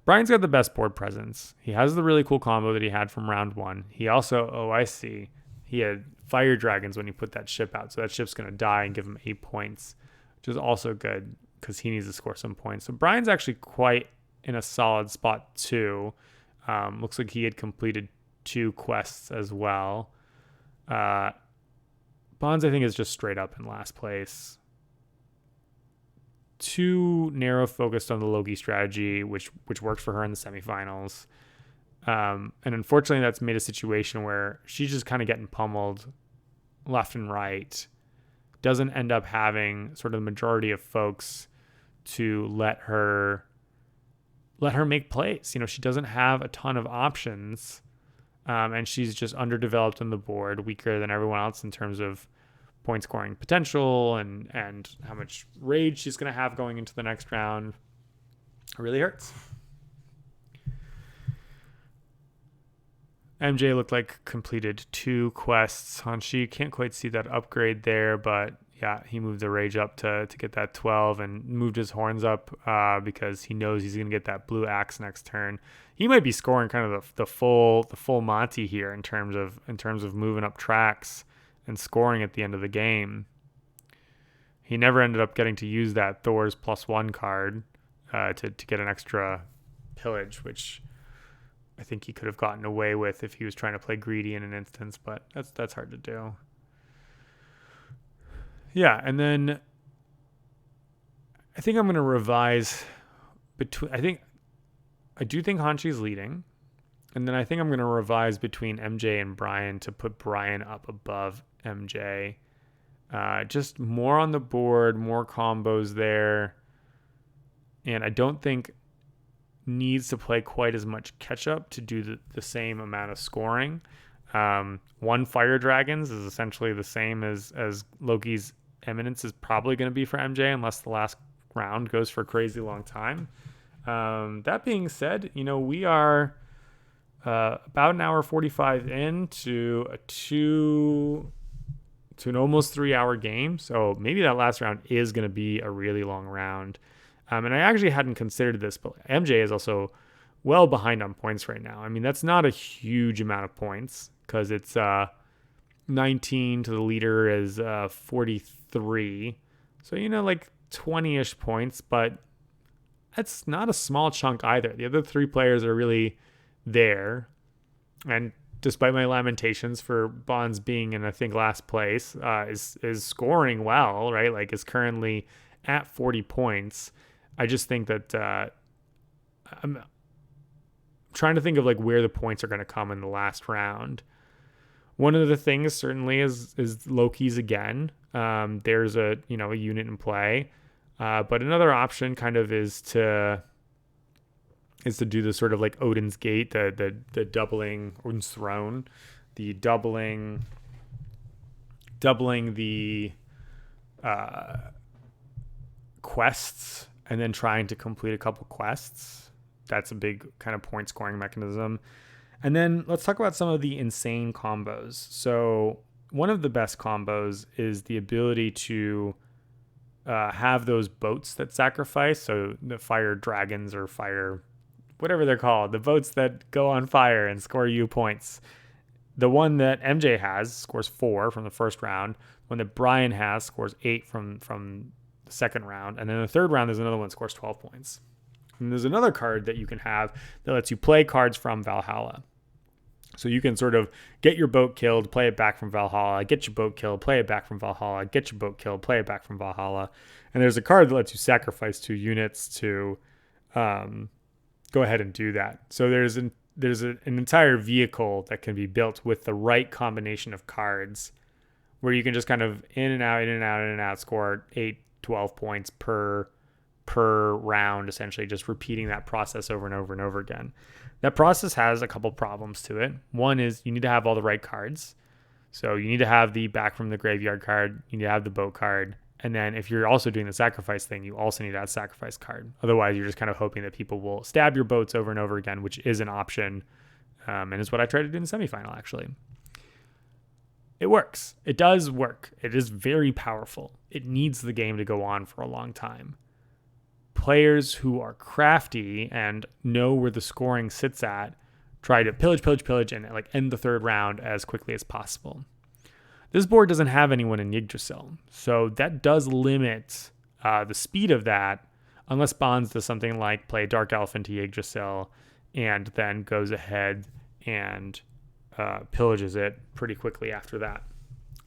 Brian's got the best board presence. He has the really cool combo that he had from round 1. He also, I see, he had Fire Dragons when he put that ship out, so that ship's going to die and give him 8 points, which is also good because he needs to score some points. So Brian's actually quite in a solid spot too. Looks like he had completed 2 quests as well. Bonds, I think, is just straight up in last place. Too narrow focused on the Loki strategy, which worked for her in the semifinals. And unfortunately, that's made a situation where she's just kind of getting pummeled left and right. Doesn't end up having sort of the majority of folks to let her make plays. She doesn't have a ton of options. And she's just underdeveloped on the board, weaker than everyone else in terms of point scoring potential and how much rage she's going to have going into the next round. It really hurts. MJ looked like completed 2 quests. Hanshi can't quite see that upgrade there, but yeah, he moved the rage up to get that 12 and moved his horns up because he knows he's going to get that blue axe next turn. He might be scoring kind of the full Monty here in terms of moving up tracks and scoring at the end of the game. He never ended up getting to use that Thor's +1 card to get an extra pillage, which I think he could have gotten away with if he was trying to play greedy in an instance, but that's hard to do. Yeah, and then I think I'm going to revise I do think Hanshi's leading, and then I think I'm going to revise between MJ and Brian to put Brian up above MJ. Just more on the board, more combos there, and I don't think needs to play quite as much catch up to do the same amount of scoring. 1 Fire Dragons is essentially the same as Loki's Eminence is probably going to be for MJ unless the last round goes for a crazy long time. That being said, we are about an hour 45 into an almost 3-hour game. So maybe that last round is going to be a really long round. And I actually hadn't considered this, but MJ is also well behind on points right now. I mean, that's not a huge amount of points because it's 19 to the leader is 43. So, like 20-ish points, but that's not a small chunk either. The other 3 players are really there. And despite my lamentations for Bonds being in, I think, last place, is scoring well, right? Like is currently at 40 points. I just think that I'm trying to think of like where the points are going to come in the last round. One of the things certainly is Loki's again. There's a unit in play. But another option kind of is to do the sort of like Odin's Gate, the doubling Odin's Throne, the doubling the quests and then trying to complete a couple quests. That's a big kind of point scoring mechanism. And then let's talk about some of the insane combos. So one of the best combos is the ability to have those boats that sacrifice. So the fire dragons or fire, whatever they're called, the boats that go on fire and score you points. The one that MJ has scores 4 from the first round. One that Brian has scores 8 from the second round. And then the third round, there's another one that scores 12 points. And there's another card that you can have that lets you play cards from Valhalla. So you can sort of get your boat killed, play it back from Valhalla, get your boat killed, play it back from Valhalla, get your boat killed, play it back from Valhalla. And there's a card that lets you sacrifice 2 units to go ahead and do that. So there's an entire vehicle that can be built with the right combination of cards where you can just kind of in and out, score 8, 12 points per round, essentially just repeating that process over and over and over again. That process has a couple problems to it. One is you need to have all the right cards. So you need to have the back from the graveyard card. You need to have the boat card. And then if you're also doing the sacrifice thing, you also need to have sacrifice card. Otherwise, you're just kind of hoping that people will stab your boats over and over again, which is an option. And is what I tried to do in the semifinal, actually. It works. It does work. It is very powerful. It needs the game to go on for a long time. Players who are crafty and know where the scoring sits at try to pillage, and like end the third round as quickly as possible. This board doesn't have anyone in Yggdrasil, so that does limit the speed of that, unless Bonds does something like play Dark Elf into Yggdrasil and then goes ahead and pillages it pretty quickly after that.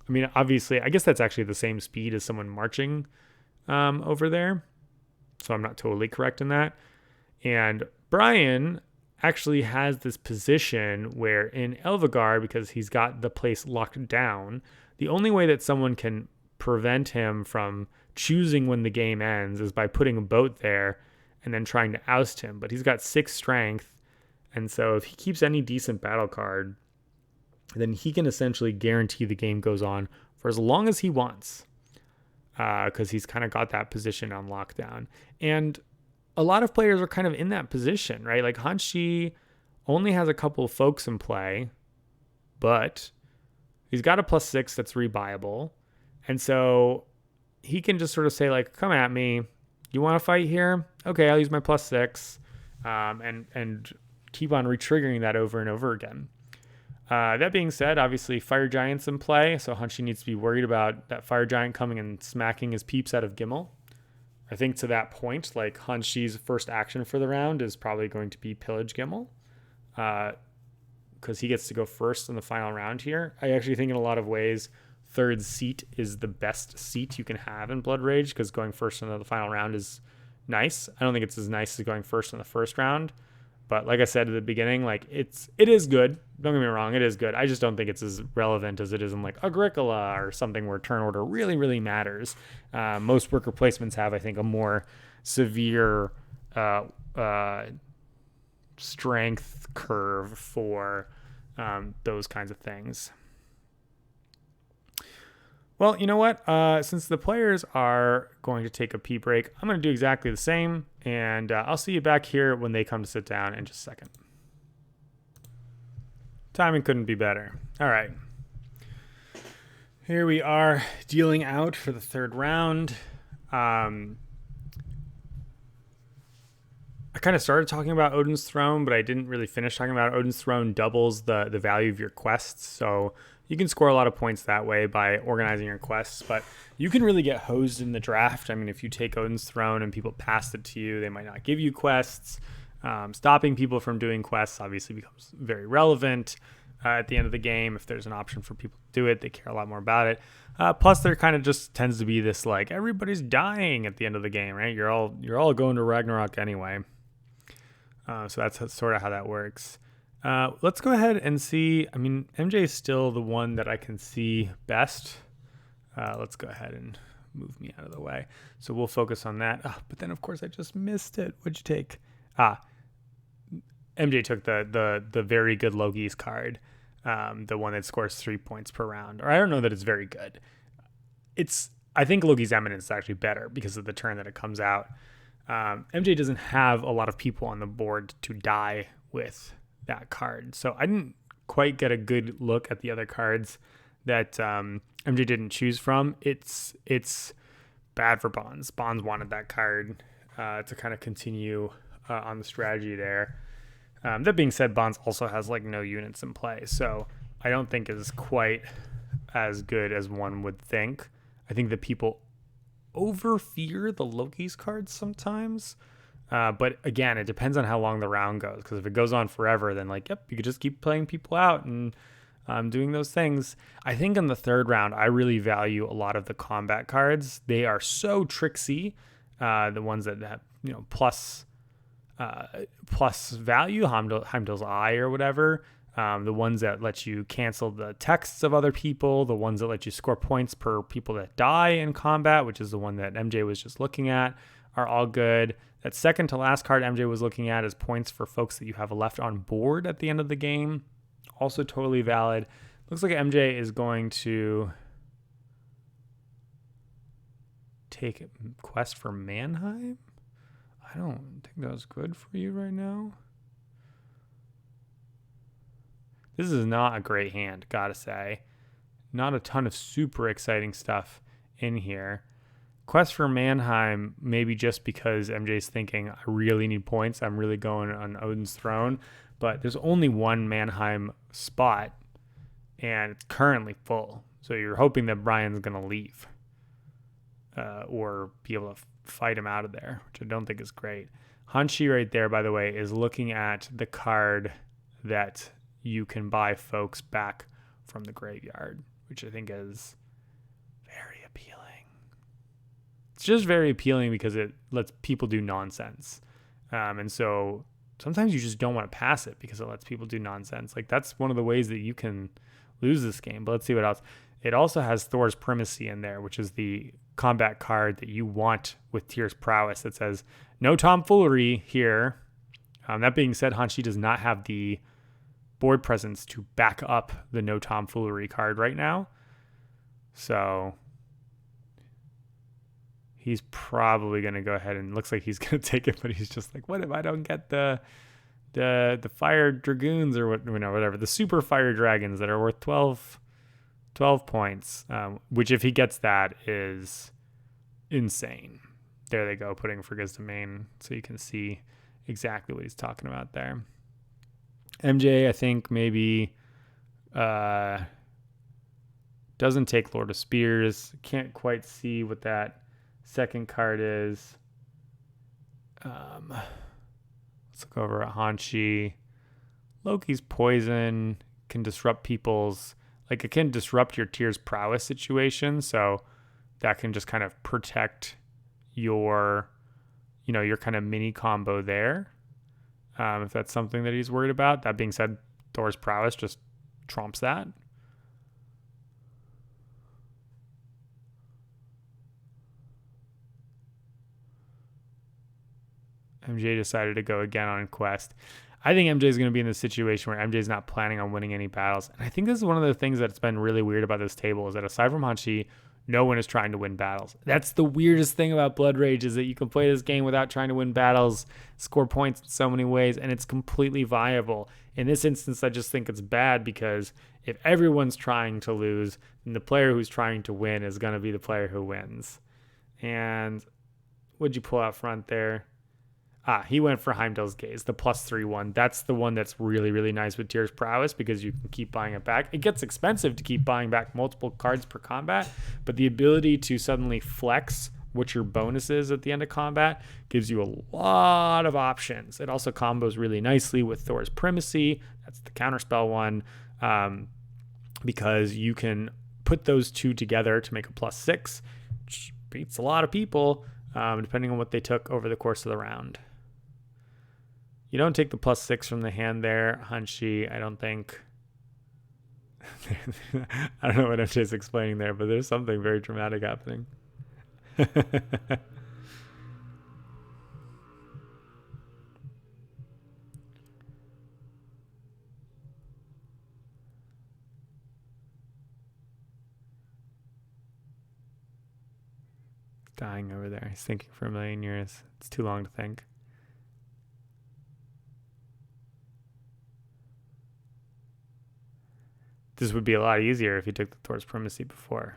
I mean, obviously, I guess that's actually the same speed as someone marching over there. So I'm not totally correct in that. And Brian actually has this position where in Elvigar, because he's got the place locked down, the only way that someone can prevent him from choosing when the game ends is by putting a boat there and then trying to oust him. But he's got 6 strength. And so if he keeps any decent battle card, then he can essentially guarantee the game goes on for as long as he wants. Because he's kind of got that position on lockdown. And a lot of players are kind of in that position, right? Like Hanshi only has a couple of folks in play, but he's got a +6 that's rebuyable. And so he can just sort of say like, come at me. You want to fight here? Okay, I'll use my +6 and keep on retriggering that over and over again. That being said, obviously Fire Giant's in play, so Hanshi needs to be worried about that Fire Giant coming and smacking his peeps out of Gimel. I think to that point, like Hanshi's first action for the round is probably going to be pillage Gimel, because he gets to go first in the final round here. I actually think in a lot of ways, third seat is the best seat you can have in Blood Rage, because going first in the final round is nice. I don't think it's as nice as going first in the first round. But like I said at the beginning, like it is good. Don't get me wrong, it is good. I just don't think it's as relevant as it is in like Agricola or something where turn order really, really matters. Most worker placements have, I think, a more severe strength curve for those kinds of things. Well, you know what? Since the players are going to take a pee break, I'm going to do exactly the same, and I'll see you back here when they come to sit down in just a second. Timing couldn't be better. All right. Here we are dealing out for the third round. I kind of started talking about Odin's Throne, but I didn't really finish talking about it. Odin's Throne doubles the value of your quests, so you can score a lot of points that way by organizing your quests, but you can really get hosed in the draft. I mean, if you take Odin's Throne and people pass it to you, they might not give you quests. Stopping people from doing quests obviously becomes very relevant at the end of the game. If there's an option for people to do it, they care a lot more about it. Plus, there kind of just tends to be this like everybody's dying at the end of the game, right? You're all going to Ragnarok anyway. So that's sort of how that works. Let's go ahead and see. I mean, MJ is still the one that I can see best. Let's go ahead and move me out of the way. So we'll focus on that. But then, of course, I just missed it. What'd you take? MJ took the very good Logi's card, the one that scores 3 points per round. Or I don't know that it's very good. I think Logi's Eminence is actually better because of the turn that it comes out. MJ doesn't have a lot of people on the board to die with that card. So I didn't quite get a good look at the other cards that MJ didn't choose from. It's bad for Bonds. Bonds wanted that card to kind of continue on the strategy there. That being said, Bonds also has like no units in play, so I don't think it's quite as good as one would think. I think that people over-fear the Loki's cards sometimes. But again, it depends on how long the round goes, because if it goes on forever, then like, yep, you could just keep playing people out and doing those things. I think in the third round, I really value a lot of the combat cards. They are so tricksy. The ones that have, plus value, Heimdall's Eye or whatever. The ones that let you cancel the texts of other people, the ones that let you score points per people that die in combat, which is the one that MJ was just looking at, are all good. That second to last card MJ was looking at is points for folks that you have left on board at the end of the game. Also totally valid. Looks like MJ is going to take Quest for Mannheim. I don't think that was good for you right now. This is not a great hand, gotta say. Not a ton of super exciting stuff in here. Quest for Mannheim, maybe just because MJ's thinking, I really need points. I'm really going on Odin's Throne. But there's only one Mannheim spot, and it's currently full. So you're hoping that Brian's going to leave or be able to fight him out of there, which I don't think is great. Hanshi right there, by the way, is looking at the card that you can buy folks back from the graveyard, which I think is very appealing. It's just very appealing because it lets people do nonsense. And so sometimes you just don't want to pass it because it lets people do nonsense. Like, that's one of the ways that you can lose this game. But let's see what else. It also has Thor's Primacy in there, which is the combat card that you want with Tyr's Prowess that says, no tomfoolery here. That being said, Hanshi does not have the board presence to back up the no tomfoolery card right now. So he's probably going to go ahead and looks like he's going to take it, but he's just like, what if I don't get the fire dragoons or whatever, the super fire dragons that are worth 12 points, which if he gets that is insane. There they go, putting Frigga's Domain so you can see exactly what he's talking about there. MJ, I think maybe doesn't take Lord of Spears. Can't quite see what that second card is. Let's look over at Hanshi. Loki's Poison can disrupt people's, like, it can disrupt your Tyr's Prowess situation, so that can just kind of protect your kind of mini combo there. If that's something that he's worried about. That being said, Thor's Prowess just trumps that. MJ decided to go again on Quest. I think MJ is going to be in this situation where MJ is not planning on winning any battles. And I think this is one of the things that's been really weird about this table is that aside from Hanshi, no one is trying to win battles. That's the weirdest thing about Blood Rage is that you can play this game without trying to win battles, score points in so many ways, and it's completely viable. In this instance, I just think it's bad because if everyone's trying to lose, then the player who's trying to win is going to be the player who wins. And what'd you pull out front there? He went for Heimdall's Gaze, the +3 one. That's the one that's really, really nice with Tyr's Prowess because you can keep buying it back. It gets expensive to keep buying back multiple cards per combat, but the ability to suddenly flex what your bonus is at the end of combat gives you a lot of options. It also combos really nicely with Thor's Primacy. That's the counterspell one, because you can put those two together to make a +6, which beats a lot of people, depending on what they took over the course of the round. You don't take the +6 from the hand there, Hanshi. I don't think. I don't know what MJ's explaining there, but there's something very dramatic happening. Dying over there. He's thinking for a million years. It's too long to think. This would be a lot easier if he took the Thor's Primacy before.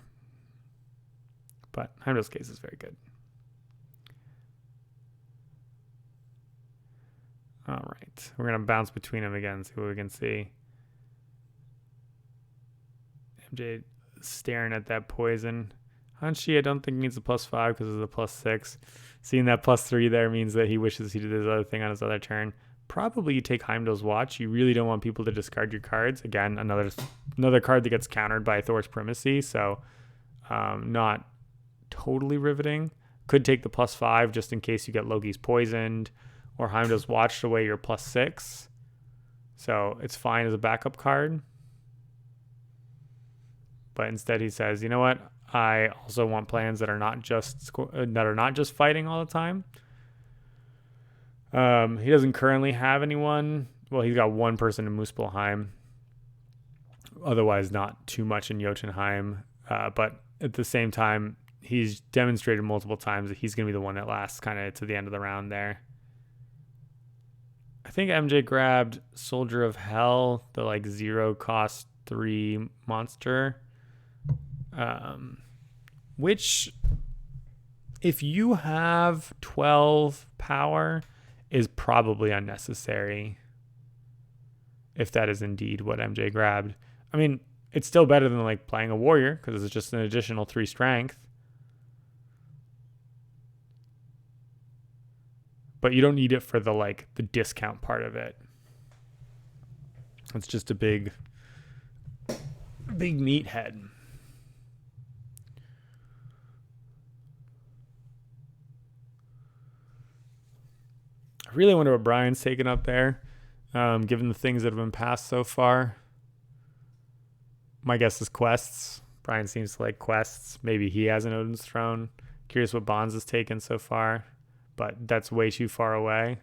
But Heimdall's case is very good. All right. We're going to bounce between them again, see what we can see. MJ staring at that poison. Hanshi, I don't think needs a +5 because it's a +6. Seeing that +3 there means that he wishes he did his other thing on his other turn. Probably you take Heimdall's Watch. You really don't want people to discard your cards. Again, another card that gets countered by Thor's Primacy, so not totally riveting. Could take the +5 just in case you get Loki's poisoned or Heimdall's watched away your +6. So it's fine as a backup card. But instead he says, you know what? I also want plans that are not just fighting all the time. He doesn't currently have anyone. Well, he's got one person in Muspelheim. Otherwise, not too much in Jotunheim. But at the same time, he's demonstrated multiple times that he's going to be the one that lasts kind of to the end of the round there. I think MJ grabbed Soldier of Hell, the like 0 cost 3 monster. Which, if you have 12 power, is probably unnecessary. If that is indeed what MJ grabbed. I mean, it's still better than like playing a warrior because it's just an additional 3 strength. But you don't need it for the discount part of it. It's just a big meathead. I really wonder what Brian's taken up there, given the things that have been passed so far. My guess is quests. Brian seems to like quests. Maybe he has an Odin's Throne. Curious what Bonds has taken so far, but that's way too far away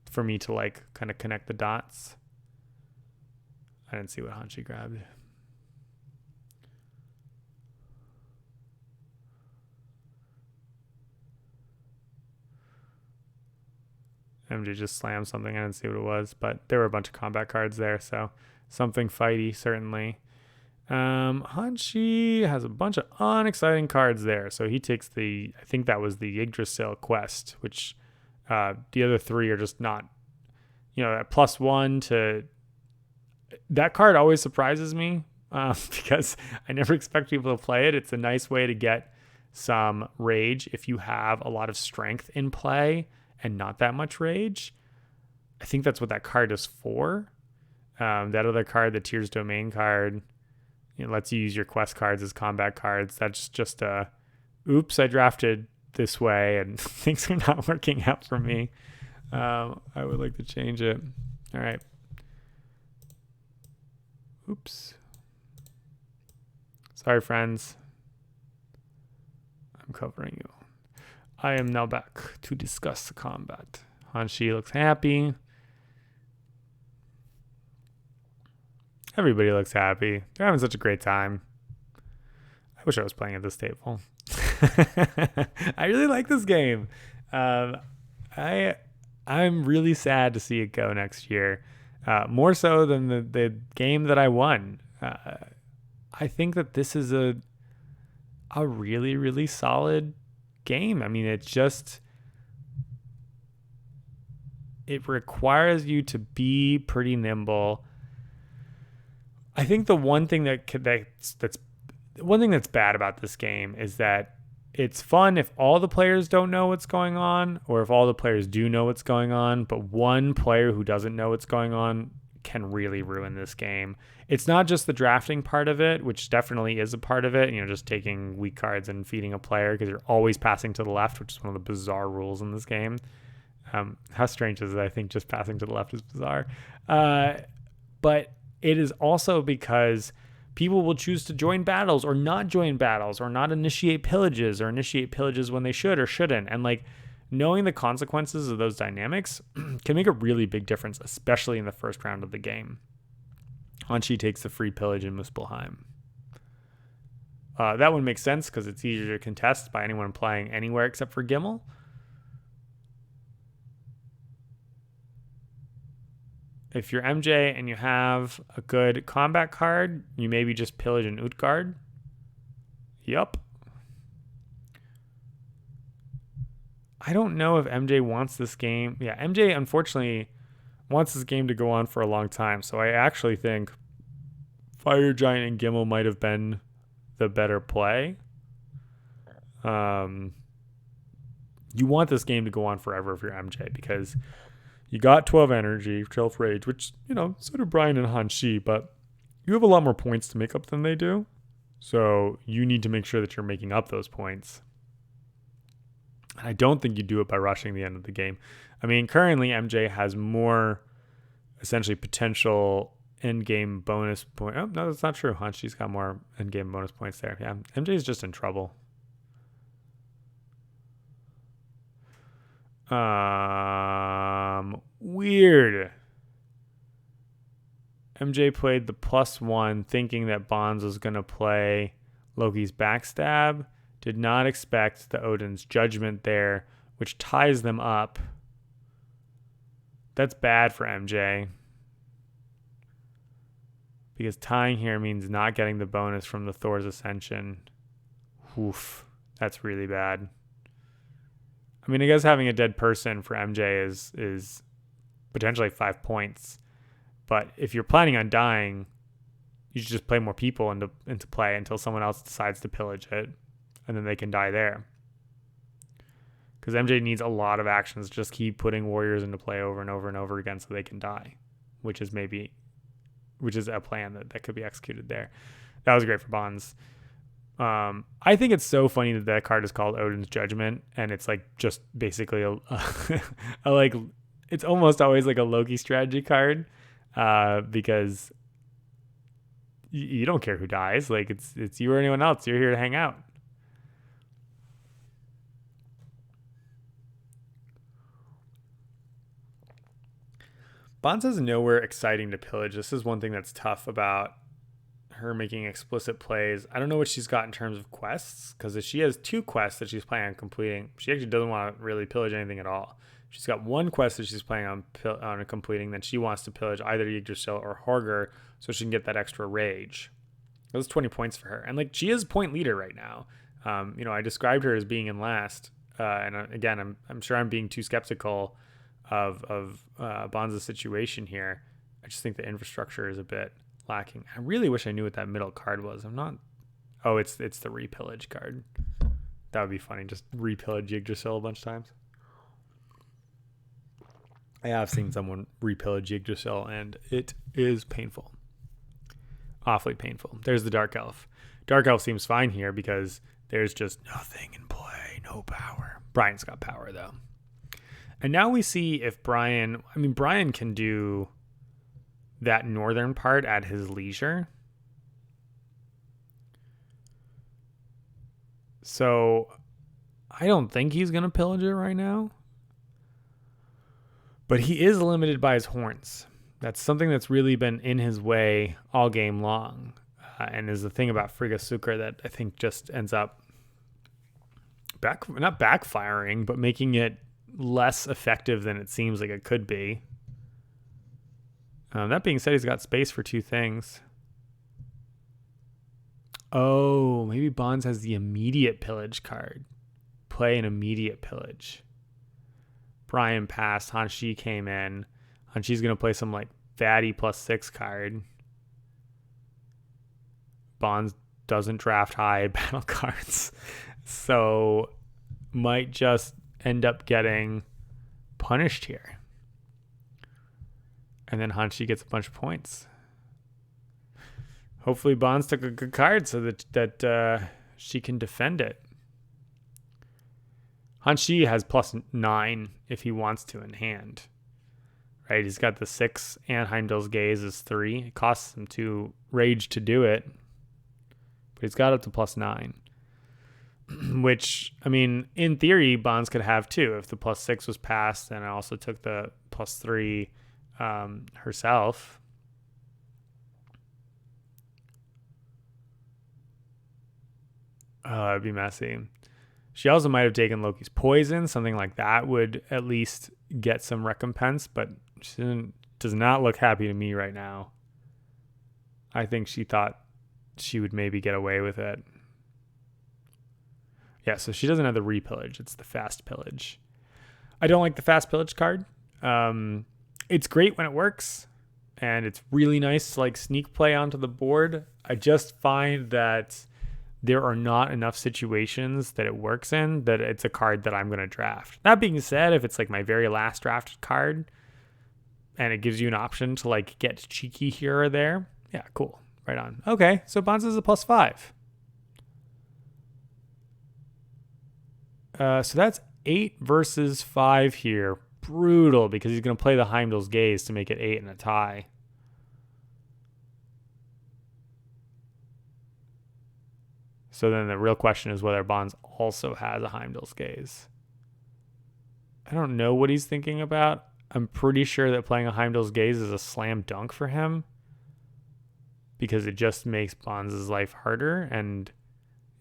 for me to like kind of connect the dots. I didn't see what Hanshi grabbed. MJ just slammed something. I didn't see what it was, but there were a bunch of combat cards there, so something fighty, certainly. Hanshi has a bunch of unexciting cards there, so he takes I think that was the Yggdrasil quest, which the other 3 are just not, at +1 to... That card always surprises me because I never expect people to play it. It's a nice way to get some rage if you have a lot of strength in play and not that much rage. I think that's what that card is for. That other card, the Tears Domain card, lets you use your quest cards as combat cards. That's just oops, I drafted this way and things are not working out for me. I would like to change it. All right. Oops. Sorry, friends. I'm covering you. I am now back to discuss the combat. Hanshi looks happy. Everybody looks happy. They're having such a great time. I wish I was playing at this table. I really like this game. I'm really sad to see it go next year. More so than the game that I won. I think that this is a really, really solid game. I mean, it requires you to be pretty nimble. I think the one thing that's bad about this game is that it's fun if all the players don't know what's going on, or if all the players do know what's going on, but one player who doesn't know what's going on can really ruin this game. It's not just the drafting part of it, which definitely is a part of it, just taking weak cards and feeding a player because you're always passing to the left, which is one of the bizarre rules in this game. How strange is it? I think just passing to the left is bizarre. But it is also because people will choose to join battles or not join battles or not initiate pillages or initiate pillages when they should or shouldn't. And like knowing the consequences of those dynamics can make a really big difference, especially in the first round of the game. Hanshi takes the free pillage in Muspelheim. That one makes sense because it's easier to contest by anyone playing anywhere except for Gimel. If you're MJ and you have a good combat card, you maybe just pillage an Utgard. Yup. I don't know if MJ wants this game. Yeah, MJ unfortunately wants this game to go on for a long time. So I actually think Fire Giant and Gimel might have been the better play. You want this game to go on forever if you're MJ because you got 12 energy, 12 rage, which, so do Brian and Hanshi, but you have a lot more points to make up than they do. So you need to make sure that you're making up those points. And I don't think you do it by rushing the end of the game. I mean, currently MJ has more essentially potential end-game bonus point. Oh, no, that's not true. Hanshi's got more end-game bonus points there. Yeah, MJ is just in trouble. Weird. MJ played the +1 thinking that Bonds was going to play Loki's Backstab. Did not expect the Odin's Judgment there, which ties them up. That's bad for MJ. Because tying here means not getting the bonus from the Thor's Ascension. Oof. That's really bad. I mean, I guess having a dead person for MJ is potentially 5 points. But if you're planning on dying, you should just play more people into play until someone else decides to pillage it. And then they can die there. Because MJ needs a lot of actions. Just keep putting warriors into play over and over and over again so they can die. Which is a plan that could be executed there. That was great for Bonds. I think it's so funny that card is called Odin's Judgment, and it's like just basically it's almost always like a Loki strategy card, because you don't care who dies. Like it's you or anyone else. You're here to hang out. Bonds has nowhere exciting to pillage. This is one thing that's tough about her making explicit plays. I don't know what she's got in terms of quests, because if she has 2 quests that she's planning on completing, she actually doesn't want to really pillage anything at all. She's got 1 quest that she's planning on completing, then she wants to pillage either Yggdrasil or Horger so she can get that extra rage. Those 20 points for her. And like she is point leader right now. I described her as being in last. And again, I'm sure I'm being too skeptical of Bonds' situation here. I just think the infrastructure is a bit lacking. I really wish I knew what that middle card was. I'm not. Oh, it's the repillage card. That would be funny. Just repillage Yggdrasil a bunch of times. I have seen someone repillage Yggdrasil, and it is painful. Awfully painful. There's the Dark Elf. Dark Elf seems fine here because there's just nothing in play, no power. Brian's got power though. And now we see if Brian can do that northern part at his leisure. So I don't think he's going to pillage it right now. But he is limited by his horns. That's something that's really been in his way all game long. And is the thing about Frigga Sukr that I think just ends up not backfiring, but making it less effective than it seems like it could be. That being said, he's got space for 2 things. Oh, maybe Bonds has the immediate pillage card. Play an immediate pillage. Brian passed. Hanshi came in. Hanshi's going to play some like fatty +6 card. Bonds doesn't draft high battle cards. So might just end up getting punished here. And then Hanshi gets a bunch of points. Hopefully Bonds took a good card so that she can defend it. Hanshi has +9 if he wants to in hand. Right? He's got the 6 and Heimdall's Gaze is 3. It costs him 2 rage to do it. But he's got up to +9. Which, I mean, in theory, Bonds could have too. If the +6 was passed and I also took the +3 herself. It'd be messy. She also might have taken Loki's poison. Something like that would at least get some recompense, but she does not look happy to me right now. I think she thought she would maybe get away with it. Yeah, so she doesn't have the repillage. It's the fast pillage. I don't like the fast pillage card. It's great when it works, and it's really nice to like sneak play onto the board. I just find that there are not enough situations that it works in that it's a card that I'm going to draft. That being said, if it's like my very last drafted card and it gives you an option to like get cheeky here or there, yeah, cool. Right on. Okay, so Bonds is a +5. So that's 8 versus 5 here. Brutal, because he's going to play the Heimdall's Gaze to make it 8 and a tie. So then the real question is whether Bonds also has a Heimdall's Gaze. I don't know what he's thinking about. I'm pretty sure that playing a Heimdall's Gaze is a slam dunk for him, because it just makes Bonds' life harder. And,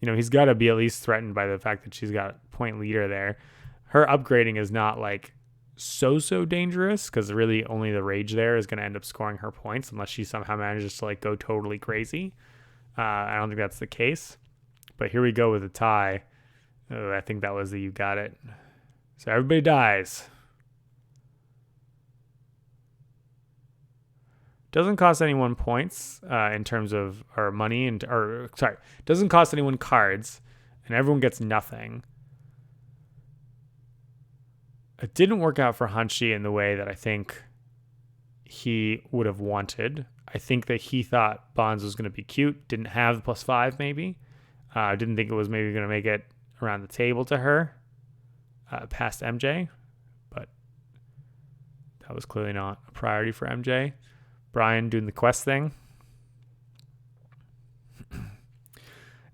you know, he's got to be at least threatened by the fact that she's got a point leader there. Her upgrading is not like so dangerous, because really only the rage there is going to end up scoring her points unless she somehow manages to like go totally crazy. I don't think that's the case. But here we go with a tie. Oh, I think that was the you got it. So everybody dies. Doesn't cost anyone points in terms of, or money, doesn't cost anyone cards, and everyone gets nothing. It didn't work out for Hanshi in the way that I think he would have wanted. I think that he thought Bonds was going to be cute, didn't have the +5 maybe. Didn't think it was maybe going to make it around the table to her past MJ, but that was clearly not a priority for MJ. Brian doing the quest thing.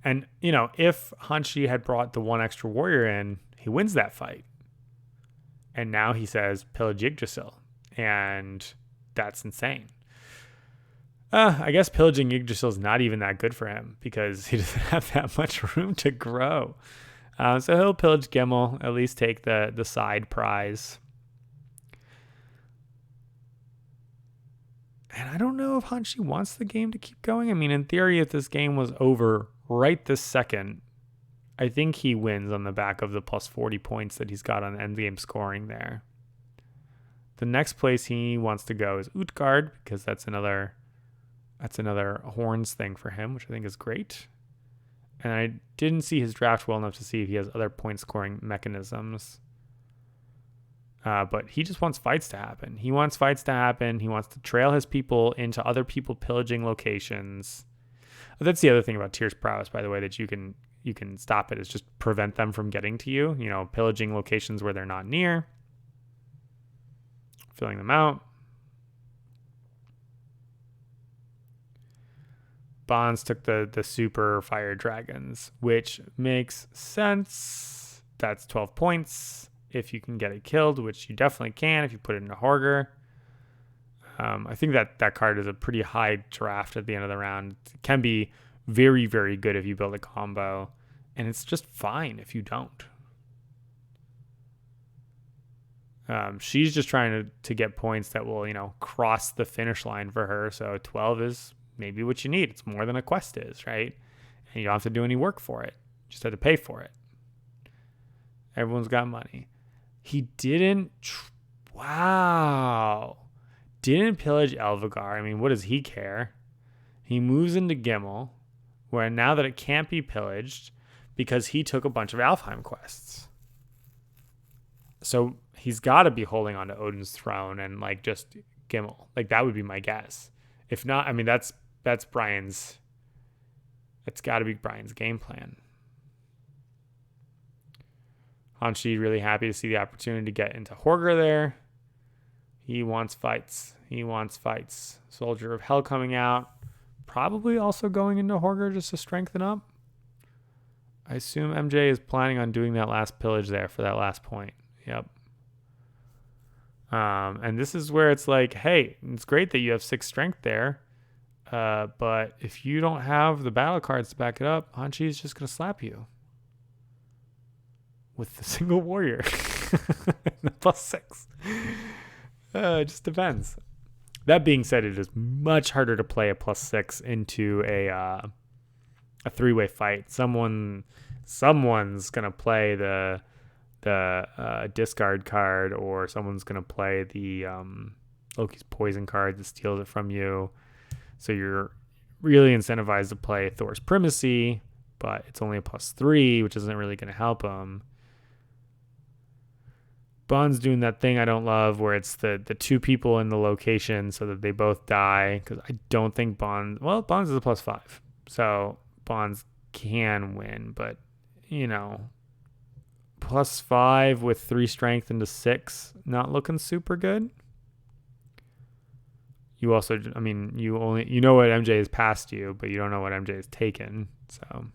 And, you know, if Hanshi had brought the one extra warrior in, he wins that fight. And now he says pillage Yggdrasil, and that's insane. I guess pillaging Yggdrasil is not even that good for him because he doesn't have that much room to grow. So he'll pillage Gimel, at least take the side prize. And I don't know if Hanshi wants the game to keep going. I mean, in theory, if this game was over right this second, I think he wins on the back of the +40 points that he's got on endgame scoring there. The next place he wants to go is Utgard, because that's another horns thing for him, which I think is great. And I didn't see his draft well enough to see if he has other point scoring mechanisms. But he just wants fights to happen. He wants fights to happen. He wants to trail his people into other people pillaging locations. That's the other thing about Tyr's prowess, by the way, that you can stop it, is just prevent them from getting to you. You know, pillaging locations where they're not near, filling them out. Bonds took the super fire dragons, which makes sense. That's 12 points if you can get it killed, which you definitely can if you put it in a Horger. I think that card is a pretty high draft at the end of the round. It can be very, very good if you build a combo, and it's just fine if you don't. She's just trying to get points that will, you know, cross the finish line for her. So 12 is maybe what you need. It's more than a quest is, right? And you don't have to do any work for it. You just have to pay for it. Everyone's got money. He didn't. Wow. Didn't pillage Elvigar. I mean, what does he care? He moves into Gimel, where now that it can't be pillaged because he took a bunch of Alfheim quests. So he's got to be holding on to Odin's throne and like just Gimel. Like that would be my guess. If not, I mean, that's Brian's. It's got to be Brian's game plan. Hanshi really happy to see the opportunity to get into Horger there. He wants fights. Soldier of Hell coming out. probably also going into Horger just to strengthen up. I assume MJ is planning on doing that last pillage there for that last point. Yep. And this is where it's like, hey, it's great that you have 6 strength there. But if you don't have the battle cards to back it up, Hanshi is just going to slap you with the single warrior. +6. It just depends. That being said, it is much harder to play a +6 into a 3-way fight. Someone's gonna play the discard card, or someone's gonna play the Loki's poison card that steals it from you. So you're really incentivized to play Thor's Primacy, but it's only a +3, which isn't really gonna help him. Bond's doing that thing I don't love where it's the 2 people in the location so that they both die, because I don't think Bond's is a +5. So Bonds can win, but +5 with 3 strength into 6, not looking super good. You also, you know what MJ has passed you, but you don't know what MJ has taken. So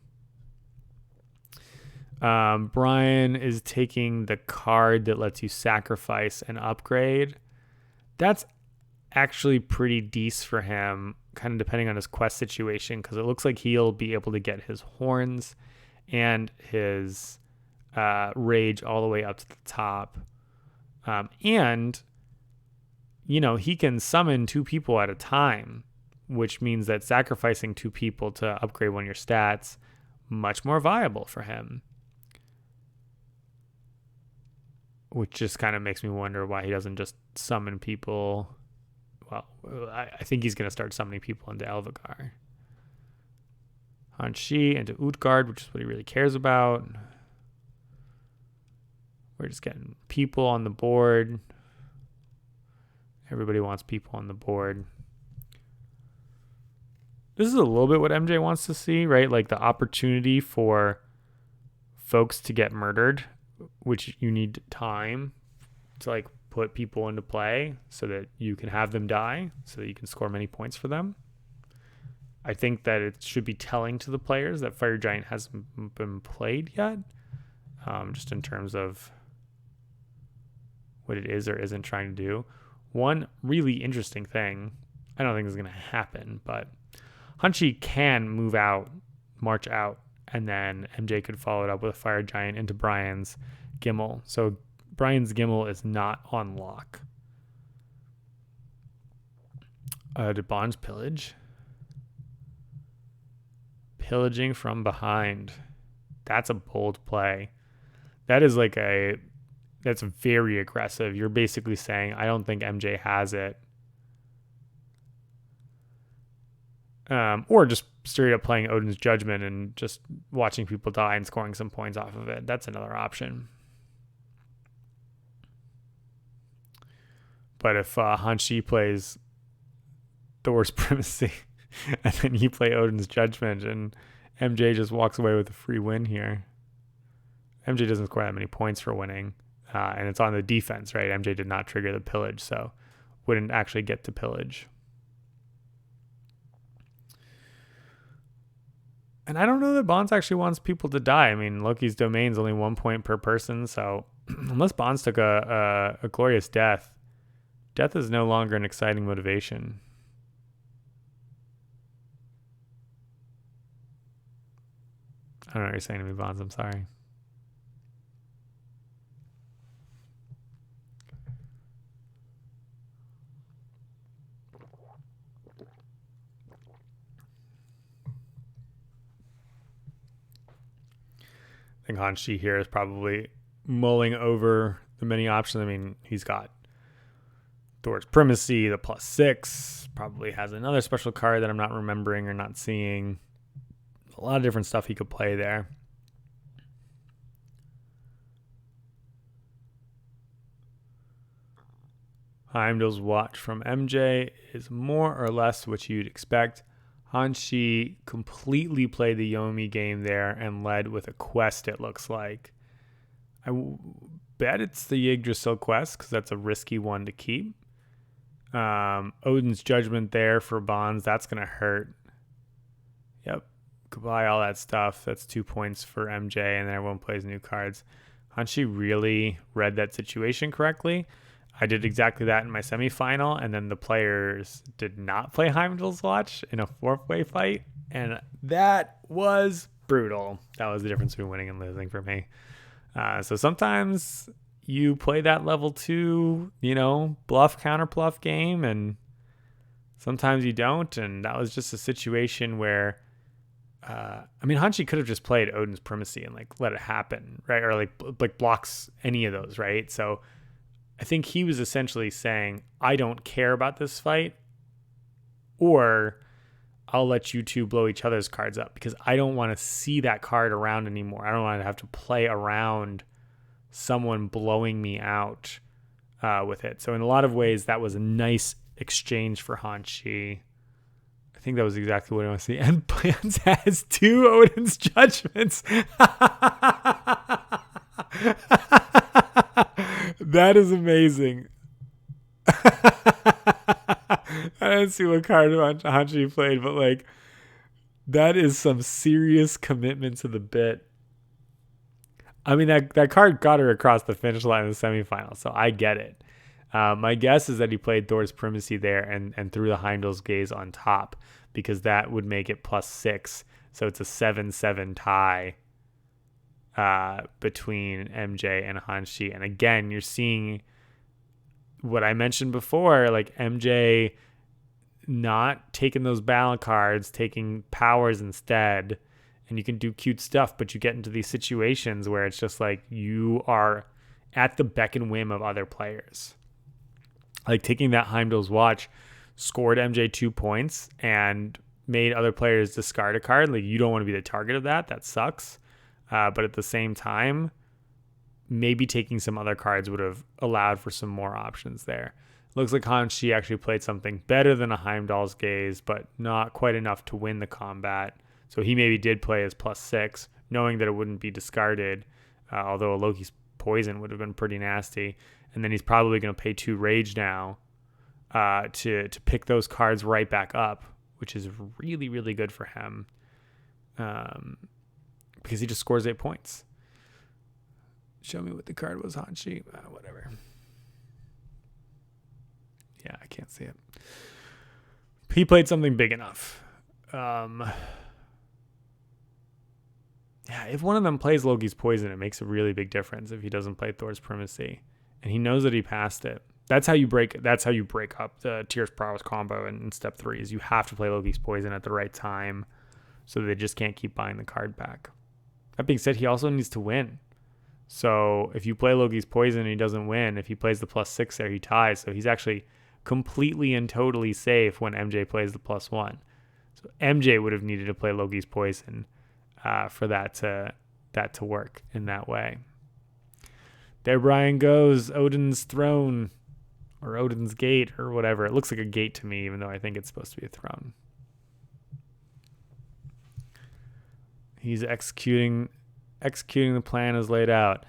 Brian is taking the card that lets you sacrifice and upgrade. That's actually pretty decent for him, kind of depending on his quest situation, because it looks like he'll be able to get his horns and his rage all the way up to the top. And he can summon 2 people at a time, which means that sacrificing 2 people to upgrade one of your stats, much more viable for him. Which just kind of makes me wonder why he doesn't just summon people. Well, I think he's going to start summoning people into Elvigar. Hanshi into Utgard, which is what he really cares about. We're just getting people on the board. Everybody wants people on the board. This is a little bit what MJ wants to see, right? Like the opportunity for folks to get murdered, which you need time to like put people into play so that you can have them die, so that you can score many points for them. I think that it should be telling to the players that Fire Giant hasn't been played yet, just in terms of what it is or isn't trying to do. One really interesting thing, I don't think is going to happen, but Hanshi can march out, and then MJ could follow it up with a Fire Giant into Brian's Gimel. So Brian's Gimel is not on lock. Did Bonds pillage? Pillaging from behind. That's a bold play. That's very aggressive. You're basically saying, I don't think MJ has it. Or just straight up playing Odin's Judgment and just watching people die and scoring some points off of it. That's another option. But if Hanshi plays Thor's Primacy and then you play Odin's Judgment and MJ just walks away with a free win here. MJ doesn't score that many points for winning. And it's on the defense, right? MJ did not trigger the pillage, so wouldn't actually get to pillage. And I don't know that Bonds actually wants people to die. I mean, Loki's domain's only 1 point per person, so unless Bonds took a glorious death is no longer an exciting motivation. I don't know what you're saying to me, Bonds. I'm sorry. I think Hanshi here is probably mulling over the many options. I mean, he's got Thor's Primacy, the +6, probably has another special card that I'm not remembering or not seeing. A lot of different stuff he could play there. Heimdall's Watch from MJ is more or less what you'd expect. Hanshi completely played the Yomi game there and led with a quest, it looks like. I bet it's the Yggdrasil quest because that's a risky one to keep. Odin's Judgment there for Bonds, that's going to hurt. Yep. Goodbye, all that stuff. That's 2 points for MJ, and then everyone plays new cards. Hanshi really read that situation correctly. I did exactly that in my semifinal, and then the players did not play Heimdall's Watch in a 4-way fight, and that was brutal. That was the difference between winning and losing for me. So sometimes you play that level 2, bluff, counter bluff game, and sometimes you don't, and that was just a situation where Hanshi could have just played Odin's Primacy and let it happen, right? Or like blocks any of those, right? So I think he was essentially saying, I don't care about this fight, or I'll let you two blow each other's cards up because I don't want to see that card around anymore. I don't want to have to play around someone blowing me out with it. So in a lot of ways, that was a nice exchange for Hanshi. I think that was exactly what I want to see. And Plans has 2 Odin's Judgments. That is amazing. I didn't see what card Hanshi played, but that is some serious commitment to the bit. I mean, that card got her across the finish line in the semifinal, so I get it. My guess is that he played Thor's Primacy there and threw the Heimdall's Gaze on top because that would make it +6. So it's a 7-7 tie between MJ and Hanshi. And again, you're seeing what I mentioned before, MJ not taking those battle cards, taking powers instead. And you can do cute stuff, but you get into these situations where it's just you are at the beck and whim of other players. Taking that Heimdall's Watch scored MJ 2 points and made other players discard a card. You don't want to be the target of that. That sucks. But at the same time, maybe taking some other cards would have allowed for some more options there. Looks like Hanshi actually played something better than a Heimdall's Gaze, but not quite enough to win the combat. So he maybe did play as +6, knowing that it wouldn't be discarded, although a Loki's Poison would have been pretty nasty. And then he's probably going to pay 2 Rage now to pick those cards right back up, which is really, really good for him because he just scores 8 points. Show me what the card was, Hanshi. Whatever. Yeah, I can't see it. He played something big enough. Yeah, if one of them plays Loki's Poison, it makes a really big difference if he doesn't play Thor's Primacy. And he knows that he passed it. That's how you break up the Tears Prowess combo in step 3 is you have to play Loki's Poison at the right time so they just can't keep buying the card back. That being said, he also needs to win. So if you play Loki's Poison and he doesn't win, if he plays the +6 there, he ties. So he's actually completely and totally safe when MJ plays the +1. So MJ would have needed to play Loki's Poison for that to work in that way. There Brian goes, Odin's Throne or Odin's Gate or whatever. It looks like a gate to me, even though I think it's supposed to be a throne. He's executing the plan as laid out.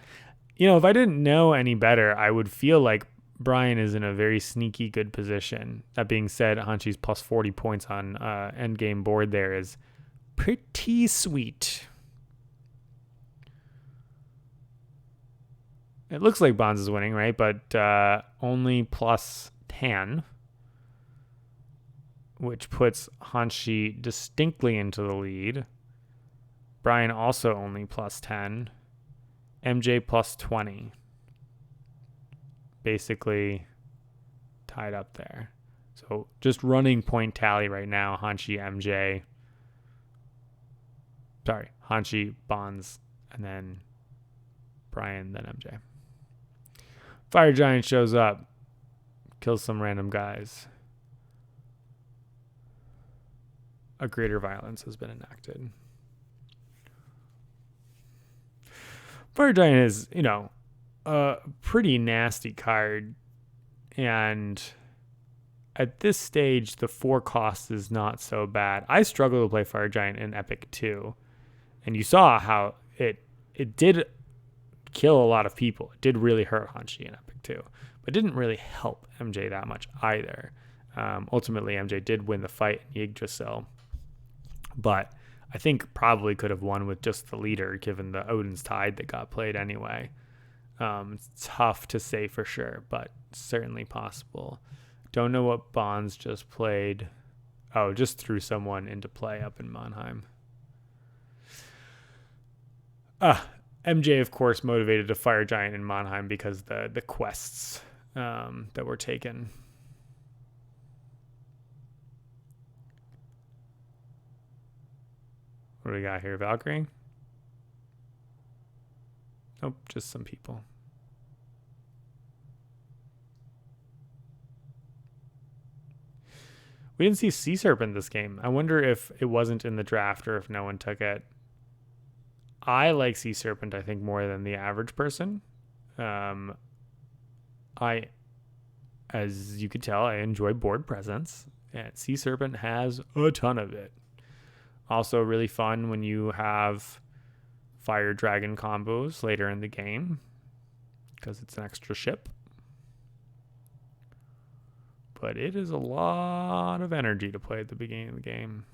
If I didn't know any better, I would feel like Brian is in a very sneaky good position. That being said, Hanshi's +40 points on endgame board there is pretty sweet. It looks like Bonds is winning, right? But only +10, which puts Hanshi distinctly into the lead. Brian also only +10. MJ +20. Basically tied up there. So just running point tally right now, Hanshi, MJ. Sorry, Hanshi, Bonds, and then Brian, then MJ. Fire Giant shows up. Kills some random guys. A greater violence has been enacted. Fire Giant is, a pretty nasty card. And at this stage, the 4 cost is not so bad. I struggle to play Fire Giant in Epic 2. And you saw how it did kill a lot of people. It did really hurt Hanshi in Epic 2. But it didn't really help MJ that much either. Ultimately, MJ did win the fight in Yggdrasil. But I think probably could have won with just the leader, given the Odin's Tide that got played anyway. It's tough to say for sure, but certainly possible. Don't know what Bonds just played. Oh, just threw someone into play up in Mannheim. MJ, of course, motivated a Fire Giant in Mannheim because the quests that were taken. What do we got here? Valkyrie? Nope, just some people. We didn't see Sea Serpent this game. I wonder if it wasn't in the draft or if no one took it. I like Sea Serpent, I think, more than the average person. As you could tell, I enjoy board presence, and Sea Serpent has a ton of it. Also really fun when you have Fire Dragon combos later in the game, because it's an extra ship. But it is a lot of energy to play at the beginning of the game.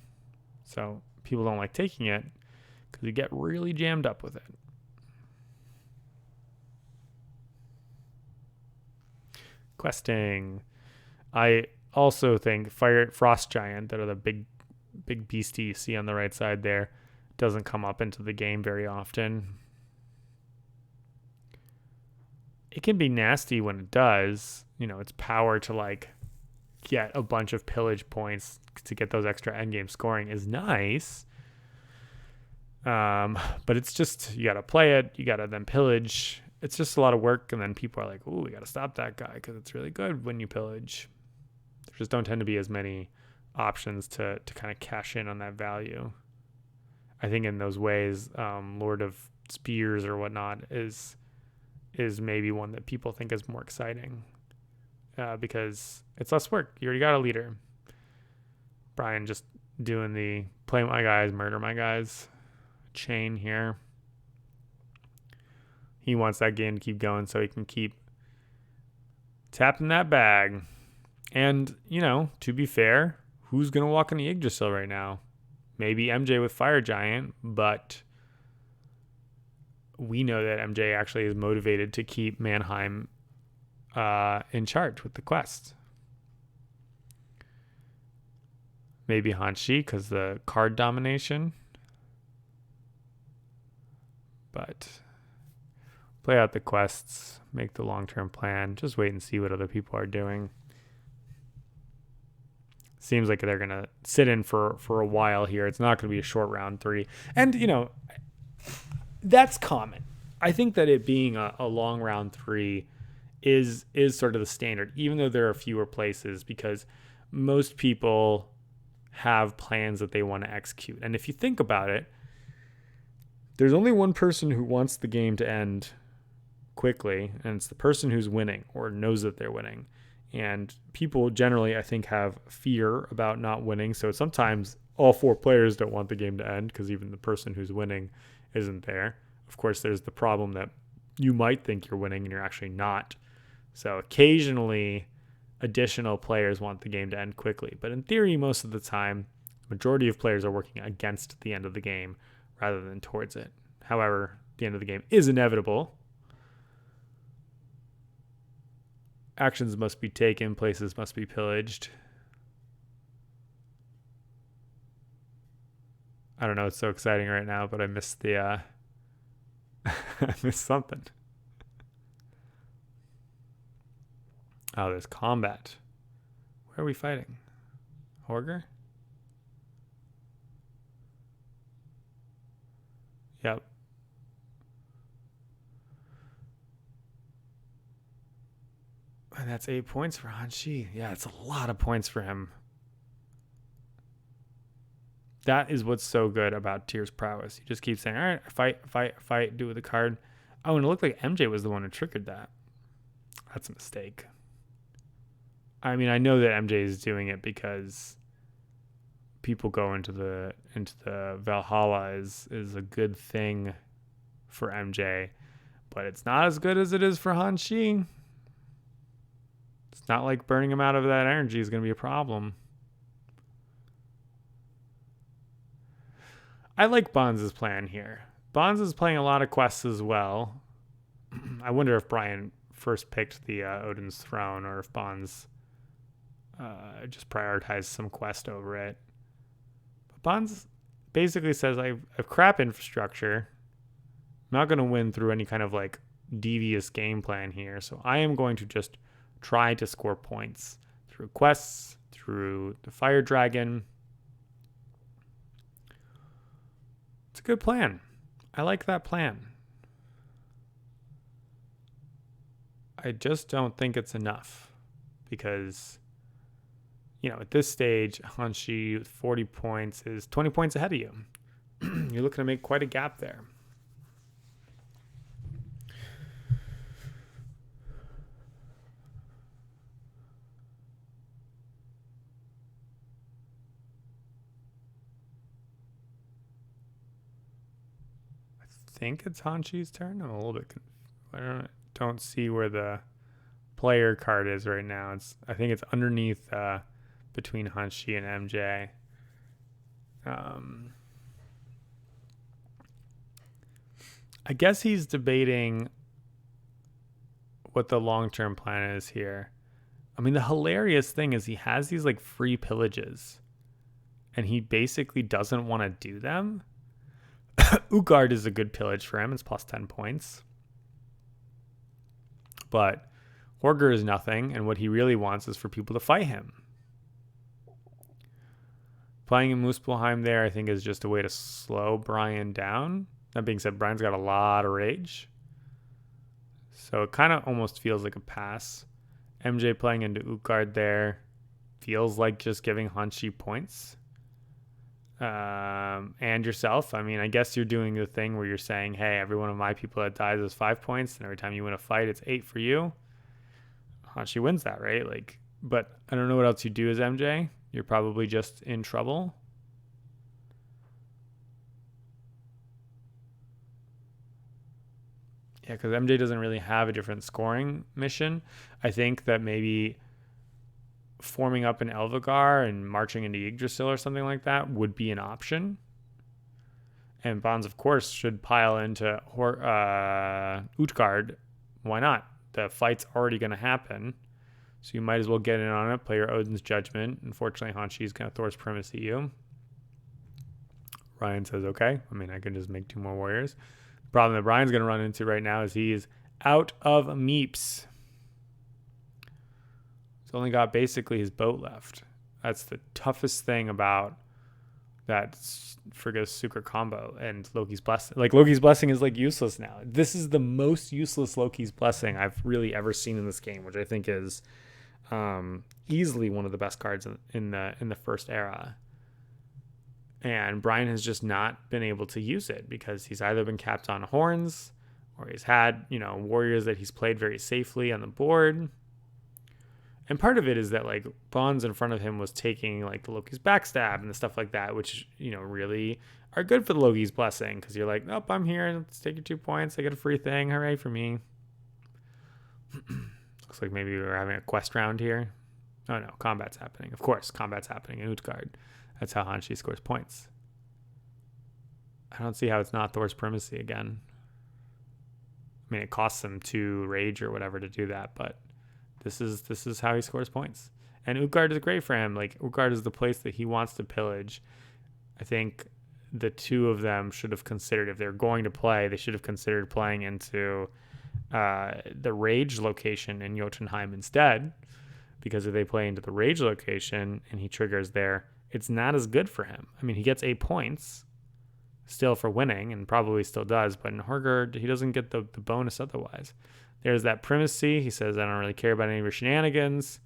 So people don't like taking it because you get really jammed up with it. Questing. I also think Frost Giant, that are the big beastie you see on the right side there, doesn't come up into the game very often. It can be nasty when it does. Its power to like get a bunch of pillage points to get those extra endgame scoring is nice. But it's just, you got to play it. You got to then pillage. It's just a lot of work. And then people are like, "Ooh, we got to stop that guy because it's really good when you pillage." There just don't tend to be as many options to kind of cash in on that value. I think in those ways, Lord of Spears or whatnot is maybe one that people think is more exciting. Because it's less work. You already got a leader. Brian just doing the play my guys, murder my guys chain here. He wants that game to keep going so he can keep tapping that bag. And, to be fair, who's going to walk on the Yggdrasil right now? Maybe MJ with Fire Giant, but we know that MJ actually is motivated to keep Mannheim in charge with the quest. Maybe Hanshi because the card domination. But play out the quests, make the long-term plan, just wait and see what other people are doing. Seems like they're going to sit in for a while here. It's not going to be a short round 3. And, that's common. I think that it being a long round 3 is sort of the standard, even though there are fewer places, because most people have plans that they want to execute. And if you think about it, there's only one person who wants the game to end quickly, and it's the person who's winning or knows that they're winning. And people generally, I think, have fear about not winning. So sometimes all 4 players don't want the game to end because even the person who's winning isn't there. Of course, there's the problem that you might think you're winning and you're actually not. So occasionally, additional players want the game to end quickly. But in theory, most of the time, the majority of players are working against the end of the game rather than towards it. However, the end of the game is inevitable. Actions must be taken, places must be pillaged. I don't know, it's so exciting right now, but I missed the I missed something. Oh, there's combat. Where are we fighting? Horger? Yep. And that's 8 points for Hanshi. Yeah, it's a lot of points for him. That is what's so good about Tyr's prowess. You just keep saying, all right, fight, do with the card. Oh, and it looked like MJ was the one who triggered that. That's a mistake. I mean, I know that MJ is doing it because people go into the Valhalla is a good thing for MJ, but it's not as good as it is for Hanshi. It's not like burning him out of that energy is going to be a problem. I like Bonds' plan here. Bonds is playing a lot of quests as well. I wonder if Brian first picked the Odin's Throne or if Bonds just prioritized some quest over it. But Bonds basically says, I have crap infrastructure. I'm not going to win through any kind of like devious game plan here. So I am going to just try to score points through quests, through the Fire Dragon. It's a good plan. I like that plan. I just don't think it's enough because, you know, at this stage, Hanshi with 40 points is 20 points ahead of you. You're looking to make quite a gap there. I think it's Hanshi's turn. I'm a little bit I don't see where the player card is right now. I think it's underneath between Hanshi and MJ. I guess he's debating what the long-term plan is here. I mean, the hilarious thing is he has these like free pillages and he basically doesn't want to do them. Utgard is a good pillage for him. It's plus 10 points. But Horger is nothing, and what he really wants is for people to fight him. Playing in Muspelheim there, I think, is just a way to slow Brian down. That being said, Brian's got a lot of rage. So it kind of almost feels like a pass. MJ playing into Utgard there feels like just giving Hanshi points. And yourself. I mean, I guess you're doing the thing where you're saying, hey, every one of my people that dies is 5 points, and every time you win a fight, it's 8 for you. Hanshi wins that, right? Like, but I don't know what else you do as MJ. You're probably just in trouble. Yeah, because MJ doesn't really have a different scoring mission. I think that maybe forming up in Elvigar and marching into Yggdrasil or something like that would be an option. And Bonds, of course, should pile into Utgard. Why not? The fight's already going to happen. So you might as well get in on it, play your Odin's Judgment. Unfortunately, Hanshi's going to Thor's Primacy you. Ryan says, okay. I mean, I can just make 2 more warriors. The problem that Brian's going to run into right now is he's out of meeps. He's only got basically his boat left. That's the toughest thing about that Frigga-Suker combo and Loki's Blessing. Like, Loki's Blessing is, like, useless now. This is the most useless Loki's Blessing I've really ever seen in this game, which I think is easily one of the best cards in the first era. And Brian has just not been able to use it because he's either been capped on horns or he's had, you know, warriors that he's played very safely on the board. And part of it is that, like, Bonds in front of him was taking, like, the Loki's Backstab and the stuff like that, which, you know, really are good for the Loki's Blessing because you're like, nope, I'm here. Let's take your 2 points. I get a free thing. Hooray for me. Looks like maybe we're having a quest round here. Oh, no. Combat's happening. Of course, combat's happening in Utgard. That's how Hanshi scores points. I don't see how it's not Thor's Primacy again. I mean, it costs him 2 rage or whatever to do that, but this is how he scores points. And Utgard is great for him. Like, Utgard is the place that he wants to pillage. I think the 2 of them should have considered, if they're going to play, they should have considered playing into the rage location in Jotunheim instead. Because if they play into the rage location and he triggers there, it's not as good for him. I mean, he gets 8 points still for winning and probably still does, but in Horgard, he doesn't get the bonus otherwise. There's that primacy. He says, I don't really care about any of your shenanigans.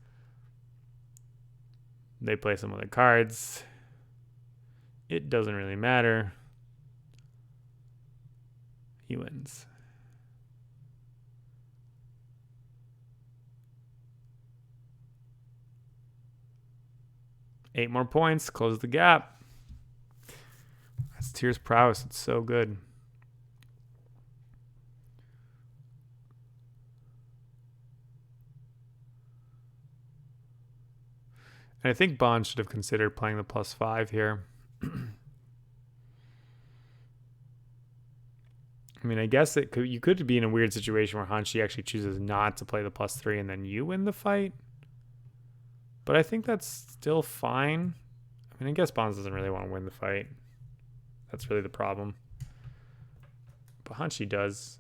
They play some other cards. It doesn't really matter. He wins. Eight more points. Close the gap. That's Tyr's prowess. It's so good. And I think Bond should have considered playing the +5 here. I mean, I guess you could be in a weird situation where Hanshi actually chooses not to play the +3 and then you win the fight. But I think that's still fine. I mean, I guess Bonds doesn't really want to win the fight. That's really the problem. But Hanshi does.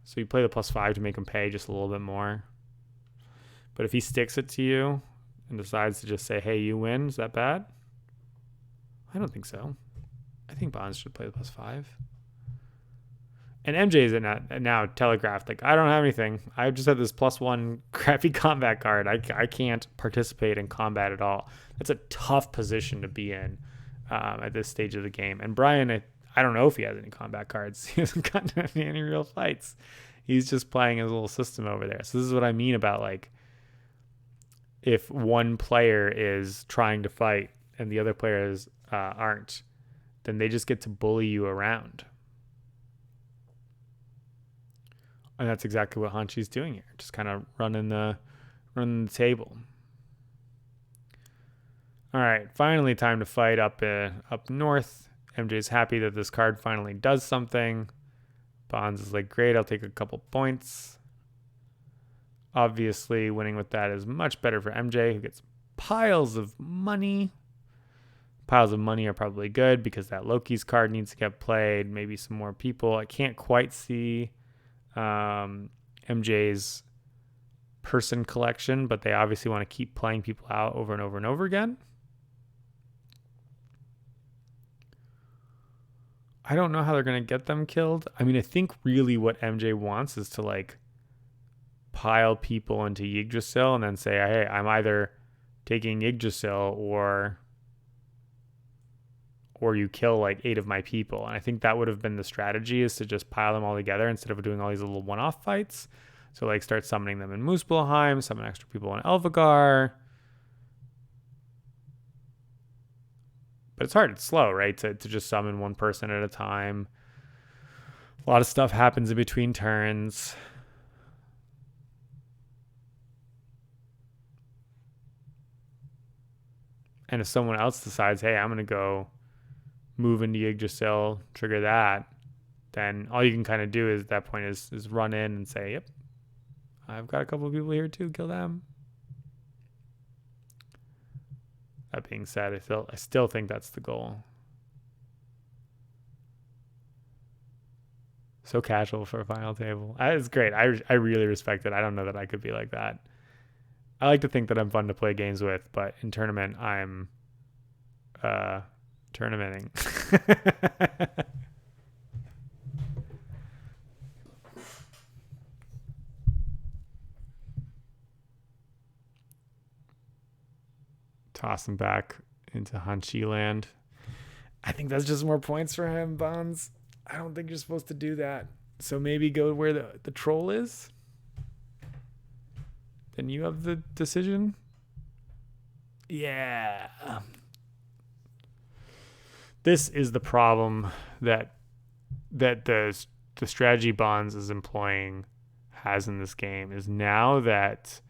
So you play the +5 to make him pay just a little bit more. But if he sticks it to you and decides to just say, hey, you win, is that bad? I don't think so. I think Bonds should play the +5. And MJ is now telegraphed, like, I don't have anything. I just have this +1 crappy combat card. I can't participate in combat at all. That's a tough position to be in at this stage of the game. And Brian, I don't know if he has any combat cards. He hasn't gotten any real fights. He's just playing his little system over there. So this is what I mean about, like, if one player is trying to fight and the other players aren't, then they just get to bully you around. And that's exactly what Hanshi's doing here. Just kind of running the table. All right, finally time to fight up north. MJ's happy that this card finally does something. Bonds is like, great, I'll take a couple points. Obviously, winning with that is much better for MJ, who gets piles of money. Piles of money are probably good because that Loki's card needs to get played. Maybe some more people. I can't quite see MJ's person collection, but they obviously want to keep playing people out over and over and over again. I don't know how they're going to get them killed. I mean, I think really what MJ wants is to, like, pile people into Yggdrasil and then say, hey, I'm either taking Yggdrasil or you kill like 8 of my people. And I think that would have been the strategy, is to just pile them all together instead of doing all these little one-off fights. So like start summoning them in Muspelheim, summon extra people in Elvagar. But it's hard, it's slow, right? To just summon one person at a time. A lot of stuff happens in between turns. And if someone else decides, hey, I'm going to go move into Yggdrasil, trigger that, then all you can kind of do is at that point is run in and say, yep, I've got a couple of people here too, kill them. That being said, I still think that's the goal. So casual for a final table. It's great. I really respect it. I don't know that I could be like that. I like to think that I'm fun to play games with, but in tournament, I'm tournamenting. Toss him back into Hanshi land. I think that's just more points for him, Bonds. I don't think you're supposed to do that. So maybe go where the troll is. Then you have the decision. Yeah. This is the problem that the strategy Bonds is employing has in this game, is now that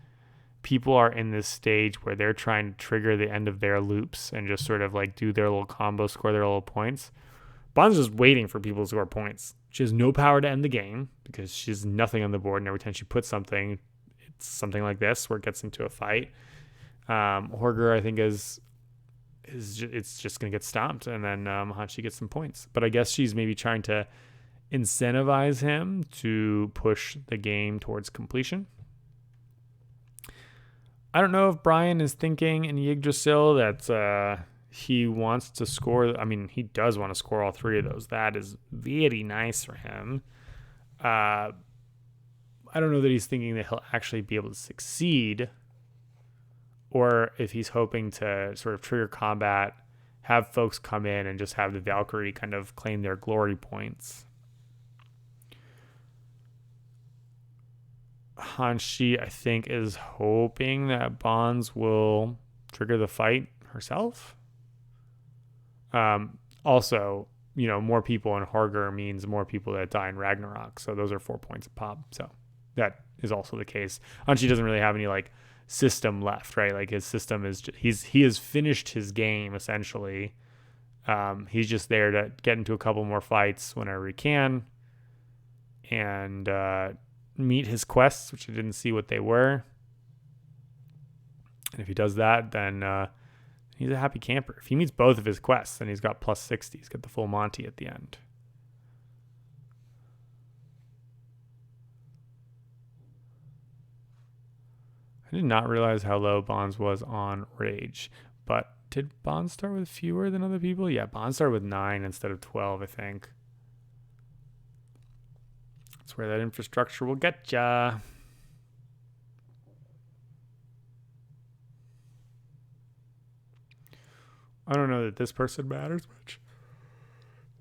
people are in this stage where they're trying to trigger the end of their loops and just sort of like do their little combo, score their little points. Bonds is just waiting for people to score points. She has no power to end the game because she has nothing on the board, and every time she puts something, it's something like this where it gets into a fight. Horger, I think, it's just going to get stomped, and then Hanshi gets some points. But I guess she's maybe trying to incentivize him to push the game towards completion. I don't know if Brian is thinking in Yggdrasil that he wants to score. I mean, he does want to score all 3 of those. That is very nice for him. I don't know that he's thinking that he'll actually be able to succeed, or if he's hoping to sort of trigger combat, have folks come in and just have the Valkyrie kind of claim their glory points. Hanshi, I think, is hoping that Bonds will trigger the fight herself. Also, more people in Horger means more people that die in Ragnarok. So those are 4 points a pop. So that is also the case. Hanshi doesn't really have any like system left, right? Like his system is he has finished his game essentially. He's just there to get into a couple more fights whenever he can and meet his quests, which I didn't see what they were. And if he does that, then he's a happy camper. If he meets both of his quests, then he's got plus 60. He's got the full Monty at the end. I did not realize how low Bonds was on Rage. But did Bonds start with fewer than other people? Yeah, Bonds started with 9 instead of 12, I think. That's where that infrastructure will get ya. I don't know that this person matters much.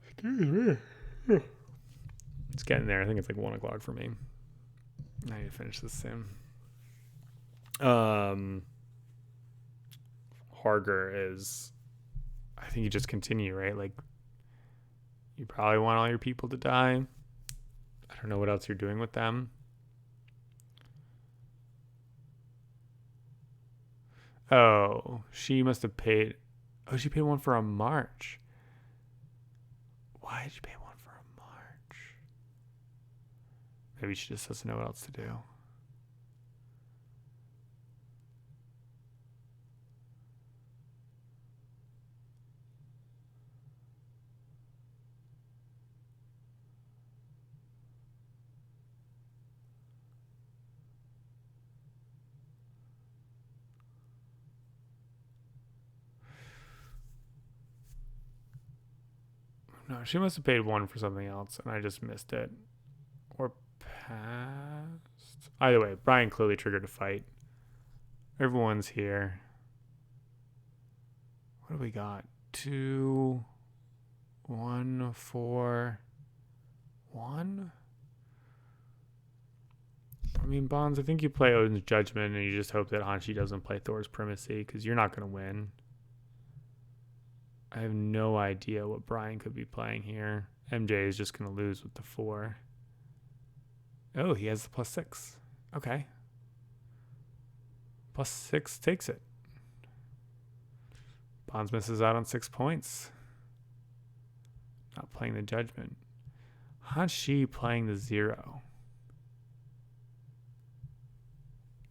Excuse me. It's getting there. I think it's like 1 o'clock for me. I need to finish this soon. Harger is, I think you just continue, right? Like, you probably want all your people to die. I don't know what else you're doing with them. Oh, she must have paid. Oh, she paid 1 for a march. Why did she pay 1 for a march? Maybe she just doesn't know what else to do. No, she must have paid 1 for something else, and I just missed it. Or passed. Either way, Brian clearly triggered a fight. Everyone's here. What do we got? 2, 1, 4, 1? I mean, Bonds, I think you play Odin's Judgment, and you just hope that Hanshi doesn't play Thor's Primacy, because you're not going to win. I have no idea what Brian could be playing here. MJ is just going to lose with the 4. Oh, he has the plus 6. Okay. Plus 6 takes it. Bonds misses out on 6 points. Not playing the Judgment. Hanshi playing the 0.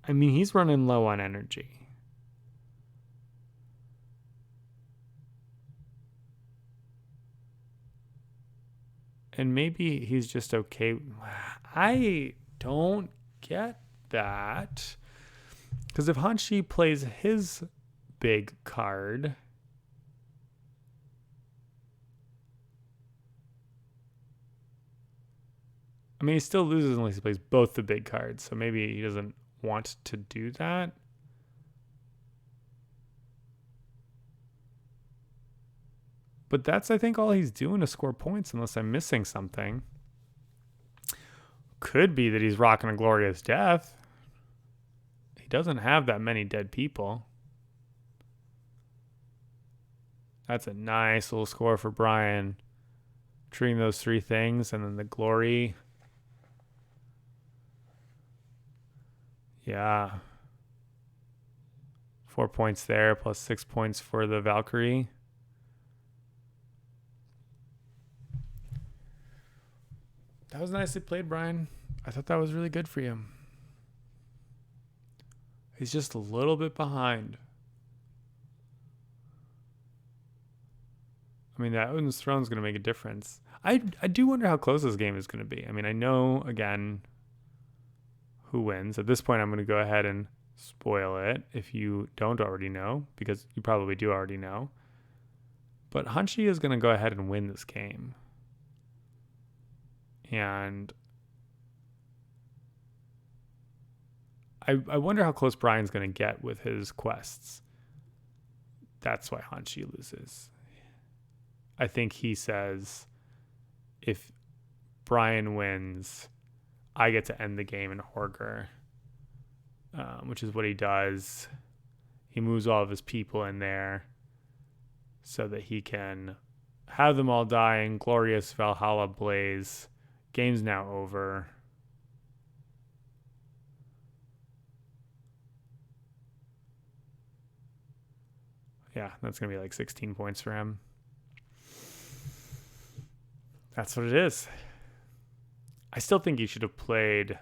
I mean, he's running low on energy. And maybe he's just okay. I don't get that. Because if Hanshi plays his big card, I mean, he still loses unless he plays both the big cards. So maybe he doesn't want to do that. But that's, I think, all he's doing to score points, unless I'm missing something. Could be that he's rocking a glorious death. He doesn't have that many dead people. That's a nice little score for Brian. Treating those 3 things, and then the glory. Yeah. 4 points there, plus 6 points for the Valkyrie. That was nicely played, Brian. I thought that was really good for you. He's just a little bit behind. I mean, that Odin's Throne is going to make a difference. I do wonder how close this game is going to be. I mean, I know, again, who wins. At this point, I'm going to go ahead and spoil it if you don't already know, because you probably do already know. But Hanshi is going to go ahead and win this game. And I wonder how close Brian's going to get with his quests. That's why Hanshi loses. I think he says, if Brian wins, I get to end the game in Horger, which is what he does. He moves all of his people in there so that he can have them all die in glorious Valhalla blaze. Game's now over. Yeah, that's going to be like 16 points for him. That's what it is. I still think he should have played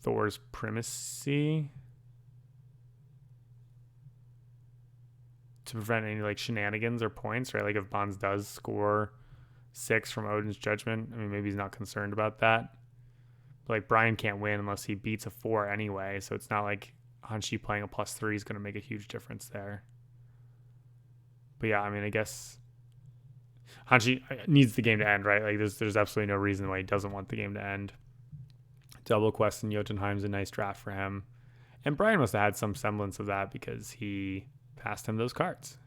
Thor's Primacy to prevent any like shenanigans or points, right? Like if Bonds does score 6 from Odin's Judgment, I mean, maybe he's not concerned about that. But like Brian can't win unless he beats a 4 anyway, so it's not like Hanshi playing a +3 is going to make a huge difference there. But yeah, I mean, I guess Hanshi needs the game to end, right? Like there's absolutely no reason why he doesn't want the game to end. Double quest in Jotunheim's a nice draft for him. And Brian must have had some semblance of that because he passed him those cards.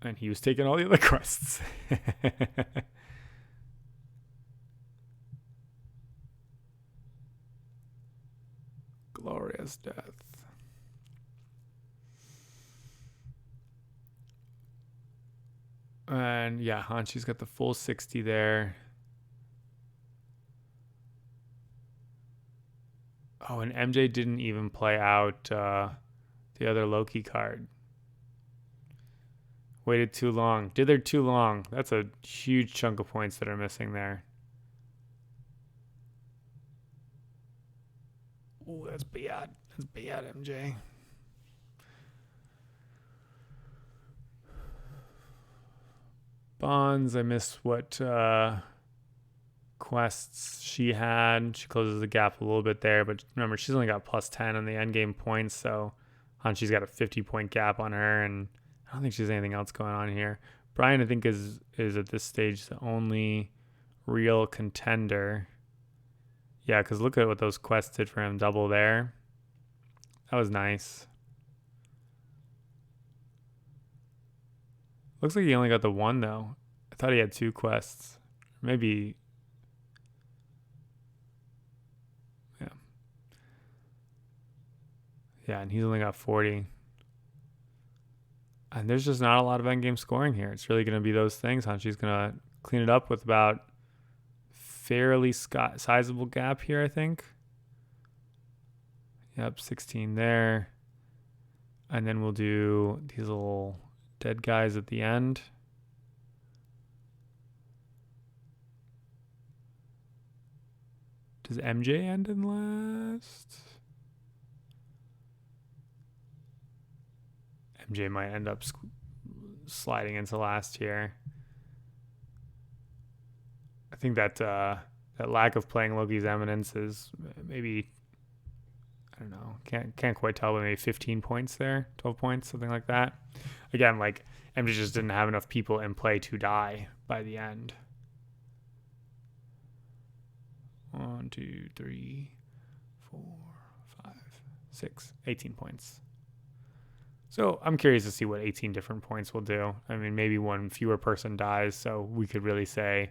And he was taking all the other quests. Glorious death. And yeah, Hanshi's got the full 60 there. Oh, and MJ didn't even play out the other Loki card. Waited too long. Did there too long. That's a huge chunk of points that are missing there. Ooh, that's bad. That's bad, MJ. Bonds, I missed what quests she had. She closes the gap a little bit there, but remember, she's only got +10 on the endgame points, so Hanshi's got a 50-point gap on her, and I don't think she has anything else going on here. Brian, I think, is at this stage the only real contender. Yeah, because look at what those quests did for him. Double there. That was nice. Looks like he only got the 1, though. I thought he had 2 quests. Maybe... Yeah. Yeah, and he's only got 40. And there's just not a lot of endgame scoring here. It's really going to be those things. Hanshi's going to clean it up with about fairly sizable gap here, I think. Yep, 16 there. And then we'll do these little dead guys at the end. Does MJ end in last? MJ might end up sliding into last here. I think that that lack of playing Loki's Eminence is maybe, I don't know, can't quite tell, but maybe 15 points there, 12 points, something like that. Again, like MJ just didn't have enough people in play to die by the end. 1, 2, 3, 4, 5, 6, 18 points. So I'm curious to see what 18 different points will do. I mean, maybe one fewer person dies, so we could really say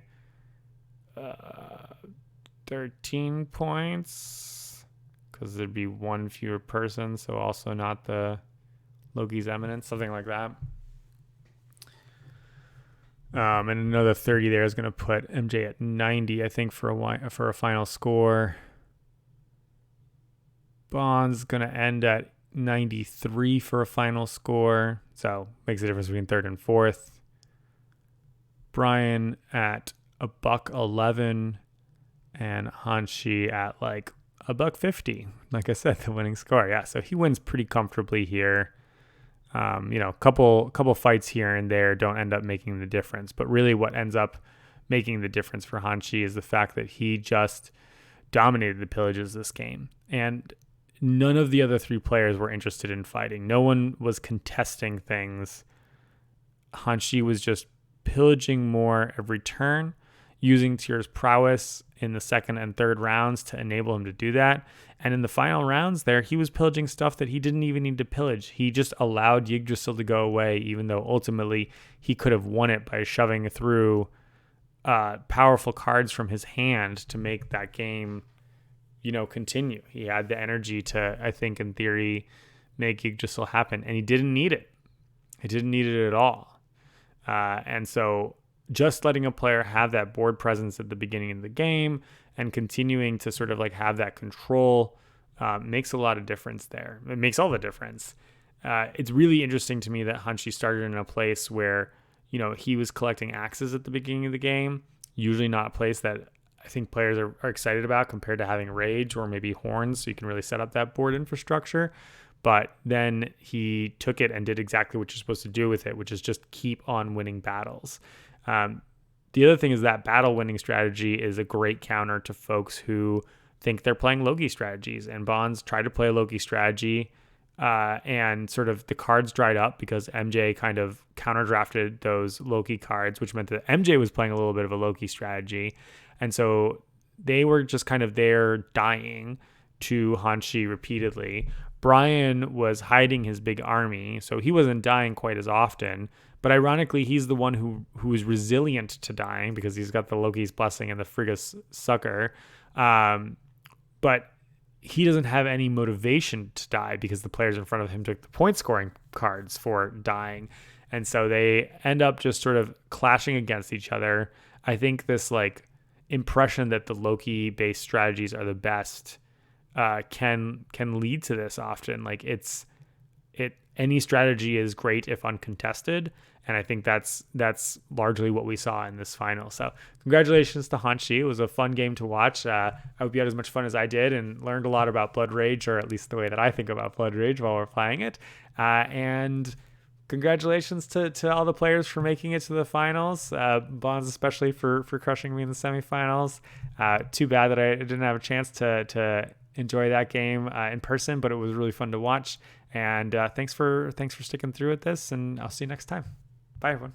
13 points, because there'd be one fewer person, so also not the Loki's Eminence, something like that. And another 30 there is going to put MJ at 90, I think, for a final score. Bond's going to end at 93 for a final score, so makes a difference between third and fourth. Brian at $1.11 and Hanshi at like $1.50. Like I said, the winning score. Yeah, so he wins pretty comfortably here. A couple fights here and there don't end up making the difference, but really what ends up making the difference for Hanshi is the fact that he just dominated the pillages this game, and none of the other 3 players were interested in fighting. No one was contesting things. Hanshi was just pillaging more every turn, using Tyr's prowess in the second and third rounds to enable him to do that. And in the final rounds there, he was pillaging stuff that he didn't even need to pillage. He just allowed Yggdrasil to go away, even though ultimately he could have won it by shoving through powerful cards from his hand to make that game, continue. He had the energy to, I think, in theory, make Yggdrasil happen, and he didn't need it. He didn't need it at all. And so just letting a player have that board presence at the beginning of the game and continuing to sort of like have that control makes a lot of difference there. It makes all the difference. It's really interesting to me that Hanshi started in a place where, he was collecting axes at the beginning of the game, usually not a place that I think players are excited about compared to having rage or maybe horns, so you can really set up that board infrastructure. But then he took it and did exactly what you're supposed to do with it, which is just keep on winning battles. The other thing is that battle winning strategy is a great counter to folks who think they're playing Loki strategies. And Bonds tried to play a Loki strategy, and sort of the cards dried up because MJ kind of counter drafted those Loki cards, which meant that MJ was playing a little bit of a Loki strategy. And so they were just kind of there dying to Hanshi repeatedly. Brian was hiding his big army, so he wasn't dying quite as often. But ironically, he's the one who is resilient to dying because he's got the Loki's Blessing and the Frigga's Succor. But he doesn't have any motivation to die because the players in front of him took the point scoring cards for dying. And so they end up just sort of clashing against each other. I think this impression that the Loki based strategies are the best can lead to this often. Any strategy is great if uncontested, and I think that's largely what we saw in this final. So congratulations to Hanshi. It was a fun game to watch. I hope you had as much fun as I did and learned a lot about Blood Rage, or at least the way that I think about Blood Rage while we're playing it. And congratulations to all the players for making it to the finals. Bonds especially for crushing me in the semifinals. Too bad that I didn't have a chance to enjoy that game in person, but it was really fun to watch. And thanks for sticking through with this, and I'll see you next time. Bye, everyone.